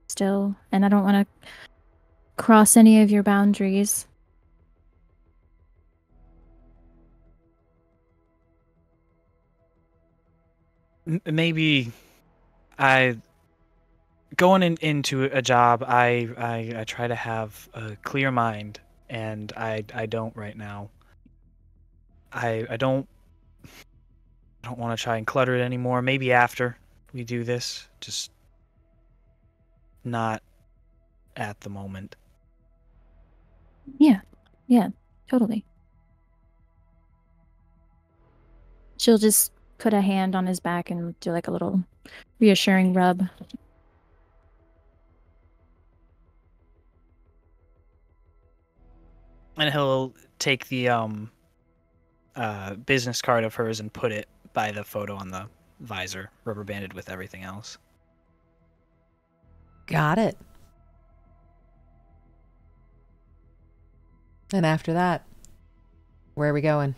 Speaker 2: still, and I don't want to cross any of your boundaries.
Speaker 3: Maybe going into a job, I try to have a clear mind, and I don't right now. I don't want to try and clutter it anymore. Maybe after we do this, just not at the moment.
Speaker 2: Yeah, totally. She'll just put a hand on his back and do like a little reassuring rub.
Speaker 3: And he'll take the business card of hers and put it by the photo on the visor, rubber banded with everything else.
Speaker 1: Got it. And after that, where are we going?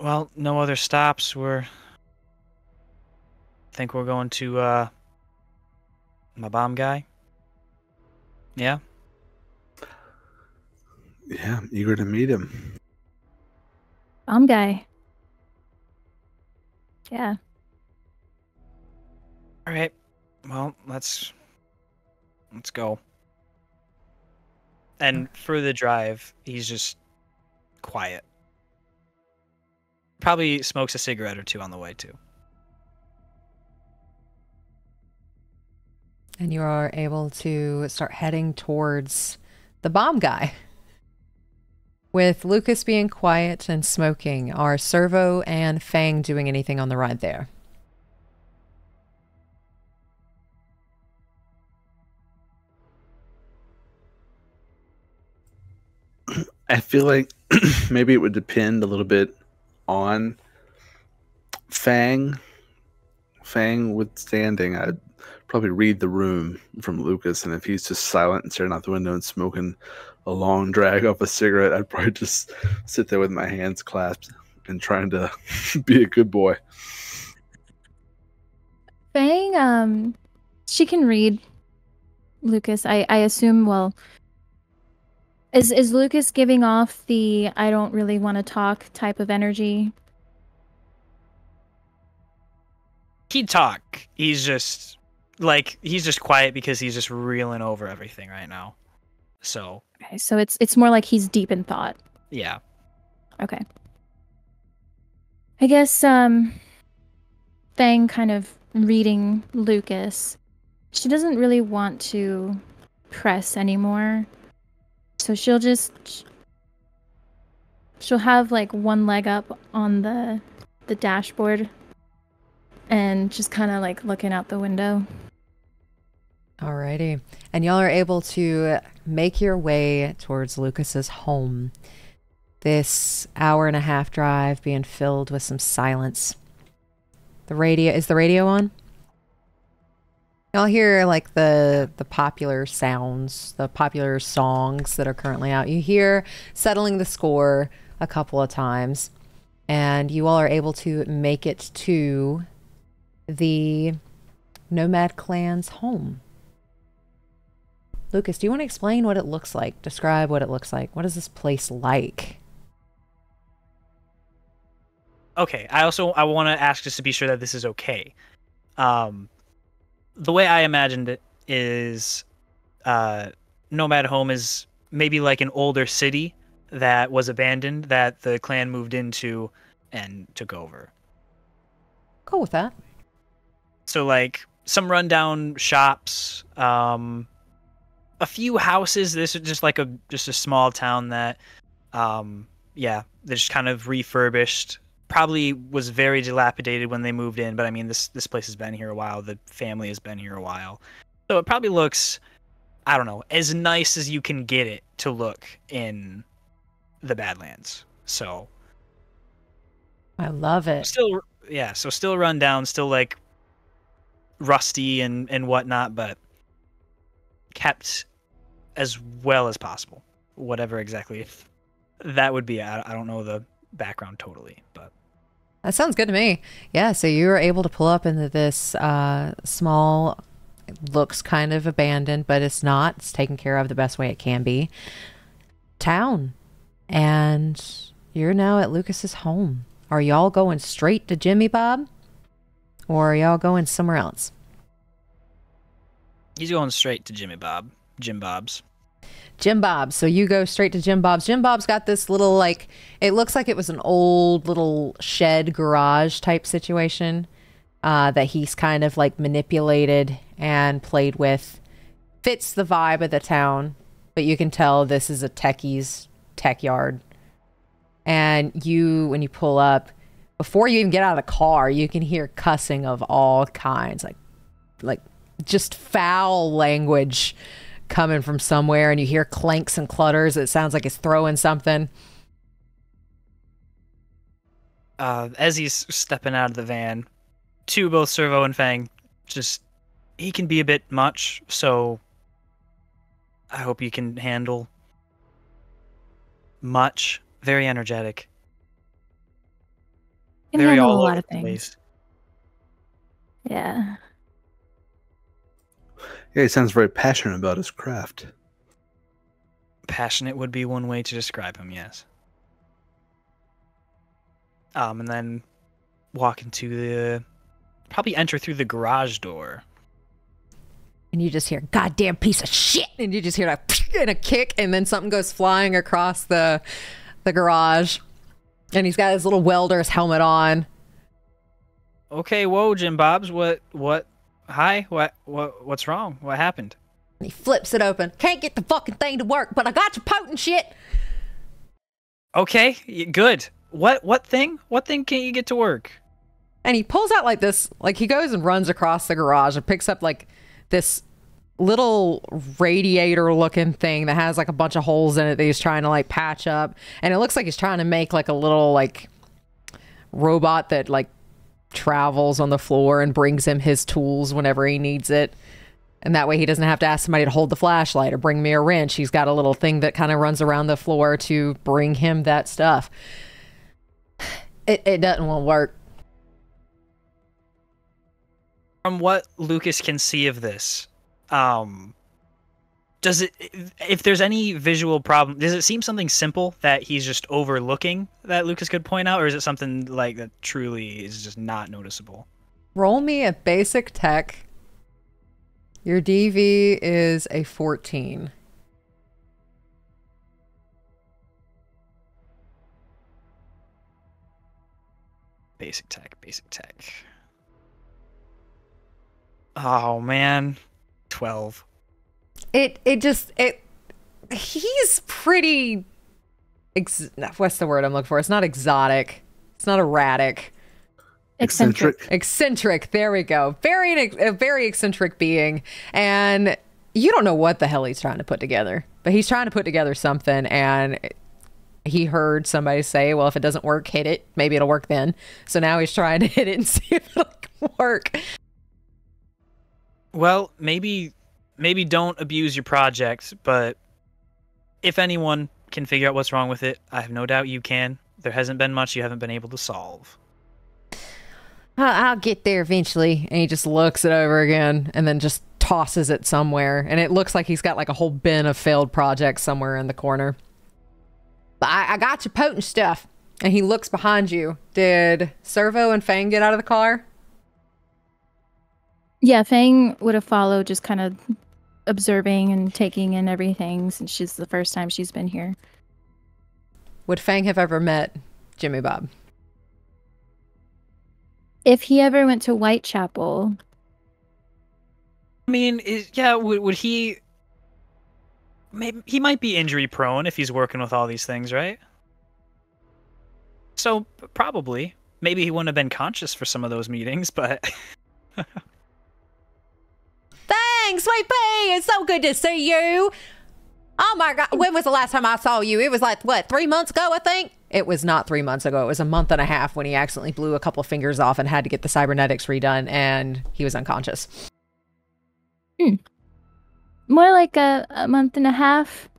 Speaker 3: Well, no other stops. I think we're going to my bomb guy. Yeah.
Speaker 4: Yeah, I'm eager to meet him.
Speaker 2: Bomb guy. Yeah.
Speaker 3: All right. Well, let's go. And for the drive, he's just quiet. Probably smokes a cigarette or two on the way too.
Speaker 1: And you are able to start heading towards the bomb guy. With Lucas being quiet and smoking, are Cerveau and Fang doing anything on the ride there?
Speaker 4: I feel like maybe it would depend a little bit on Fang. Fang withstanding, I'd probably read the room from Lucas, and if he's just silent and staring out the window and smoking a long drag off a cigarette, I'd probably just sit there with my hands clasped and trying to be a good boy.
Speaker 2: Fang, she can read Lucas. I assume, well, is Lucas giving off the I don't really want to talk type of energy?
Speaker 3: He'd talk. He's just quiet because he's just reeling over everything right now. So
Speaker 2: Okay, so it's more like he's deep in thought.
Speaker 3: yeah.
Speaker 2: Okay. I guess Fang kind of reading Lucas. She doesn't really want to press anymore. So she'll have like one leg up on the dashboard and just kind of like looking out the window.
Speaker 1: Alrighty. And y'all are able to make your way towards Lucas's home. This hour-and-a-half drive being filled with some silence. Is the radio on? Y'all hear like the popular sounds, the popular songs that are currently out. You hear Settling the Score a couple of times, and you all are able to make it to the Nomad clan's home. Lucas, do you want to explain what it looks like? Describe what it looks like. What is this place like?
Speaker 3: Okay. I want to ask just to be sure that this is okay. The way I imagined it is Nomad Home is maybe like an older city that was abandoned that the clan moved into and took over.
Speaker 1: Go with that.
Speaker 3: So like some rundown shops, a few houses. This is just like a small town that they're just kind of refurbished. Probably was very dilapidated when they moved in, but I mean this place has been here a while. The family has been here a while. So it probably looks, I don't know, as nice as you can get it to look in the Badlands. So
Speaker 1: I love it.
Speaker 3: Still run down, still like rusty and whatnot, but kept as well as possible. Whatever exactly that would be. I don't know the background totally, but
Speaker 1: that sounds good to me. Yeah, so you were able to pull up into this small, looks kind of abandoned, but it's not. It's taken care of the best way it can be. Town. And you're now at Lucas's home. Are y'all going straight to Jimmy Bob? Or are y'all going somewhere else?
Speaker 3: He's going straight to Jim Bob's.
Speaker 1: Jim Bob's. So you go straight to Jim Bob's. Jim Bob's got this little, like, it looks like it was an old little shed garage type situation. that he's kind of like manipulated and played with. Fits the vibe of the town, but you can tell this is a techie's tech yard. And when you pull up, before you even get out of the car, you can hear cussing of all kinds, like just foul language coming from somewhere, and you hear clanks and clutters. It sounds like it's throwing something.
Speaker 3: As he's stepping out of the van, to both Cerveau and Fang, he can be a bit much, so I hope you can handle much. Very energetic.
Speaker 2: Can
Speaker 3: Very
Speaker 2: handle
Speaker 3: all
Speaker 2: a lot
Speaker 3: over
Speaker 2: of
Speaker 3: the
Speaker 2: things.
Speaker 3: place.
Speaker 2: Yeah.
Speaker 4: Yeah, he sounds very passionate about his craft.
Speaker 3: Passionate would be one way to describe him, yes. And then probably enter through the garage door.
Speaker 1: And you just hear, goddamn piece of shit! And you just hear and a kick, and then something goes flying across the garage. And he's got his little welder's helmet on.
Speaker 3: Okay, whoa, Jim Bobs, hi, what's wrong? What happened?
Speaker 1: And he flips it open. Can't get the fucking thing to work, but I got your potent shit!
Speaker 3: Okay, good. What thing? What thing can't you get to work?
Speaker 1: And he pulls out like this, like he goes and runs across the garage and picks up like this little radiator looking thing that has like a bunch of holes in it that he's trying to like patch up. And it looks like he's trying to make like a little like robot that like travels on the floor and brings him his tools whenever he needs it. And that way he doesn't have to ask somebody to hold the flashlight or bring me a wrench. He's got a little thing that kind of runs around the floor to bring him that stuff. It doesn't want to work.
Speaker 3: From what Lucas can see of this, if there's any visual problem, does it seem something simple that he's just overlooking that Lucas could point out, or is it something like that truly is just not noticeable?
Speaker 1: Roll me a basic tech. Your DV is a 14.
Speaker 3: Basic tech. Oh man, 12.
Speaker 1: He's pretty what's the word I'm looking for? It's not exotic. It's not erratic. Eccentric. There we go. A very eccentric being, and you don't know what the hell he's trying to put together, but he's trying to put together something, and he heard somebody say, well, if it doesn't work, hit it. Maybe it'll work then. So now he's trying to hit it and see if it'll work.
Speaker 3: Well, maybe don't abuse your project, but if anyone can figure out what's wrong with it, I have no doubt you can. There hasn't been much you haven't been able to solve.
Speaker 1: I'll get there eventually. And he just looks it over again and then just tosses it somewhere. And it looks like he's got like a whole bin of failed projects somewhere in the corner. But I got your potent stuff. And he looks behind you. Did Cerveau and Fang get out of the car?
Speaker 2: Yeah, Fang would have followed, just kind of observing and taking in everything since she's the first time she's been here.
Speaker 1: Would Fang have ever met Jimmy Bob?
Speaker 2: If he ever went to Whitechapel.
Speaker 3: I mean, would he... Maybe he might be injury prone if he's working with all these things, right? So, probably. Maybe he wouldn't have been conscious for some of those meetings, but...
Speaker 1: Thanks, Sweet Pea! It's so good to see you! Oh my god, when was the last time I saw you? It was like, what, 3 months ago, I think? It was not 3 months ago. It was a month and a half when he accidentally blew a couple of fingers off and had to get the cybernetics redone, and he was unconscious.
Speaker 2: More like a month and a half.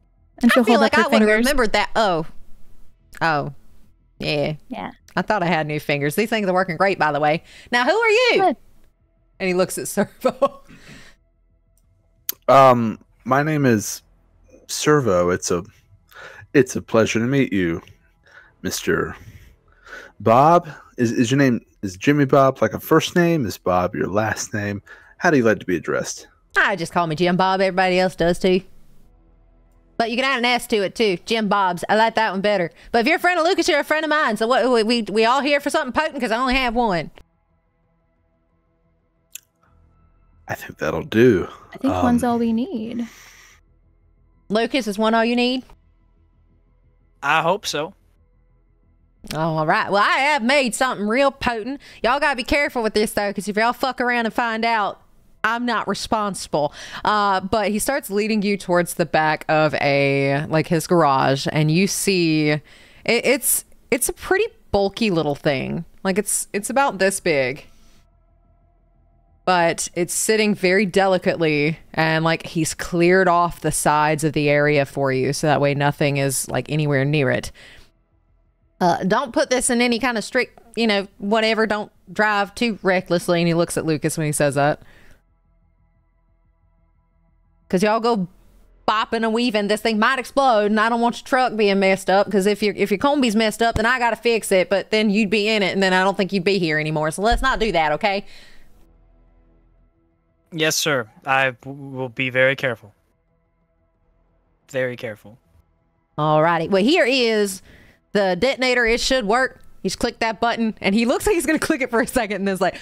Speaker 2: And
Speaker 1: I feel like I would have
Speaker 2: fingers.
Speaker 1: remembered that. Oh. Yeah.
Speaker 2: Yeah.
Speaker 1: I thought I had new fingers. These things are working great, by the way. Now, who are you?
Speaker 2: Good.
Speaker 1: And he looks at Cerveau.
Speaker 4: My name is Cerveau. It's a pleasure to meet you, Mr. Bob. Is your name Jimmy Bob like a first name? Is Bob your last name? How do you like to be addressed?
Speaker 1: I just call me Jim Bob. Everybody else does too. But you can add an S to it too. Jim Bob's. I like that one better. But if you're a friend of Lucas, you're a friend of mine. So what, we all here for something potent because I only have one.
Speaker 4: I think that'll do.
Speaker 2: I think one's all we need.
Speaker 1: Lucas, is one all you need?
Speaker 3: I hope so.
Speaker 1: All right. Well, I have made something real potent. Y'all gotta be careful with this though, because if y'all fuck around and find out, I'm not responsible. But he starts leading you towards the back of his garage, and you see it's a pretty bulky little thing. Like it's about this big. But it's sitting very delicately, and like he's cleared off the sides of the area for you, so that way nothing is like anywhere near it. Don't put this in any kind of strict, whatever. Don't drive too recklessly. And he looks at Lucas when he says that. Because y'all go bopping and weaving, this thing might explode, and I don't want your truck being messed up, because if your combi's messed up, then I gotta fix it, but then you'd be in it, and then I don't think you'd be here anymore. So let's not do that, okay?
Speaker 3: Yes, sir. I will be very careful. Very careful.
Speaker 1: Alrighty. Well, here is the detonator. It should work. You just click that button, and he looks like he's going to click it for a second, and then it's like,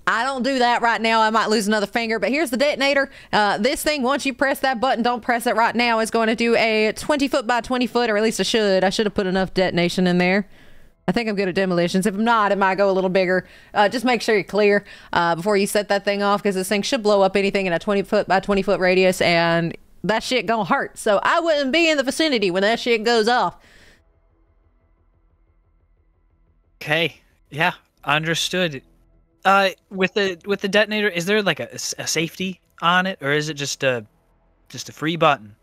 Speaker 1: I don't do that right now. I might lose another finger, but here's the detonator. This thing, once you press that button, don't press it right now, is going to do a 20 foot by 20 foot, or at least I should. I should have put enough detonation in there. I think I'm good at demolitions. If I'm not, it might go a little bigger. Just make sure you're clear before you set that thing off, because this thing should blow up anything in a 20 foot by 20 foot radius, and that shit gonna hurt. So I wouldn't be in the vicinity when that shit goes off.
Speaker 3: Okay. Yeah. Understood. With the detonator, is there like a safety on it, or is it just a free button?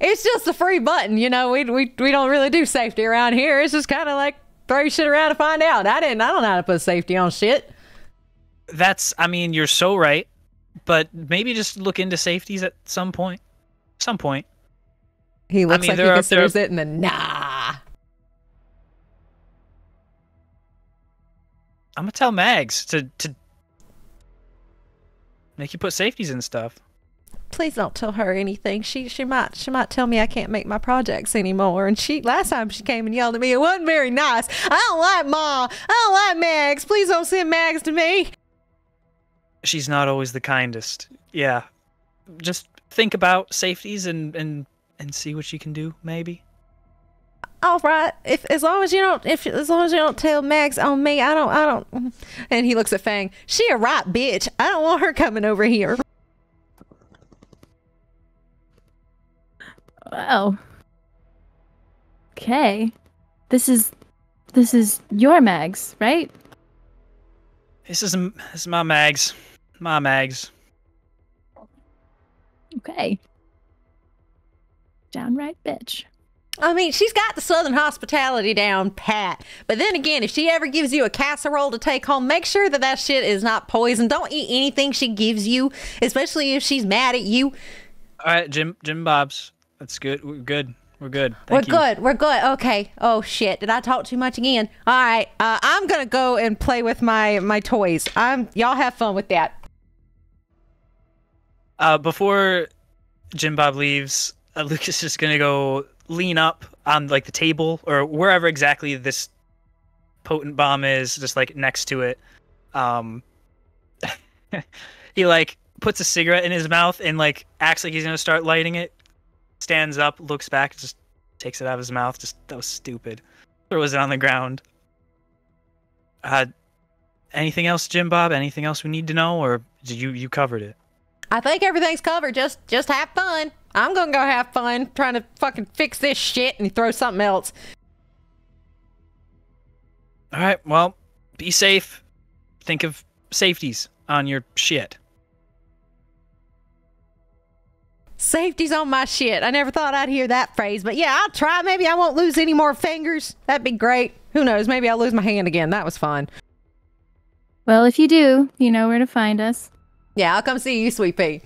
Speaker 1: It's just a free button. We don't really do safety around here. It's just kind of like throw shit around to find out. I don't know how to put safety on shit.
Speaker 3: You're so right, but maybe just look into safeties at some point.
Speaker 1: He looks like he considers it, and then nah.
Speaker 3: I'm gonna tell Mags to make you put safeties and stuff.
Speaker 1: Please don't tell her anything. She might tell me I can't make my projects anymore. And last time she came and yelled at me, it wasn't very nice. I don't like Ma. I don't like Mags. Please don't send Mags to me.
Speaker 3: She's not always the kindest. Yeah. Just think about safeties and see what you can do, maybe.
Speaker 1: All right. As long as you don't tell Mags on me, I don't. And he looks at Fang. She a right bitch. I don't want her coming over here.
Speaker 2: Wow. Okay. This is your Mags, right?
Speaker 3: This is my Mags. My Mags.
Speaker 2: Okay. Downright bitch.
Speaker 1: I mean, she's got the Southern hospitality down pat. But then again, if she ever gives you a casserole to take home, make sure that shit is not poison. Don't eat anything she gives you, especially if she's mad at you.
Speaker 3: All right, Jim Bob's. That's good. We're good. We're good.
Speaker 1: We're good. Okay. Oh shit! Did I talk too much again? All right. I'm gonna go and play with my toys. Y'all have fun with that.
Speaker 3: Before Jim Bob leaves, Lucas is gonna go lean up on like the table or wherever exactly this potent bomb is, just like next to it. He like puts a cigarette in his mouth and like acts like he's gonna start lighting it. Stands up, looks back, just takes it out of his mouth. That was stupid. Throws it on the ground. Anything else, Jim Bob? Anything else we need to know, or you covered it?
Speaker 1: I think everything's covered. Just have fun. I'm gonna go have fun trying to fucking fix this shit, and he throws something else.
Speaker 3: All right. Well, be safe. Think of safeties on your shit.
Speaker 1: Safety's on my shit. I never thought I'd hear that phrase, but yeah, I'll try. Maybe I won't lose any more fingers. That'd be great. Who knows? Maybe I'll lose my hand again. That was fun.
Speaker 2: Well, if you do, you know where to find us.
Speaker 1: Yeah, I'll come see you, Sweet Pea.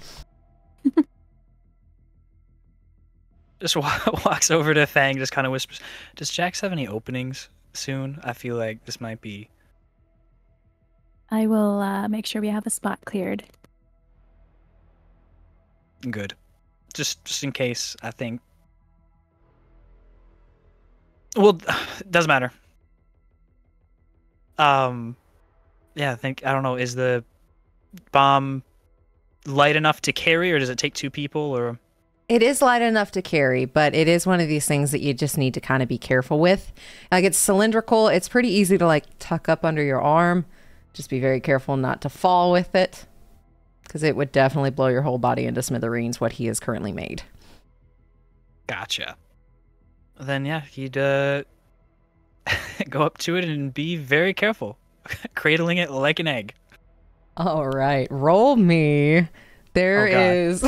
Speaker 3: Just walks over to Fang, just kind of whispers, "Does Jax have any openings soon? I feel like this might be."
Speaker 2: I will make sure we have a spot cleared.
Speaker 3: Good. Just in case, I think. Well, doesn't matter. Yeah, I don't know, is the bomb light enough to carry, or does it take 2 people? Or
Speaker 1: It is light enough to carry, but it is one of these things that you just need to kind of be careful with. Like, it's cylindrical. It's pretty easy to like tuck up under your arm. Just be very careful not to fall with it, because it would definitely blow your whole body into smithereens what he has currently made.
Speaker 3: Gotcha. Then yeah, he'd go up to it and be very careful, cradling it like an egg.
Speaker 1: All right, roll me. There is.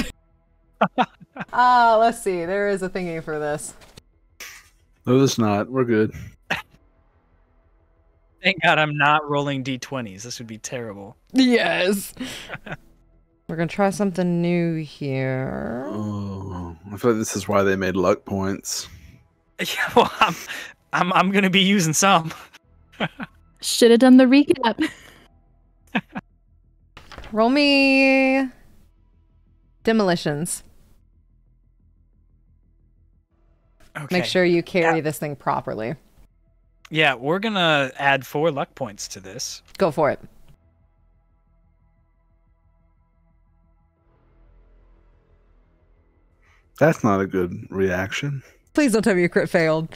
Speaker 1: Let's see. There is a thingy for this.
Speaker 4: No, there's not. We're good.
Speaker 3: Thank God I'm not rolling d20s. This would be terrible.
Speaker 1: Yes. We're gonna try something new here.
Speaker 4: Oh, I feel like this is why they made luck points.
Speaker 3: Yeah, well, I'm gonna be using some.
Speaker 2: Should have done the recap.
Speaker 1: Roll me demolitions.
Speaker 3: Okay.
Speaker 1: Make sure you carry this thing properly.
Speaker 3: Yeah, we're gonna add 4 luck points to this.
Speaker 1: Go for it.
Speaker 4: That's not a good reaction.
Speaker 1: Please don't tell me your crit failed.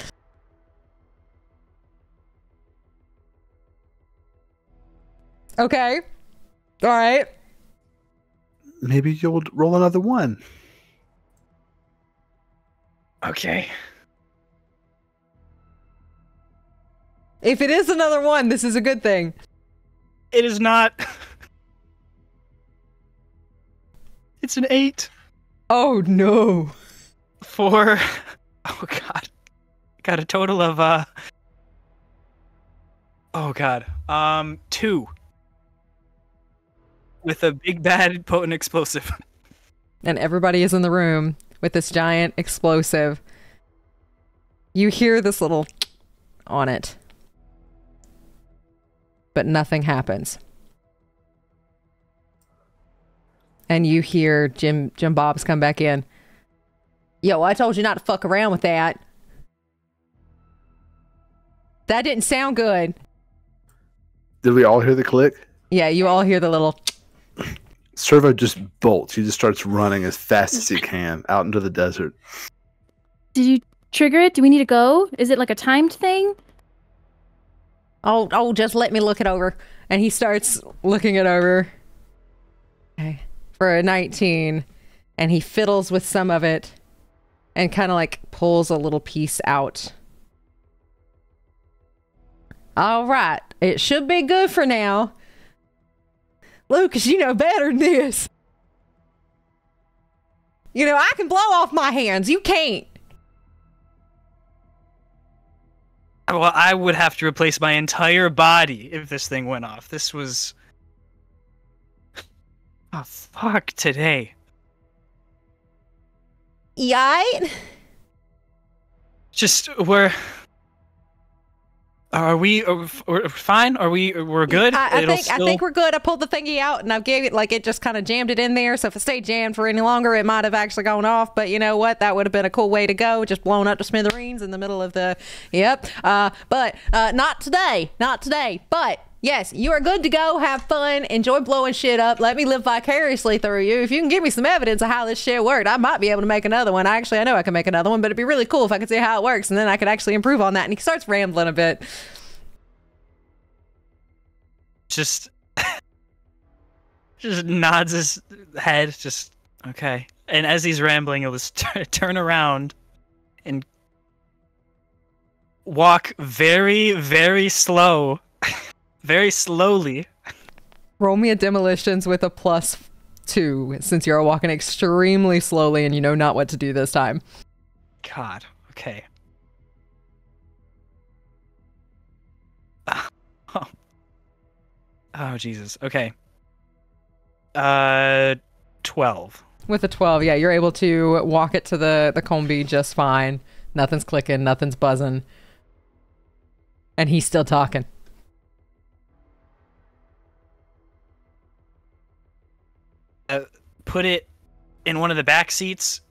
Speaker 1: Okay. All right.
Speaker 4: Maybe you'll roll another one.
Speaker 3: Okay.
Speaker 1: If it is another one, this is a good thing.
Speaker 3: It is not. It's an 8.
Speaker 1: Oh no.
Speaker 3: 4. Oh god. Got a total of oh god. 2. With a big bad potent explosive.
Speaker 1: And everybody is in the room with this giant explosive. You hear this little on it. But nothing happens. And you hear Jim Bob's come back in. Yo, I told you not to fuck around with that. That didn't sound good.
Speaker 4: Did we all hear the click?
Speaker 1: Yeah, you all hear the little...
Speaker 4: Cerveau just bolts. He just starts running as fast as he can out into the desert.
Speaker 2: Did you trigger it? Do we need to go? Is it like a timed thing?
Speaker 1: Oh, just let me look it over. And he starts looking it over. Okay. For a 19. And he fiddles with some of it. And kind of like pulls a little piece out. All right. It should be good for now. Lucas, you know better than this. You know, I can blow off my hands. You can't.
Speaker 3: Well, I would have to replace my entire body if this thing went off. This was... Oh, fuck today.
Speaker 1: Yite?
Speaker 3: Just, Are we fine? We're good?
Speaker 1: I think we're good. I pulled the thingy out and I gave it, like, it just kind of jammed it in there. So if it stayed jammed for any longer, it might have actually gone off. But you know what? That would have been a cool way to go. Just blown up to smithereens in the middle of the, yep. But not today. Not today. But yes, you are good to go. Have fun. Enjoy blowing shit up. Let me live vicariously through you. If you can give me some evidence of how this shit worked, I might be able to make another one. I know I can make another one, but it'd be really cool if I could see how it works. And then I could actually improve on that. And he starts rambling a bit.
Speaker 3: Just nods his head, just, okay. And as he's rambling, he'll just turn around and walk very, very slow. Very slowly.
Speaker 1: Roll me a demolitions with a +2, since you're walking extremely slowly and you know not what to do this time.
Speaker 3: God, okay. Oh, Jesus. Okay. 12.
Speaker 1: With a 12, yeah, you're able to walk it to the combi just fine. Nothing's clicking, nothing's buzzing. And he's still talking.
Speaker 3: Put it in one of the back seats,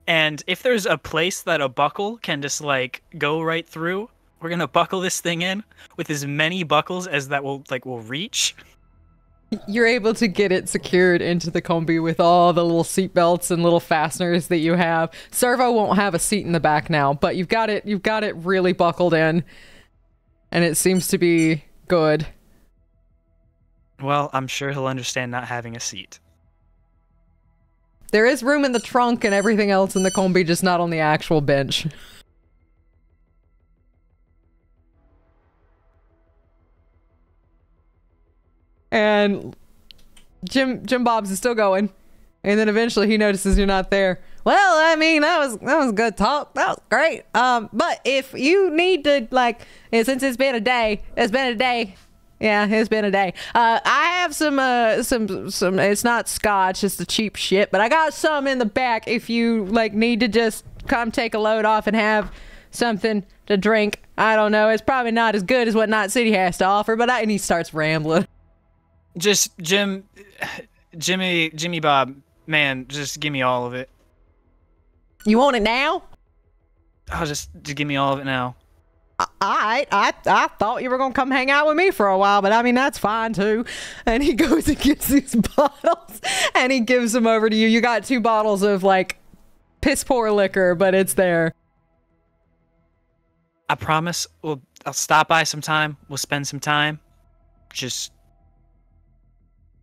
Speaker 3: and if there's a place that a buckle can just, like, go right through, we're gonna buckle this thing in with as many buckles as that will reach.
Speaker 1: You're able to get it secured into the combi with all the little seat belts and little fasteners that you have. Cerveau won't have a seat in the back now, but you've got it really buckled in. And it seems to be good.
Speaker 3: Well, I'm sure he'll understand not having a seat.
Speaker 1: There is room in the trunk and everything else in the combi, just not on the actual bench. And Jim Bob's is still going. And then eventually he notices you're not there. Well, I mean, that was good talk. That was great. But if you need to, like, since it's been a day. Yeah, it's been a day. I have some, it's not scotch, it's the cheap shit, but I got some in the back if you, like, need to just come take a load off and have something to drink. I don't know. It's probably not as good as what Night City has to offer, but and he starts rambling.
Speaker 3: Just Jimmy Bob, man, just give me all of it.
Speaker 1: You want it now?
Speaker 3: Oh, just give me all of it now.
Speaker 1: I thought you were gonna come hang out with me for a while, but I mean that's fine too. And he goes and gets these bottles, and he gives them over to you. You got 2 bottles of like piss poor liquor, but it's there.
Speaker 3: I promise. I'll stop by sometime. We'll spend some time. Just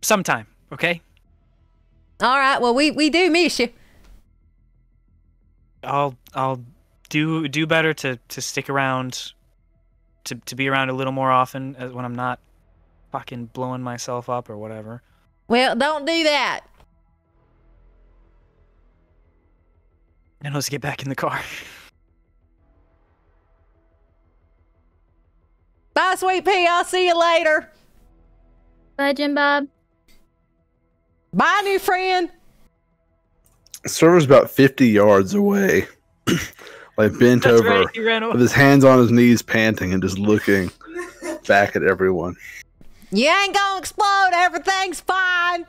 Speaker 3: sometime, okay?
Speaker 1: All right. Well, we do miss you.
Speaker 3: I'll do better to stick around, to be around a little more often when I'm not fucking blowing myself up or whatever.
Speaker 1: Well, don't do that.
Speaker 3: And let's get back in the car.
Speaker 1: Bye, Sweet Pea. I'll see you later.
Speaker 2: Bye, Jim Bob.
Speaker 1: Bye, new friend.
Speaker 4: Server's about 50 yards away, like bent
Speaker 3: That's
Speaker 4: over
Speaker 3: right, he ran over.
Speaker 4: with his hands on his knees, panting and just looking back at everyone.
Speaker 1: You ain't gonna explode. Everything's fine.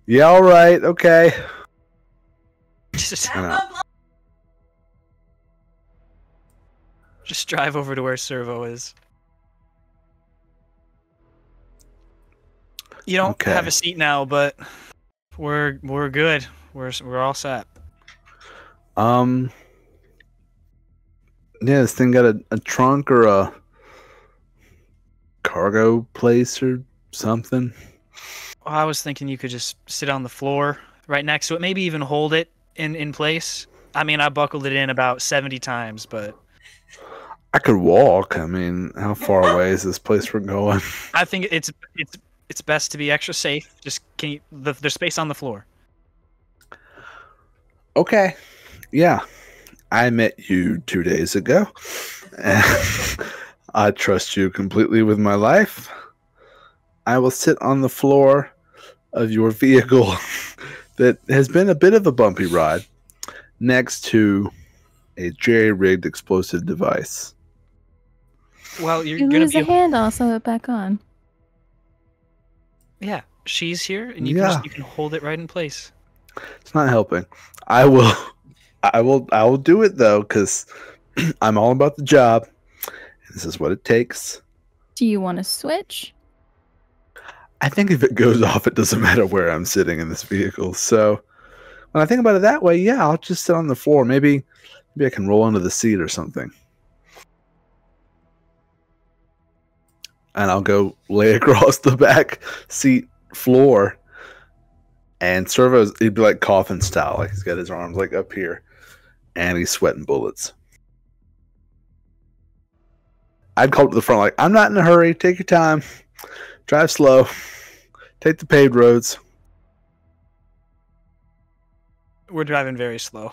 Speaker 4: Yeah, all right, okay.
Speaker 3: Just drive over to where Cerveau is. You don't have a seat now, but we're good. We're all set.
Speaker 4: Yeah, this thing got a trunk or a cargo place or something.
Speaker 3: Well, I was thinking you could just sit on the floor right next to it, maybe even hold it in place. I mean, I buckled it in about 70 times, but
Speaker 4: I could walk. I mean, how far away is this place we're going?
Speaker 3: I think it's best to be extra safe. Just there's space on the floor.
Speaker 4: Okay. Yeah. I met you 2 days ago. I trust you completely with my life. I will sit on the floor of your vehicle that has been a bit of a bumpy ride next to a jerry-rigged explosive device.
Speaker 3: Well, you're
Speaker 2: You
Speaker 3: going
Speaker 2: lose
Speaker 3: to
Speaker 2: a
Speaker 3: be...
Speaker 2: hand, I'll sew it back on.
Speaker 3: Yeah, she's here, and you can hold it right in place.
Speaker 4: It's not helping. I will do it though, because I'm all about the job. This is what it takes.
Speaker 2: Do you want to switch?
Speaker 4: I think if it goes off, it doesn't matter where I'm sitting in this vehicle. So when I think about it that way, yeah, I'll just sit on the floor. Maybe I can roll under the seat or something. And I'll go lay across the back seat floor. And Cerveau's, he'd be like coffin style. Like he's got his arms like up here. And he's sweating bullets. I'd call up to the front like, I'm not in a hurry. Take your time. Drive slow. Take the paved roads.
Speaker 3: We're driving very slow.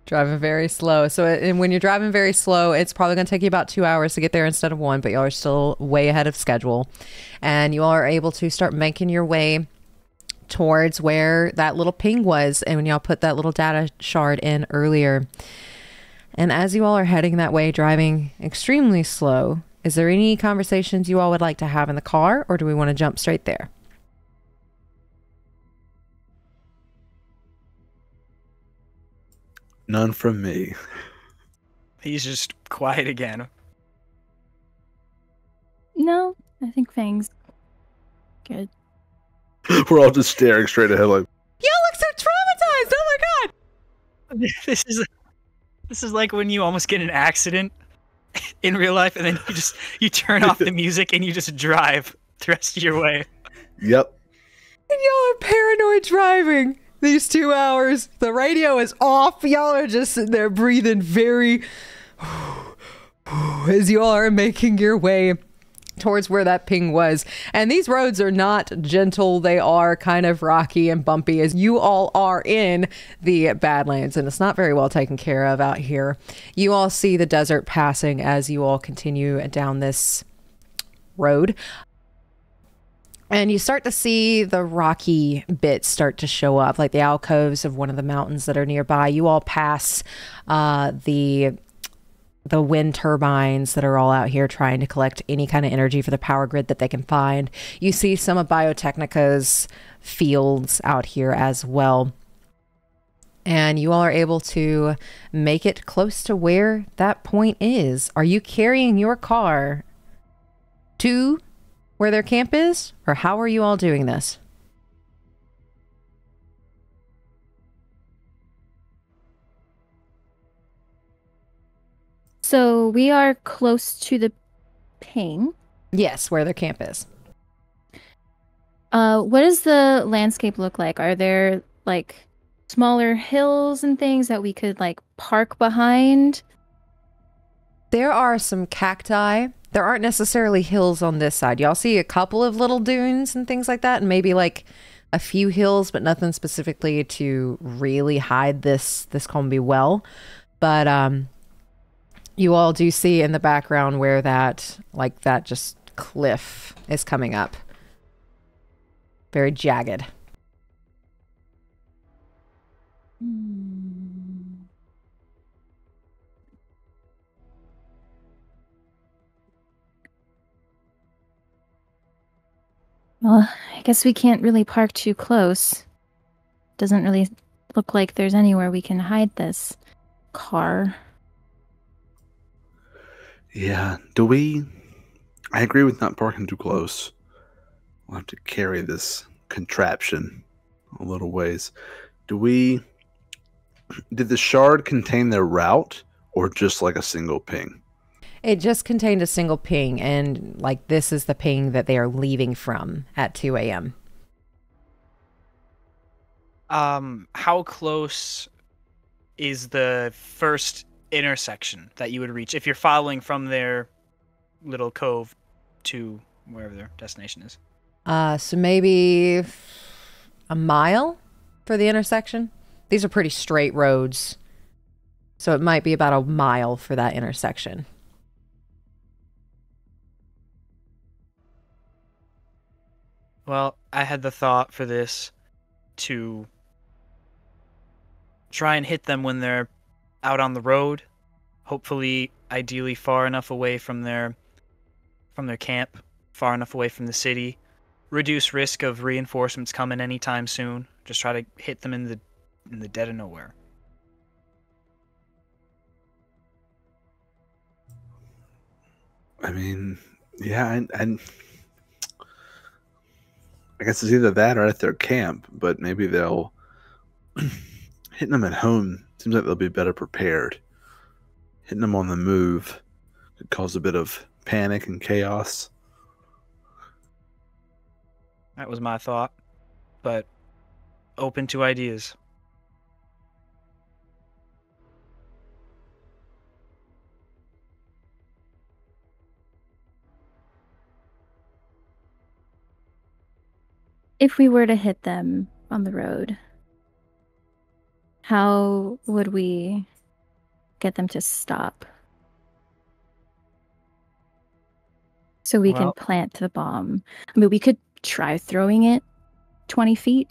Speaker 1: Driving very slow. So and when you're driving very slow, it's probably going to take you about 2 hours to get there instead of 1, but y'all are still way ahead of schedule. And you all are able to start making your way towards where that little ping was, and when y'all put that little data shard in earlier. And as you all are heading that way, driving extremely slow, is there any conversations you all would like to have in the car, or do we want to jump straight there?
Speaker 4: None from me.
Speaker 3: He's just quiet again.
Speaker 2: No, I think Fang's good.
Speaker 4: We're all just staring straight ahead like,
Speaker 1: Y'all look so traumatized! Oh my god!
Speaker 3: This is like when you almost get in an accident in real life, and then you turn off the music and you just drive the rest of your way.
Speaker 4: yep.
Speaker 1: And y'all are paranoid driving these 2 hours. The radio is off. Y'all are just sitting there breathing very as you all are making your way towards where that ping was. And these roads are not gentle. They are kind of rocky and bumpy as you all are in the Badlands, and it's not very well taken care of out here. You all see the desert passing as you all continue down this road. And you start to see the rocky bits start to show up, like the alcoves of one of the mountains that are nearby. You all pass the wind turbines that are all out here trying to collect any kind of energy for the power grid that they can find. You see some of Biotechnica's fields out here as well. And you all are able to make it close to where that point is. Are you carrying your car to where their camp is? Or how are you all doing this?
Speaker 2: So we are close to the ping.
Speaker 1: Yes, where their camp is.
Speaker 2: What does the landscape look like? Are there like smaller hills and things that we could like park behind?
Speaker 1: There are some cacti. There aren't necessarily hills on this side. Y'all see a couple of little dunes and things like that, and maybe like a few hills, but nothing specifically to really hide this combi well. But you all do see in the background where that just cliff is coming up. Very jagged.
Speaker 2: Well, I guess we can't really park too close. Doesn't really look like there's anywhere we can hide this car.
Speaker 4: Yeah. I agree with not parking too close. We'll have to carry this contraption a little ways. Did the shard contain their route or just like a single ping?
Speaker 1: It just contained a single ping, and like this is the ping that they are leaving from at 2 a.m.
Speaker 3: How close is the first intersection that you would reach if you're following from their little cove to wherever their destination is?
Speaker 1: So maybe a mile for the intersection. These are pretty straight roads, so it might be about a mile for that intersection.
Speaker 3: Well, I had the thought for this to try and hit them when they're out on the road, hopefully, ideally far enough away from their camp, far enough away from the city, reduce risk of reinforcements coming anytime soon. Just try to hit them in the dead of nowhere.
Speaker 4: I mean, yeah, and I guess it's either that or at their camp, but maybe they'll hitting them at home seems like they'll be better prepared. Hitting them on the move could cause a bit of panic and chaos.
Speaker 3: That was my thought, but open to ideas.
Speaker 2: If we were to hit them on the road, how would we get them to stop? So we can plant the bomb. I mean, we could try throwing it 20 feet.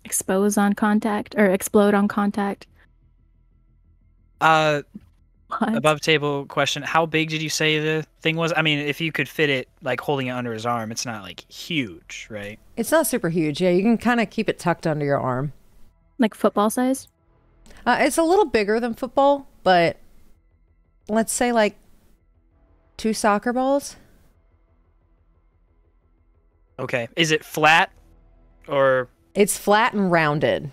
Speaker 2: Explode on contact. What?
Speaker 3: Above table question. How big did you say the thing was? I mean, if you could fit it, like holding it under his arm, it's not like huge, right?
Speaker 1: It's not super huge. Yeah, you can kind of keep it tucked under your arm.
Speaker 2: Like football size?
Speaker 1: It's a little bigger than football, but let's say like 2 soccer balls.
Speaker 3: Okay. Is it flat or?
Speaker 1: It's flat and rounded.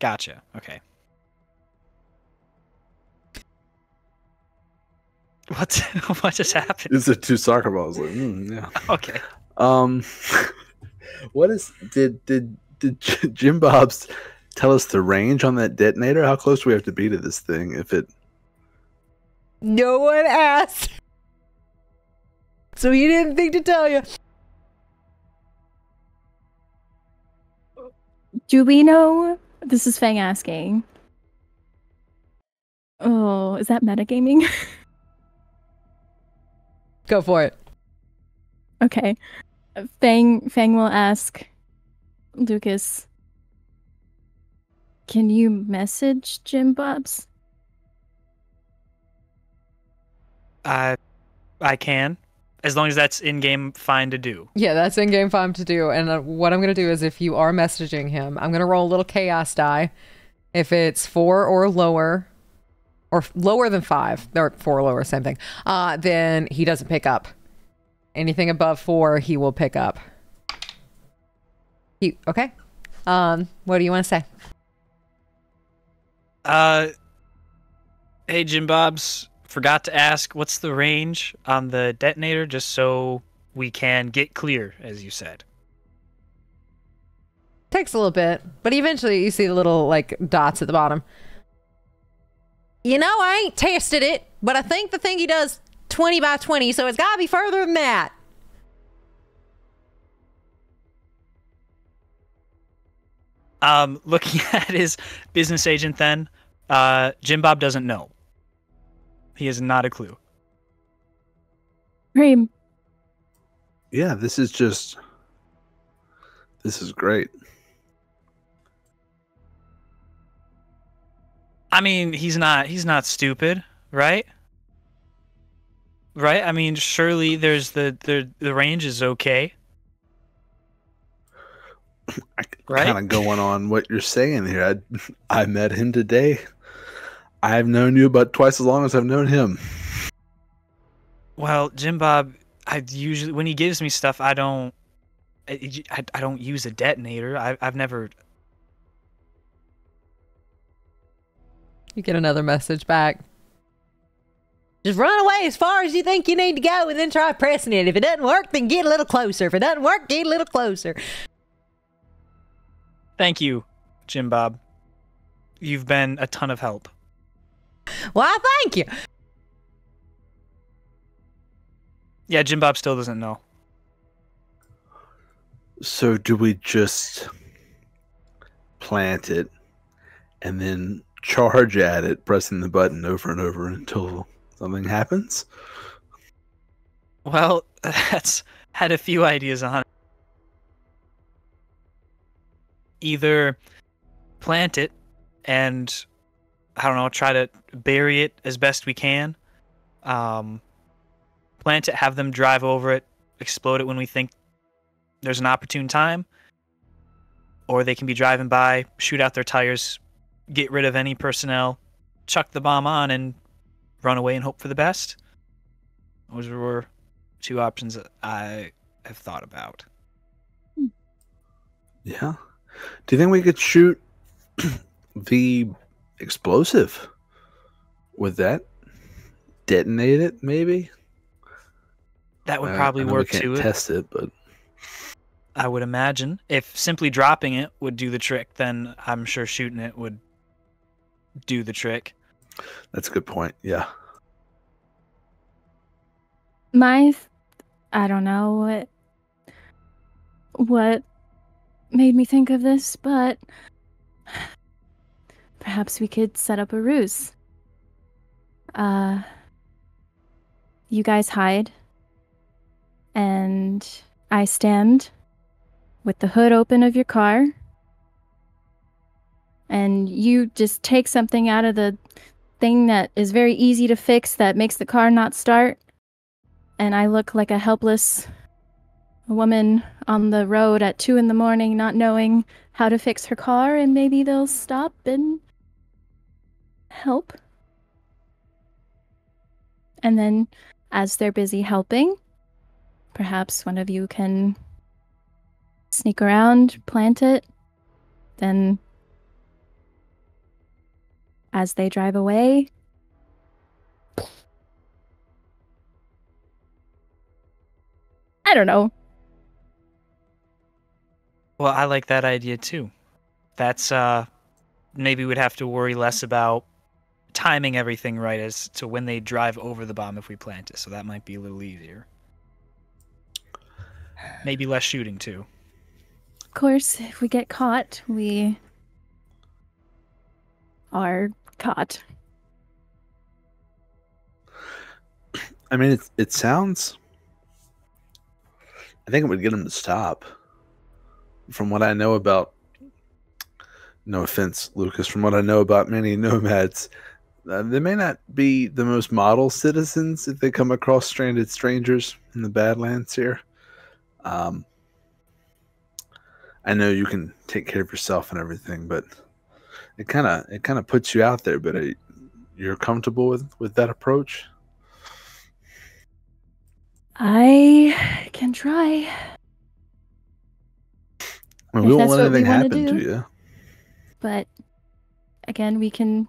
Speaker 3: Gotcha. Okay. What just happened?
Speaker 4: Is it 2 soccer balls? Like, yeah.
Speaker 3: Okay.
Speaker 4: What is did Jim Bob's tell us the range on that detonator? How close do we have to be to this thing? If it
Speaker 1: No one asked. So he didn't think to tell you.
Speaker 2: Do we know? This is Fang asking. Oh, is that metagaming?
Speaker 1: Go for it.
Speaker 2: Okay. Fang will ask Lucas, can you message Jim Bob's?
Speaker 3: I can, as long as that's in-game fine to do.
Speaker 1: Yeah, that's in-game fine to do. And what I'm going to do is if you are messaging him, I'm going to roll a little chaos die. If it's 4 or lower, or lower than 5, or 4 or lower, same thing, then he doesn't pick up. Anything above 4, he will pick up. Okay. What do you want to say?
Speaker 3: Hey, Jim Bob's. Forgot to ask, what's the range on the detonator, just so we can get clear, as you said.
Speaker 1: Takes a little bit, but eventually you see the little like dots at the bottom. You know, I ain't tested it, but I think the thingy does 20 by 20, so it's gotta be further than that.
Speaker 3: Looking at his business agent then, Jim Bob doesn't know. He has not a clue.
Speaker 2: Cream.
Speaker 4: Yeah, this is great.
Speaker 3: I mean, he's not stupid, right? Right? I mean, surely there's the range is okay. Right?
Speaker 4: Kind of going on what you're saying here. I met him today. I've known you about twice as long as I've known him.
Speaker 3: Well, Jim Bob, I usually when he gives me stuff, I don't use a detonator. I've never.
Speaker 1: You get another message back. Just run away as far as you think you need to go and then try pressing it. If it doesn't work, then get a little closer. If it doesn't work, get a little closer.
Speaker 3: Thank you, Jim Bob. You've been a ton of help.
Speaker 1: Why, thank you.
Speaker 3: Yeah, Jim Bob still doesn't know.
Speaker 4: So do we just plant it and then charge at it, pressing the button over and over until something happens?
Speaker 3: Well, that's had a few ideas on it. Either plant it and, I don't know, try to bury it as best we can. Plant it, have them drive over it, explode it when we think there's an opportune time. Or they can be driving by, shoot out their tires, get rid of any personnel, chuck the bomb on, and run away and hope for the best. Those were 2 options that I have thought about.
Speaker 4: Yeah. Do you think we could shoot the explosive with that? Detonate it, maybe?
Speaker 3: That would probably work
Speaker 4: we can't
Speaker 3: too.
Speaker 4: Test it, but
Speaker 3: I would imagine if simply dropping it would do the trick, then I'm sure shooting it would do the trick.
Speaker 4: That's a good point. Yeah.
Speaker 2: I don't know what made me think of this, but perhaps we could set up a ruse. You guys hide, and I stand with the hood open of your car, and you just take something out of the thing that is very easy to fix that makes the car not start, and I look like a helpless woman on the road at 2 in the morning not knowing how to fix her car, and maybe they'll stop and help. And then, as they're busy helping, perhaps one of you can sneak around, plant it, then as they drive away, I don't know.
Speaker 3: Well, I like that idea too. That's maybe we'd have to worry less about timing everything right as to when they drive over the bomb if we plant it. So that might be a little easier. Maybe less shooting too.
Speaker 2: Of course, if we get caught, we are caught.
Speaker 4: I mean, it sounds. I think it would get them to stop. From what I know about, no offense, Lucas, from what I know about many nomads, they may not be the most model citizens if they come across stranded strangers in the Badlands here. I know you can take care of yourself and everything, but it kind of puts you out there. But you're comfortable with that approach?
Speaker 2: I can try.
Speaker 4: I mean, we won't
Speaker 2: that's
Speaker 4: let
Speaker 2: what we
Speaker 4: anything
Speaker 2: wanna
Speaker 4: happen
Speaker 2: do.
Speaker 4: to you.
Speaker 2: But again, we can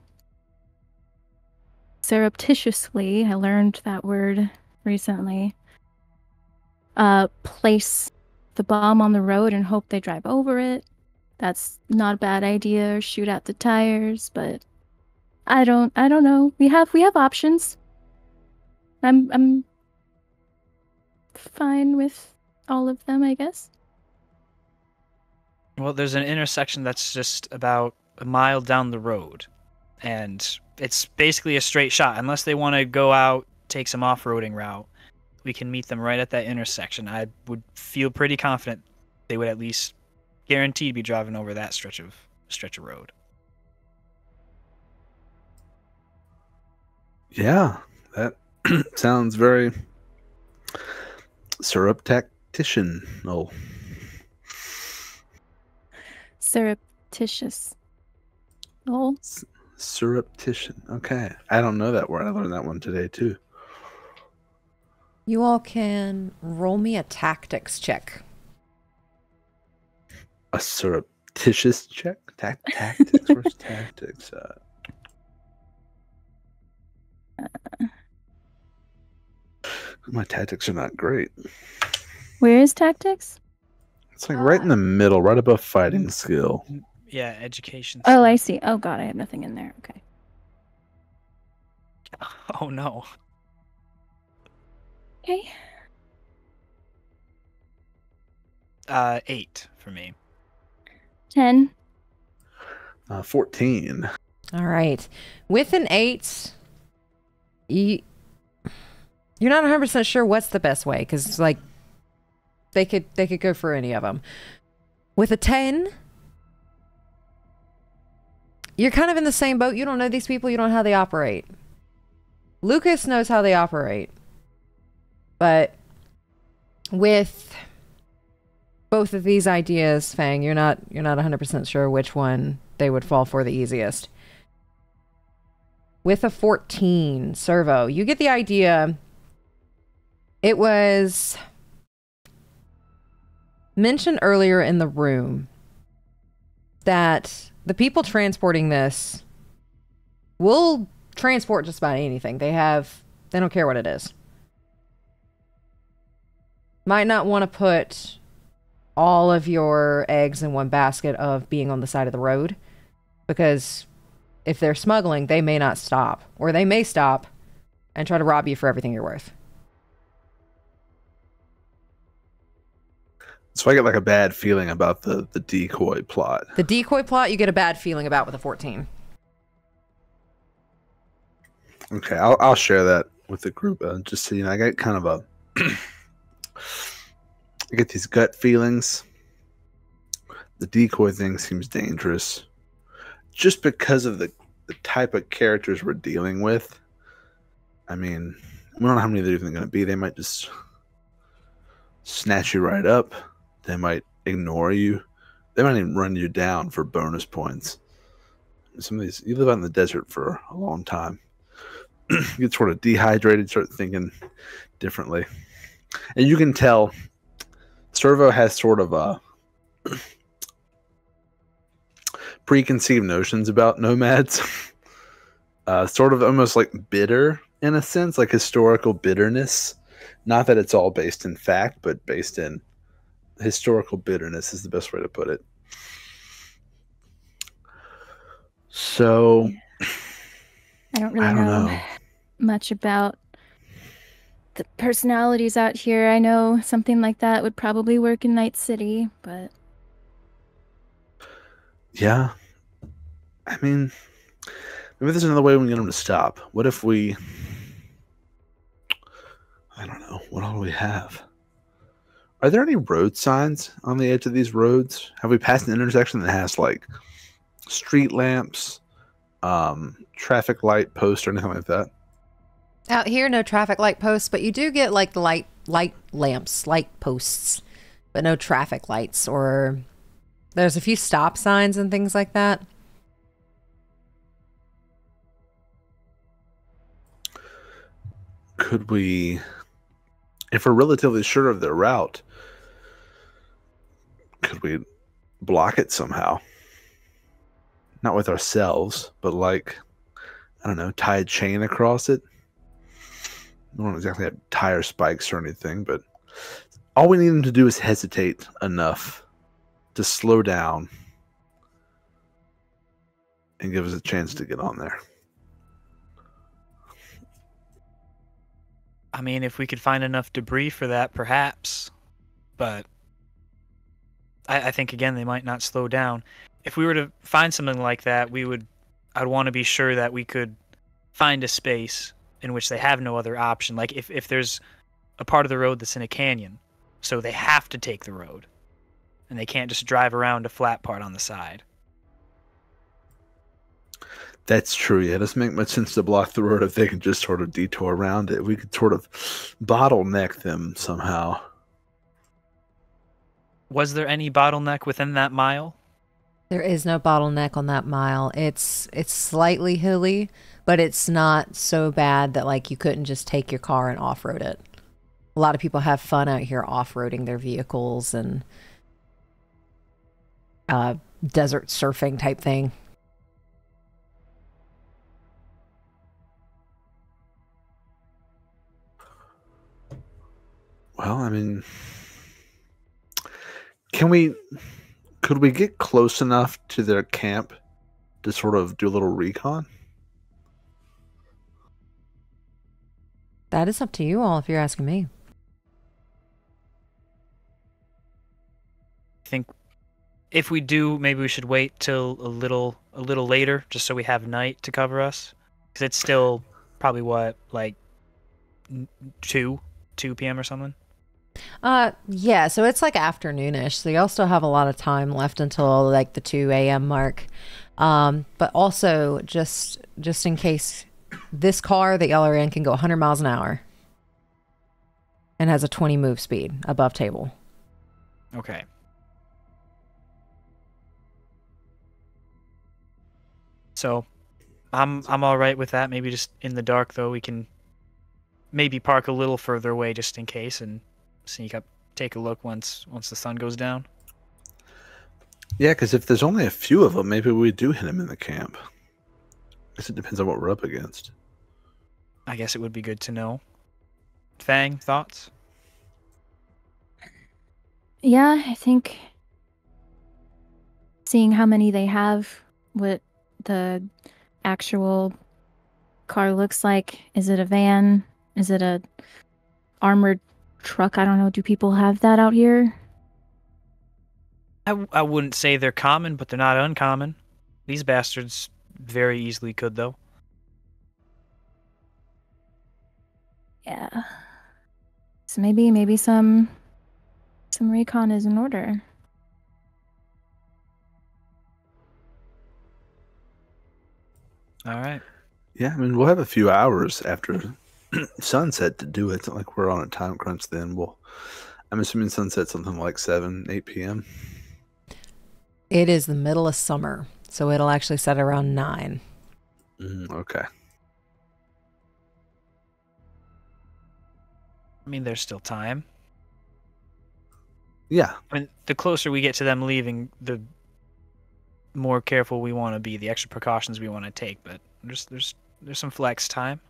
Speaker 2: surreptitiously, I learned that word recently, place the bomb on the road and hope they drive over it. That's not a bad idea. Or shoot at the tires, but I don't know. We have options. I'm fine with all of them, I guess.
Speaker 3: Well, there's an intersection that's just about a mile down the road, and it's basically a straight shot. Unless they want to go out, take some off-roading route, we can meet them right at that intersection. I would feel pretty confident they would at least guaranteed be driving over that stretch of road.
Speaker 4: Yeah, that sounds very surreptitious.
Speaker 2: Surreptitious. Oh.
Speaker 4: Surreptitious. Okay. I don't know that word. I learned that one today, too.
Speaker 1: You all can roll me a tactics check.
Speaker 4: A surreptitious check? Tactics? Where's tactics? My tactics are not great.
Speaker 2: Where is tactics?
Speaker 4: It's like right in the middle, right above fighting skill.
Speaker 3: Yeah, education.
Speaker 2: Oh, I see. Oh god, I have nothing in there. Okay.
Speaker 3: Oh no.
Speaker 2: Okay.
Speaker 3: 8 for me.
Speaker 2: 10.
Speaker 4: 14.
Speaker 1: All right. With an 8, you're not 100% sure what's the best way, because like they could go for any of them. With a 10, you're kind of in the same boat. You don't know these people. You don't know how they operate. Lucas knows how they operate. But with both of these ideas, Fang, you're not 100% sure which one they would fall for the easiest. With a 14, Cerveau, you get the idea. It was mentioned earlier in the room that the people transporting this will transport just about anything. They don't care what it is. Might not want to put all of your eggs in one basket of being on the side of the road, because if they're smuggling, they may not stop, or they may stop and try to rob you for everything you're worth.
Speaker 4: So I get like a bad feeling about the decoy plot.
Speaker 1: The decoy plot, you get a bad feeling about with a 14.
Speaker 4: Okay, I'll share that with the group. Just so you know, I got kind of a I get these gut feelings. The decoy thing seems dangerous, just because of the type of characters we're dealing with. I mean, we don't know how many they're even going to be. They might just snatch you right up. They might ignore you. They might even run you down for bonus points. Some of these, you live out in the desert for a long time. You get sort of dehydrated, start thinking differently. And you can tell Cerveau has sort of preconceived notions about nomads. Sort of almost like bitter in a sense, like historical bitterness. Not that it's all based in fact, but based in historical bitterness is the best way to put it. So,
Speaker 2: I don't really
Speaker 4: I don't
Speaker 2: know
Speaker 4: know.
Speaker 2: much about the personalities out here. I know something like that would probably work in Night City, but
Speaker 4: Yeah. I mean, maybe there's another way we can get them to stop. What if we... I don't know. What all do we have? Are there any road signs on the edge of these roads? Have we passed an intersection that has, like, street lamps, traffic light posts, or anything like that?
Speaker 1: Out here, no traffic light posts, but you do get like the light lamps, light posts, but no traffic lights. Or there's a few stop signs and things like that.
Speaker 4: Could we, if we're relatively sure of their route, could we block it somehow? Not with ourselves, but like, I don't know, tie a chain across it. We don't exactly have tire spikes or anything, but all we need them to do is hesitate enough to slow down and give us a chance to get on there.
Speaker 3: I mean, if we could find enough debris for that, perhaps. But I think, again, they might not slow down. If we were to find something like that, I'd want to be sure that we could find a space in which they have no other option. Like if there's a part of the road that's in a canyon, so they have to take the road, and they can't just drive around a flat part on the side.
Speaker 4: That's true. Yeah, it doesn't make much sense to block the road if they can just sort of detour around it. We could sort of bottleneck them somehow.
Speaker 3: Was there any bottleneck within that mile?
Speaker 1: There is no bottleneck on that mile. It's slightly hilly, but it's not so bad that like you couldn't just take your car and off-road it. A lot of people have fun out here off-roading their vehicles and desert surfing type thing.
Speaker 4: Well, I mean, could we get close enough to their camp to sort of do a little recon?
Speaker 1: That is up to you all if you're asking me.
Speaker 3: I think if we do, maybe we should wait till a little later, just so we have night to cover us. Because it's still probably what, like 2 p.m. or something.
Speaker 1: Yeah, so it's like afternoonish, so y'all still have a lot of time left until like the 2 a.m. mark. But also just in case, this car that y'all are in can go 100 miles an hour and has a 20 move speed above table.
Speaker 3: Okay. So I'm all right with that. Maybe just in the dark though, we can maybe park a little further away just in case and sneak up, take a look once the sun goes down.
Speaker 4: Yeah, because if there's only a few of them, maybe we do hit them in the camp. I guess it depends on what we're up against.
Speaker 3: I guess it would be good to know. Fang, thoughts?
Speaker 2: yeah, I think seeing how many they have, what the actual car looks like. Is it a van? Is it a armored truck? I don't know. Do people have that out here?
Speaker 3: I wouldn't say they're common, but they're not uncommon. These bastards very easily could, though.
Speaker 2: Yeah. So maybe some recon is in order.
Speaker 3: All right.
Speaker 4: Yeah, I mean, we'll have a few hours after sunset to do it. It's not like we're on a time crunch then. I'm assuming sunset's something like 7, 8 p.m.
Speaker 1: It is the middle of summer, so it'll actually set around 9.
Speaker 4: Okay.
Speaker 3: I mean, there's still time.
Speaker 4: Yeah.
Speaker 3: I mean, the closer we get to them leaving, the more careful we want to be, the extra precautions we want to take. But there's some flex time.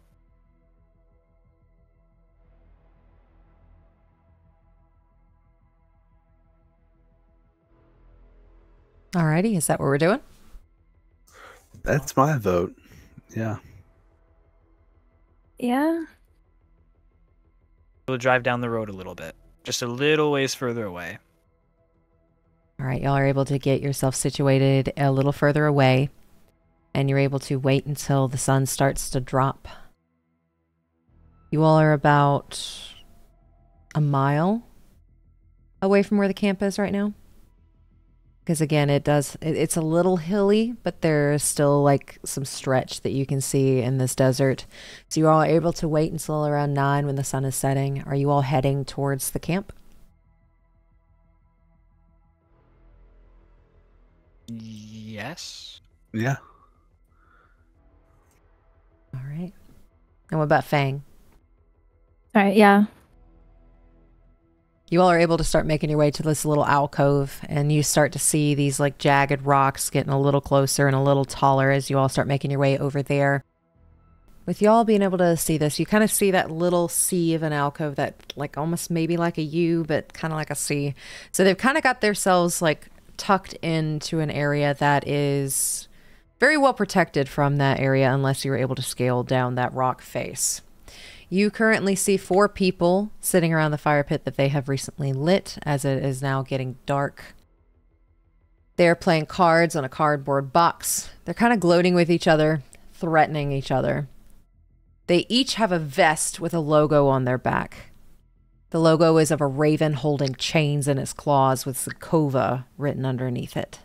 Speaker 1: Alrighty, is that what we're doing?
Speaker 4: That's my vote. Yeah.
Speaker 2: Yeah.
Speaker 3: We'll drive down the road a little bit, just a little ways further away.
Speaker 1: All right, y'all are able to get yourself situated a little further away, and you're able to wait until the sun starts to drop. You all are about a mile away from where the camp is right now. Because again, it's a little hilly, but there's still like some stretch that you can see in this desert. So you all are able to wait until around 9 when the sun is setting. Are you all heading towards the camp?
Speaker 3: Yes.
Speaker 4: Yeah.
Speaker 1: All right. And what about Fang?
Speaker 2: All right. Yeah.
Speaker 1: You all are able to start making your way to this little alcove, and you start to see these like jagged rocks getting a little closer and a little taller as you all start making your way over there. With y'all being able to see this, you kind of see that little C of an alcove that like almost maybe like a U, but kind of like a C. So they've kind of got themselves like tucked into an area that is very well protected from that area unless you were able to scale down that rock face. You currently see 4 people sitting around the fire pit that they have recently lit as it is now getting dark. They're playing cards on a cardboard box. They're kind of gloating with each other, threatening each other. They each have a vest with a logo on their back. The logo is of a raven holding chains in its claws with Zakova written underneath it.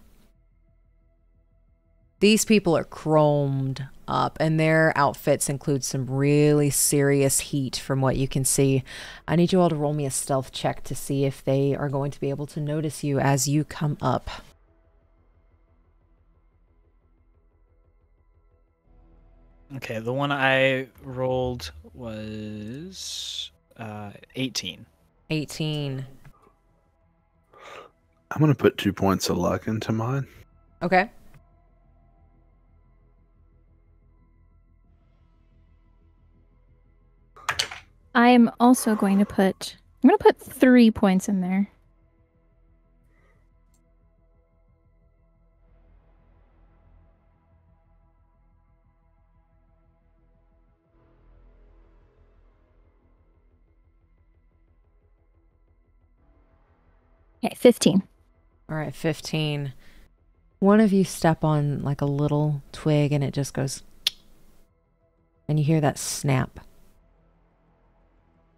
Speaker 1: These people are chromed up, and their outfits include some really serious heat from what you can see. I need you all to roll me a stealth check to see if they are going to be able to notice you as you come up.
Speaker 3: Okay, the one I rolled was 18.
Speaker 1: 18.
Speaker 4: I'm going to put 2 points of luck into mine.
Speaker 1: Okay.
Speaker 2: I'm also going to put 3 points in there. Okay, 15.
Speaker 1: All right, 15. One of you step on like a little twig and it just goes, and you hear that snap.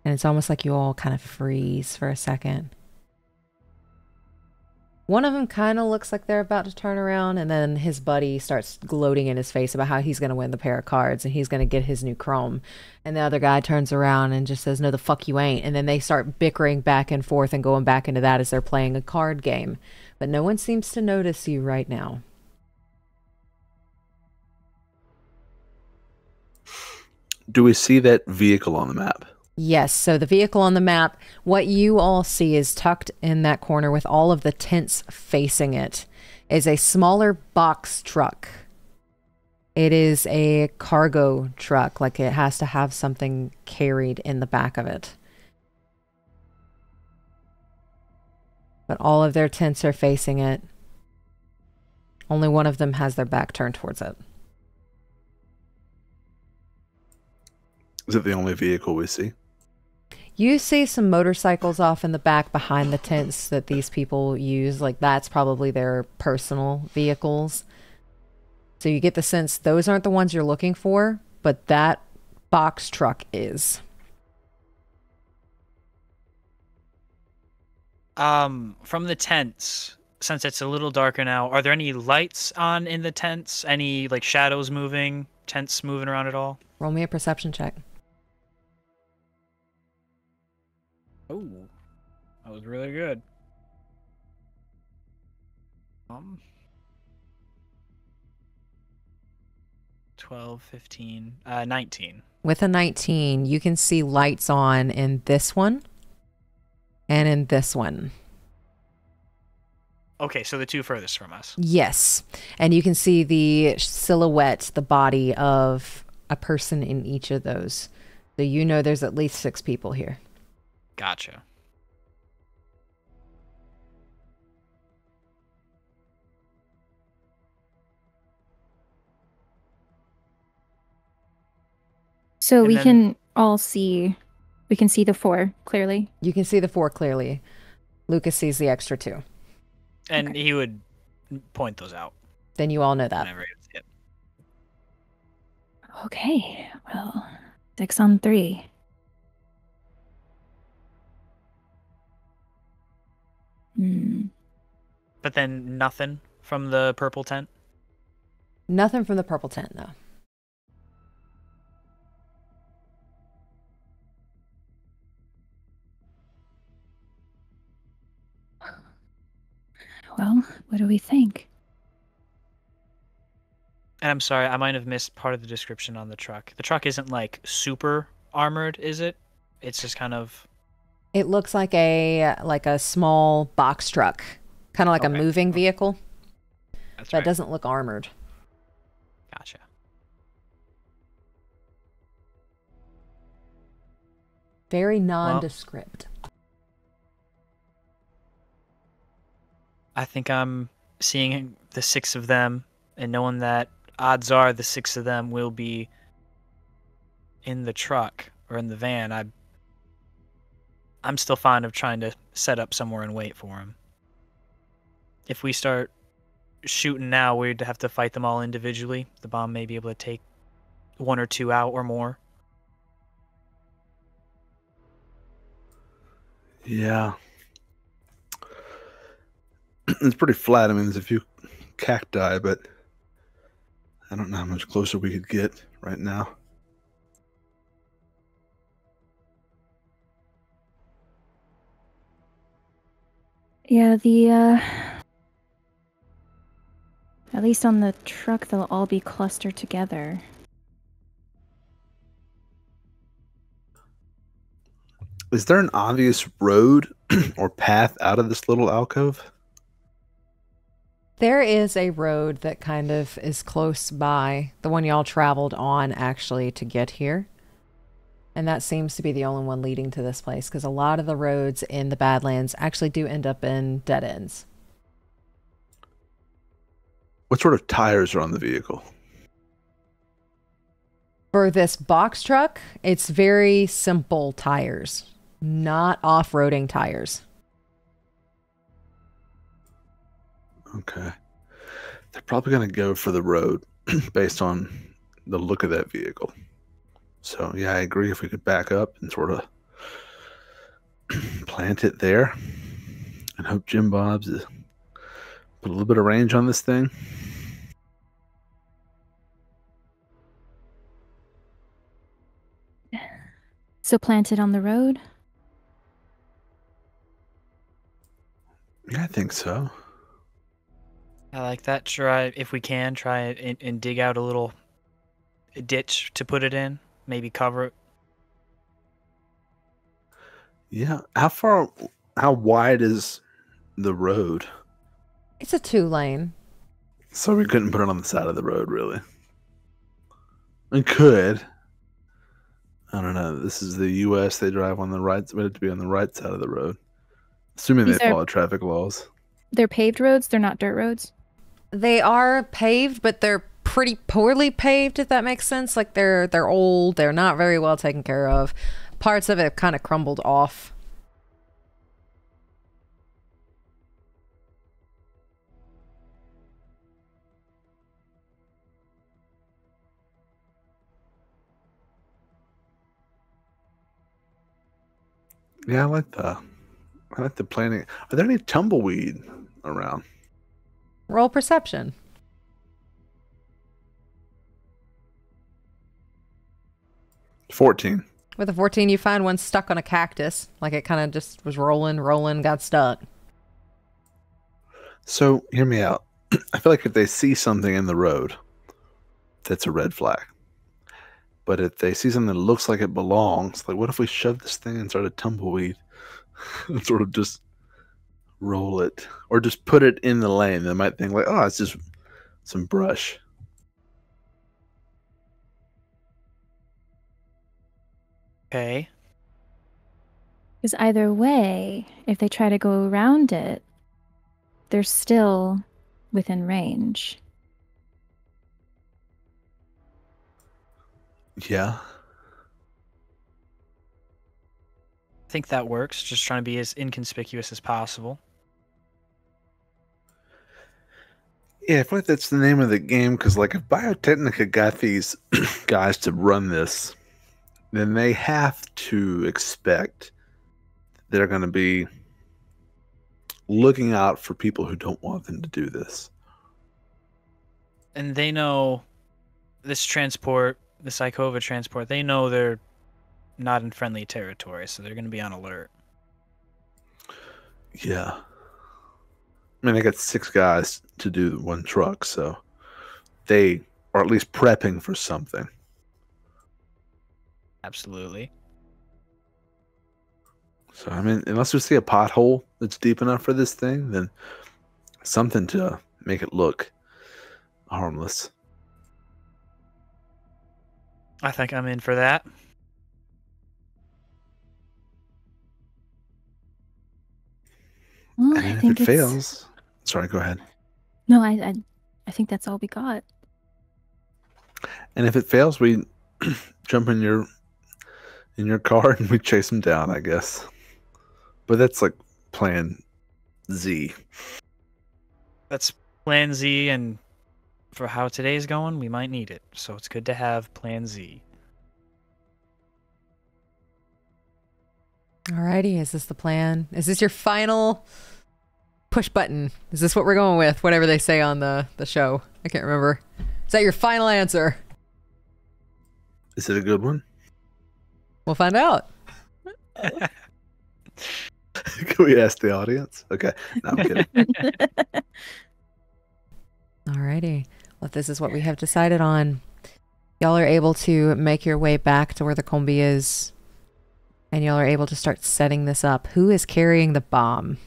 Speaker 1: And it's almost like you all kind of freeze for a second. One of them kind of looks like they're about to turn around, and then his buddy starts gloating in his face about how he's going to win the pair of cards and he's going to get his new chrome. And the other guy turns around and just says, "No, the fuck you ain't." And then they start bickering back and forth and going back into that as they're playing a card game. But no one seems to notice you right now.
Speaker 4: Do we see that vehicle on the map?
Speaker 1: Yes, so the vehicle on the map, what you all see is tucked in that corner with all of the tents facing it, is a smaller box truck. It is a cargo truck, like it has to have something carried in the back of it. But all of their tents are facing it. Only one of them has their back turned towards it.
Speaker 4: Is it the only vehicle we see?
Speaker 1: You see some motorcycles off in the back behind the tents that these people use. Like, that's probably their personal vehicles. So you get the sense those aren't the ones you're looking for, but that box truck is.
Speaker 3: From the tents, since it's a little darker now, are there any lights on in the tents? Any, like, shadows moving? Tents moving around at all?
Speaker 1: Roll me a perception check.
Speaker 3: Oh, that was really good. 12, 15, 19.
Speaker 1: With a 19, you can see lights on in this one and in this one.
Speaker 3: Okay, so the two furthest from us.
Speaker 1: Yes. And you can see the silhouette, the body of a person in each of those. So you know there's at least 6 people here.
Speaker 3: Gotcha.
Speaker 2: So
Speaker 3: And
Speaker 2: we
Speaker 3: then-
Speaker 2: can all see, we can see the 4 clearly.
Speaker 1: You can see the 4 clearly. Lucas sees the extra 2.
Speaker 3: And
Speaker 2: Okay.
Speaker 3: he would point those out
Speaker 1: Then you all know that.
Speaker 3: whenever he would see it.
Speaker 2: Okay, well, 6 on 3. Hmm.
Speaker 3: But then nothing from the purple tent?
Speaker 1: Nothing from the purple tent, though.
Speaker 2: Well, what do we think?
Speaker 3: And I'm sorry, I might have missed part of the description on the truck. The truck isn't like super armored, is it? It's just kind of...
Speaker 1: It looks like a small box truck, kind of like a
Speaker 3: Okay.
Speaker 1: moving vehicle,
Speaker 3: That's
Speaker 1: but
Speaker 3: right.
Speaker 1: it doesn't look armored.
Speaker 3: Gotcha.
Speaker 1: Very nondescript.
Speaker 3: I think I'm seeing the 6 of them and knowing that odds are the 6 of them will be in the truck or in the van. I'm still fond of trying to set up somewhere and wait for them. If we start shooting now, we'd have to fight them all individually. The bomb may be able to take 1 or 2 out or more.
Speaker 4: Yeah. It's pretty flat. I mean, there's a few cacti, but I don't know how much closer we could get right now.
Speaker 2: Yeah, at least on the truck, they'll all be clustered together.
Speaker 4: Is there an obvious road or path out of this little alcove?
Speaker 1: There is a road that kind of is close by, the one y'all traveled on actually to get here. And that seems to be the only one leading to this place, because a lot of the roads in the Badlands actually do end up in dead ends.
Speaker 4: What sort of tires are on the vehicle?
Speaker 1: For this box truck, it's very simple tires, not off-roading tires.
Speaker 4: Okay. They're probably going to go for the road based on the look of that vehicle. So, yeah, I agree. If we could back up and sort of plant it there and hope Jim Bob's put a little bit of range on this thing.
Speaker 2: So planted on the road?
Speaker 4: Yeah, I think so.
Speaker 3: I like that. Try, if we can, try it and dig out a little ditch to put it in. Maybe cover it.
Speaker 4: Yeah. How wide is the road?
Speaker 1: It's a 2-lane.
Speaker 4: So we couldn't put it on the side of the road, really. We could. I don't know. This is the U.S. They drive on the right. We have to be on the right side of the road. Assuming
Speaker 2: These
Speaker 4: they
Speaker 2: are-
Speaker 4: follow traffic laws.
Speaker 2: They're paved roads, they're not dirt roads?
Speaker 1: They are paved, but they're pretty poorly paved, if that makes sense. Like they're old, they're not very well taken care of. Parts of it have kind of crumbled off.
Speaker 4: Yeah, I like the planning. Are there any tumbleweed around?
Speaker 1: Roll perception.
Speaker 4: 14.
Speaker 1: With a 14, you find one stuck on a cactus. Like it kind of just was rolling, got stuck.
Speaker 4: So, hear me out. I feel like if they see something in the road, that's a red flag. But if they see something that looks like it belongs, like what if we shove this thing inside a tumbleweed and sort of just roll it, or just put it in the lane. They might think like, oh, it's just some brush.
Speaker 3: Okay.
Speaker 2: Because either way, if they try to go around it, they're still within range.
Speaker 4: Yeah.
Speaker 3: I think that works. Just trying to be as inconspicuous as possible.
Speaker 4: Yeah, I feel like that's the name of the game, because like if Biotechnica got these guys to run this, then they have to expect they're going to be looking out for people who don't want them to do this.
Speaker 3: And they know this transport, the Psychova transport, they know they're not in friendly territory, so they're going to be on alert.
Speaker 4: Yeah. I mean, they got 6 guys to do one truck, so they are at least prepping for something.
Speaker 3: Absolutely.
Speaker 4: So, I mean, unless we see a pothole that's deep enough for this thing, then something to make it look harmless.
Speaker 3: I think I'm in for that.
Speaker 2: Well,
Speaker 4: And
Speaker 2: I
Speaker 4: if
Speaker 2: think
Speaker 4: it fails... Sorry, go ahead.
Speaker 2: No, I think that's all we got.
Speaker 4: And if it fails, we jump in your car and we chase him down, I guess. But that's like plan Z.
Speaker 3: That's plan Z, and for how today's going, we might need it. So it's good to have plan Z.
Speaker 1: Alrighty, is this the plan? Is this your final push button? Is this what we're going with? Whatever they say on the show. I can't remember. Is that your final answer?
Speaker 4: Is it a good one?
Speaker 1: We'll find out.
Speaker 4: Can we ask the audience? Okay. No, I'm kidding.
Speaker 1: Alrighty. Well, this is what we have decided on. Y'all are able to make your way back to where the combi is, and y'all are able to start setting this up. Who is carrying the bomb?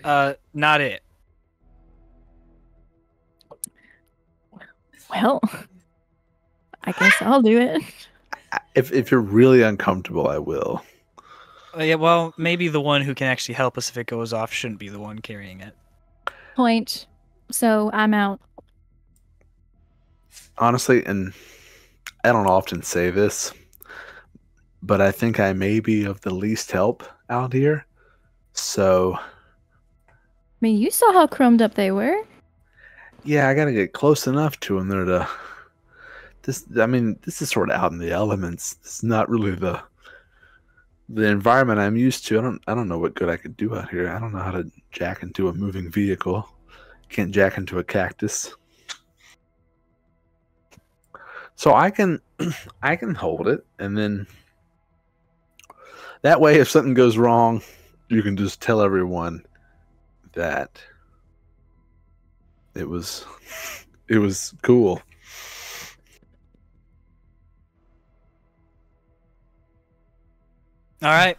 Speaker 3: Not it.
Speaker 2: Well, I guess I'll do it.
Speaker 4: If you're really uncomfortable, I will.
Speaker 3: Yeah, well, maybe the one who can actually help us if it goes off shouldn't be the one carrying it.
Speaker 2: Point. So I'm out.
Speaker 4: Honestly, and I don't often say this, but I think I may be of the least help out here. So,
Speaker 2: I mean, you saw how chromed up they were.
Speaker 4: yeah, I gotta get close enough to them there to... This is sort of out in the elements. It's not really the environment I'm used to. I don't know what good I could do out here. I don't know how to jack into a moving vehicle. Can't jack into a cactus. So I can hold it, and then that way if something goes wrong, you can just tell everyone that it was cool.
Speaker 3: All right.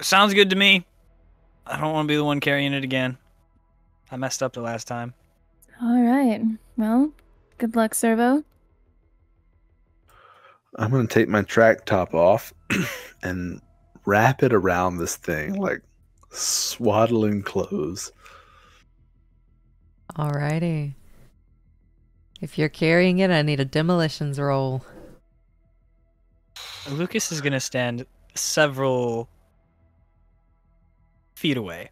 Speaker 3: Sounds good to me. I don't want to be the one carrying it again. I messed up the last time.
Speaker 2: All right. Well, good luck, Cerveau.
Speaker 4: I'm going to take my track top off and wrap it around this thing like swaddling clothes.
Speaker 1: Alrighty. If you're carrying it, I need a demolitions roll.
Speaker 3: Lucas is going to stand several feet away.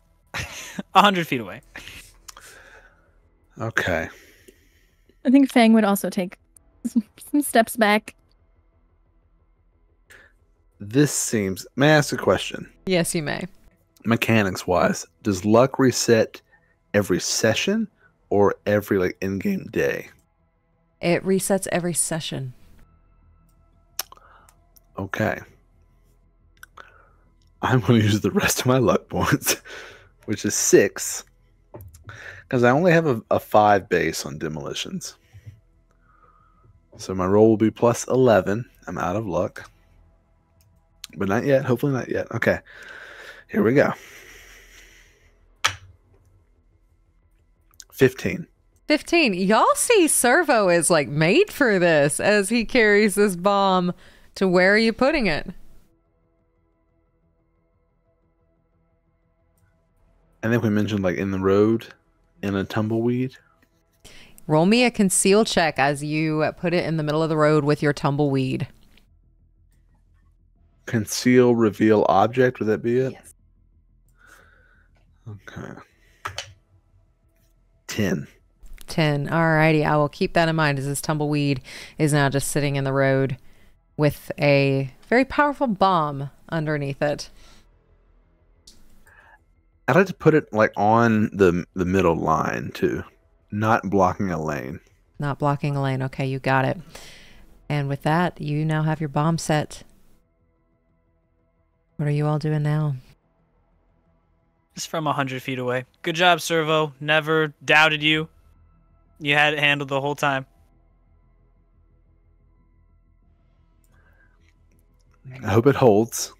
Speaker 3: 100 feet away.
Speaker 4: Okay.
Speaker 2: I think Fang would also take some steps back.
Speaker 4: This seems... May I ask a question?
Speaker 1: Yes, you may.
Speaker 4: Mechanics-wise, does luck reset every session or every in-game day?
Speaker 1: It resets every session.
Speaker 4: Okay. I'm going to use the rest of my luck points, which is 6, because I only have a 5 base on demolitions. So my roll will be plus 11. I'm out of luck. But not yet. Hopefully not yet. Okay. Here we go. 15.
Speaker 1: 15. Y'all see Cerveau is like made for this as he carries this bomb to where are you putting it?
Speaker 4: I think we mentioned like in the road, in a tumbleweed.
Speaker 1: Roll me a conceal check as you put it in the middle of the road with your tumbleweed.
Speaker 4: Conceal, reveal object. Would that be it?
Speaker 1: Yes.
Speaker 4: Okay. 10.
Speaker 1: 10. Alrighty, I will keep that in mind as this tumbleweed is now just sitting in the road with a very powerful bomb underneath it.
Speaker 4: I'd like to put it like on the middle line too, not blocking a lane.
Speaker 1: Not blocking a lane. Okay, you got it. And with that, you now have your bomb set. What are you all doing now?
Speaker 3: Just from 100 feet away. Good job, Cerveau. Never doubted you. You had it handled the whole time.
Speaker 4: I hope it holds.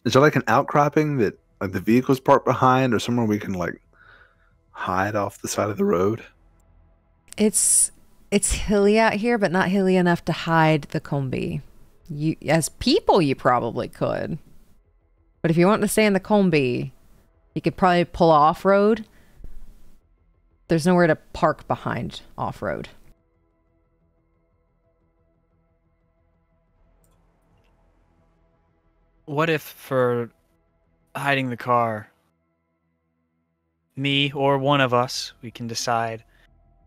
Speaker 4: Is there like an outcropping that like the vehicle's parked behind, or somewhere we can like hide off the side of the road?
Speaker 1: It's hilly out here, but not hilly enough to hide the combi. You, as people, you probably could. But if you want to stay in the combi, you could probably pull off-road. There's nowhere to park behind off-road.
Speaker 3: What if for hiding the car, me or one of us, we can decide,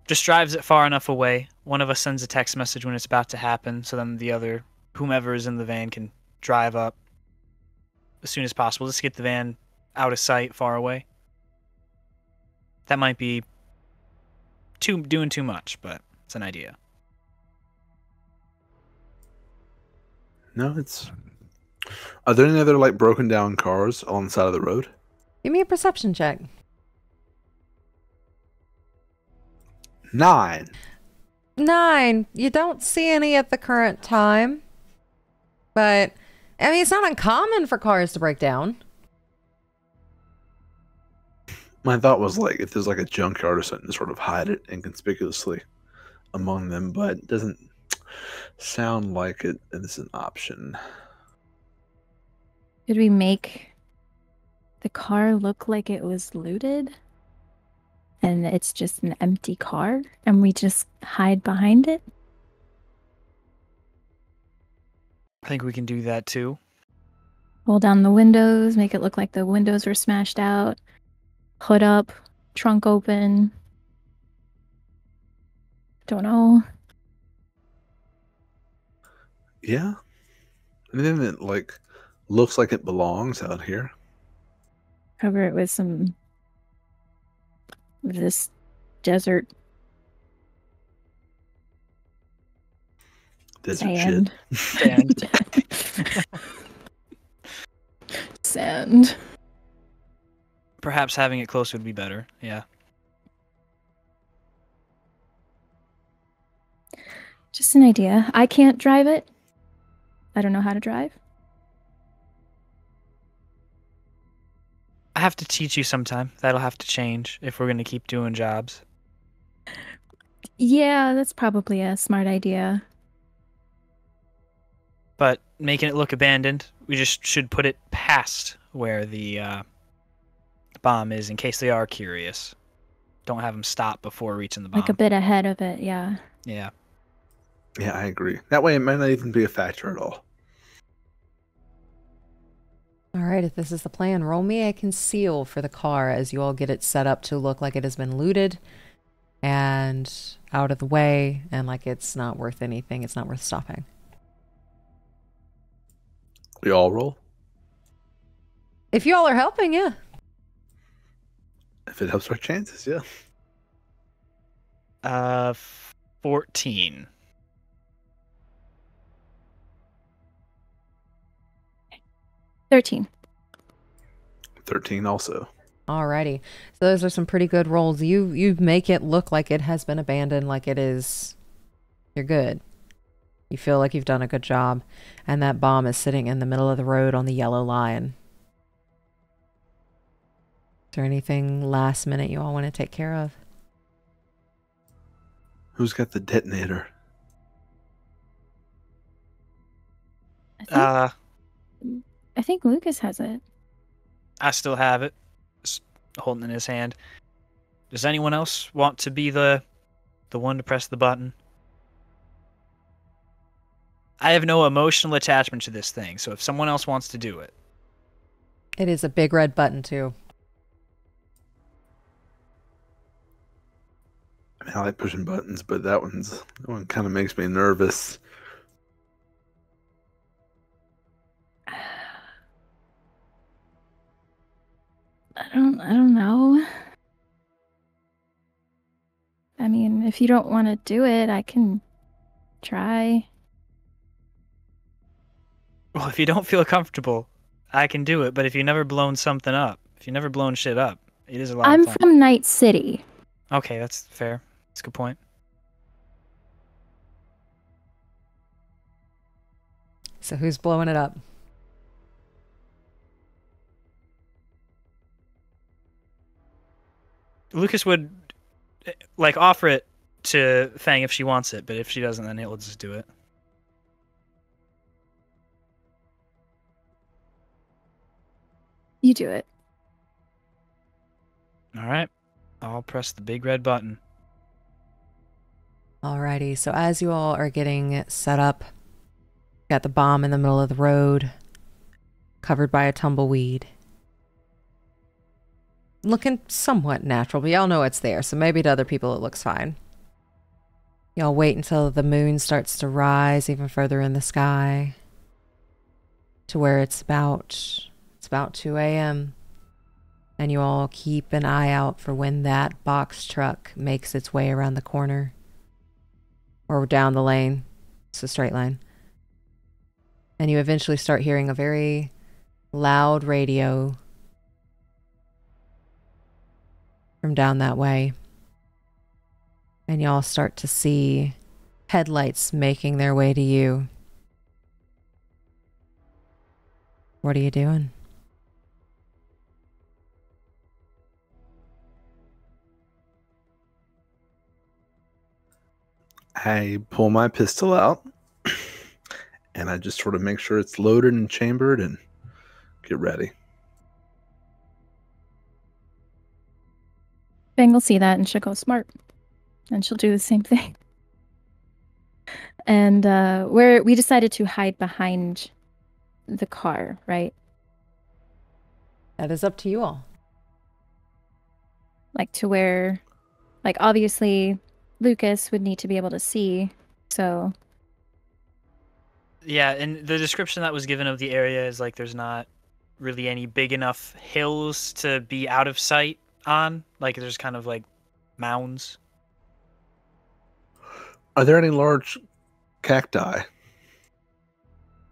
Speaker 3: just drives it far enough away. One of us sends a text message when it's about to happen, so then the other, whomever is in the van, can drive up as soon as possible. Just get the van out of sight, far away. That might be doing too much, but it's an idea.
Speaker 4: No, it's... Are there any other like broken down cars on the side of the road?
Speaker 1: Give me a perception check.
Speaker 4: 9.
Speaker 1: 9. You don't see any at the current time. But, I mean, it's not uncommon for cars to break down.
Speaker 4: My thought was like if there's like a junkyard or something to sort of hide it inconspicuously among them, but it doesn't sound like it is an option.
Speaker 2: Could we make the car look like it was looted? And it's just an empty car? And we just hide behind it?
Speaker 3: I think we can do that too.
Speaker 2: Roll down the windows, make it look like the windows were smashed out. Hood up, trunk open. Don't know.
Speaker 4: Yeah. Anything that like looks like it belongs out here.
Speaker 2: Cover it with some of this desert sand.
Speaker 3: Sand.
Speaker 2: Sand.
Speaker 3: Perhaps having it close would be better. Yeah.
Speaker 2: Just an idea. I can't drive it. I don't know how to drive.
Speaker 3: I have to teach you sometime. That'll have to change if we're going to keep doing jobs.
Speaker 2: Yeah, that's probably a smart idea.
Speaker 3: But making it look abandoned, we just should put it past where the bomb is in case they are curious. Don't have them stop before reaching the bomb.
Speaker 2: Like a bit ahead of it, yeah.
Speaker 3: Yeah.
Speaker 4: Yeah, I agree. That way it might not even be a factor at all.
Speaker 1: All right, if this is the plan, roll me a conceal for the car as you all get it set up to look like it has been looted and out of the way and like it's not worth anything. It's not worth stopping.
Speaker 4: We all roll?
Speaker 1: If you all are helping, yeah.
Speaker 4: If it helps our chances, yeah.
Speaker 3: 14.
Speaker 2: 13.
Speaker 4: 13 also.
Speaker 1: Alrighty. So those are some pretty good rolls. You make it look like it has been abandoned, like it is. You're good. You feel like you've done a good job. And that bomb is sitting in the middle of the road on the yellow line. Is there anything last minute you all want to take care of?
Speaker 4: Who's got the detonator?
Speaker 2: I think Lucas has it.
Speaker 3: I still have it, just holding it in his hand. Does anyone else want to be the one to press the button? I have no emotional attachment to this thing, so if someone else wants to do it.
Speaker 1: It is a big red button, too.
Speaker 4: I mean, I like pushing buttons, but that one kind of makes me nervous.
Speaker 2: I don't know. I mean, if you don't want to do it, I can try.
Speaker 3: Well, if you don't feel comfortable, I can do it, but if you've never blown something up, if you've never blown shit up, it is a lot of fun.
Speaker 2: I'm from Night City.
Speaker 3: Okay, that's fair. That's a good point.
Speaker 1: So who's blowing it up?
Speaker 3: Lucas would like offer it to Fang if she wants it, but if she doesn't, then he'll just do it.
Speaker 2: You do it.
Speaker 3: All right. I'll press the big red button.
Speaker 1: Alrighty, so as you all are getting set up, got the bomb in the middle of the road, covered by a tumbleweed. Looking somewhat natural, but y'all know it's there, so maybe to other people it looks fine. Y'all wait until the moon starts to rise even further in the sky to where it's about 2 a.m. And you all keep an eye out for when that box truck makes its way around the corner or down the lane. It's a straight line. And you eventually start hearing a very loud radio from down that way. And y'all start to see headlights making their way to you. What are you doing?
Speaker 4: I pull my pistol out and I just sort of make sure it's loaded and chambered and get ready.
Speaker 2: Fang will see that and she'll go smart. And she'll do the same thing. And we decided to hide behind the car, right?
Speaker 1: That is up to you all.
Speaker 2: Like to where, like obviously Lucas would need to be able to see, so.
Speaker 3: Yeah, and the description that was given of the area is like there's not really any big enough hills to be out of sight on. Like there's kind of like mounds.
Speaker 4: Are there any large cacti?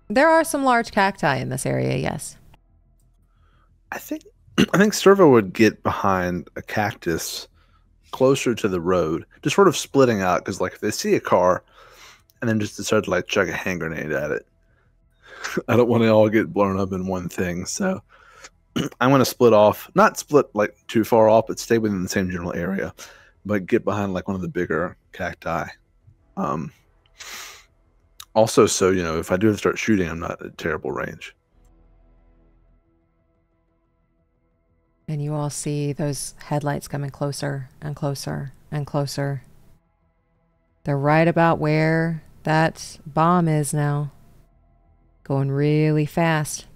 Speaker 1: There are some large cacti in this area, yes.
Speaker 4: I think Cerveau would get behind a cactus closer to the road, just sort of splitting out, because like if they see a car and then just decide to like chuck a hand grenade at it, I don't want to all get blown up in one thing. So I'm going to split off, not split like too far off, but stay within the same general area, but get behind like one of the bigger cacti. Also, so you know, if I do start shooting, I'm not at terrible range.
Speaker 1: And you all see those headlights coming closer and closer and closer. They're right about where that bomb is now. Going really fast.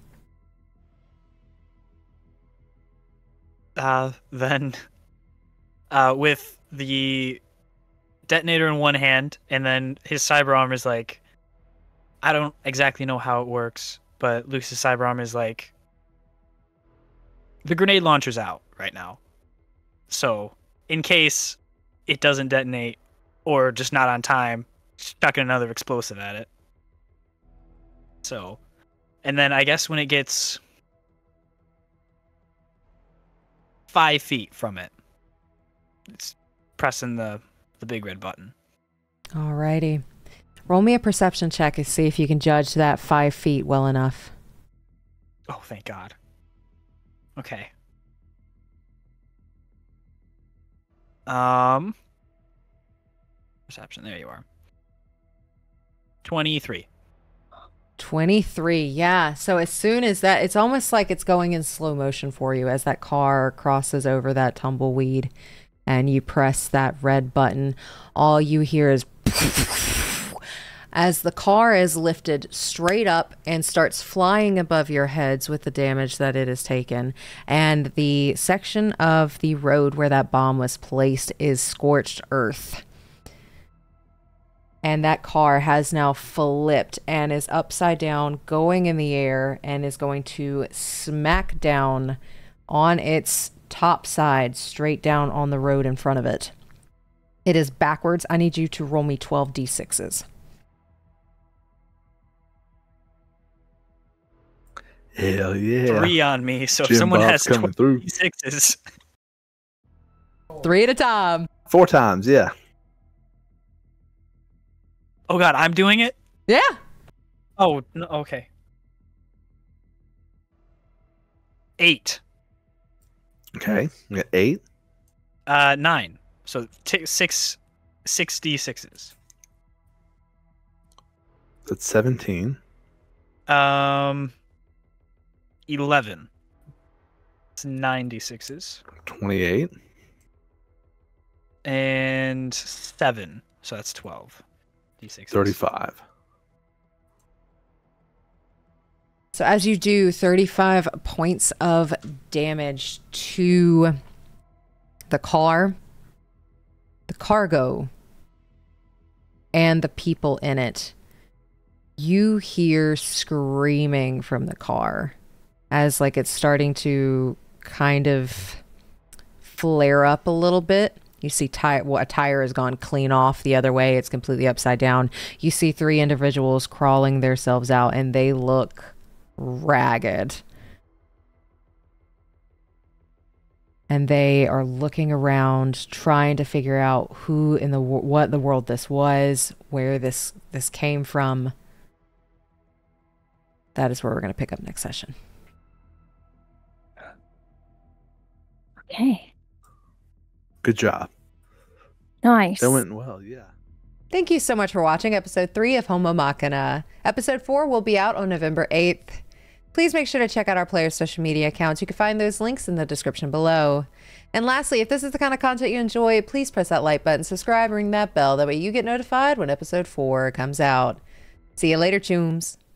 Speaker 3: Then with the detonator in one hand, and then his cyber armor is like, I don't exactly know how it works, but Lucas's cyber armor is like, the grenade launcher's out right now. So in case it doesn't detonate or just not on time, chucking another explosive at it. So, and then I guess when it gets 5 feet from it, it's pressing the big red button.
Speaker 1: Alrighty. Roll me a perception check and see if you can judge that 5 feet well enough.
Speaker 3: Oh, thank God. Okay. Perception. There you are. 23.
Speaker 1: 23, yeah. So as soon as that, it's almost like it's going in slow motion for you as that car crosses over that tumbleweed and you press that red button. All you hear is as the car is lifted straight up and starts flying above your heads with the damage that it has taken. And the section of the road where that bomb was placed is scorched earth. And that car has now flipped and is upside down, going in the air, and is going to smack down on its top side, straight down on the road in front of it. It is backwards. I need you to roll me 12 d6s.
Speaker 4: Hell yeah.
Speaker 3: 3 on me, so
Speaker 4: Jim
Speaker 3: if someone
Speaker 4: Bob's
Speaker 3: has
Speaker 4: coming
Speaker 3: 12
Speaker 4: through.
Speaker 3: d6s.
Speaker 1: 3 at a time.
Speaker 4: 4 times, yeah.
Speaker 3: Oh God, I'm doing it?
Speaker 1: Yeah.
Speaker 3: Oh, no, okay. 8.
Speaker 4: Okay, we got 8.
Speaker 3: 9. So 6 d6s.
Speaker 4: That's 17.
Speaker 3: 11. It's 9 d6s.
Speaker 4: 28.
Speaker 3: And 7. So that's 12 d6s.
Speaker 4: 35.
Speaker 1: So as you do 35 points of damage to the car, the cargo, and the people in it, you hear screaming from the car as like it's starting to kind of flare up a little bit. You see a tire has gone clean off the other way. It's completely upside down. You see 3 individuals crawling themselves out, and they look ragged. And they are looking around, trying to figure out who in the what in the world this was, where this came from. That is where we're going to pick up next session.
Speaker 2: Okay.
Speaker 4: Good job.
Speaker 2: Nice.
Speaker 4: That went well, yeah.
Speaker 1: Thank you so much for watching episode 3 of Homomachina. Episode 4 will be out on November 8th. Please make sure to check out our players' social media accounts. You can find those links in the description below. And lastly, if this is the kind of content you enjoy, please press that like button, subscribe, and ring that bell. That way you get notified when episode 4 comes out. See you later, chooms.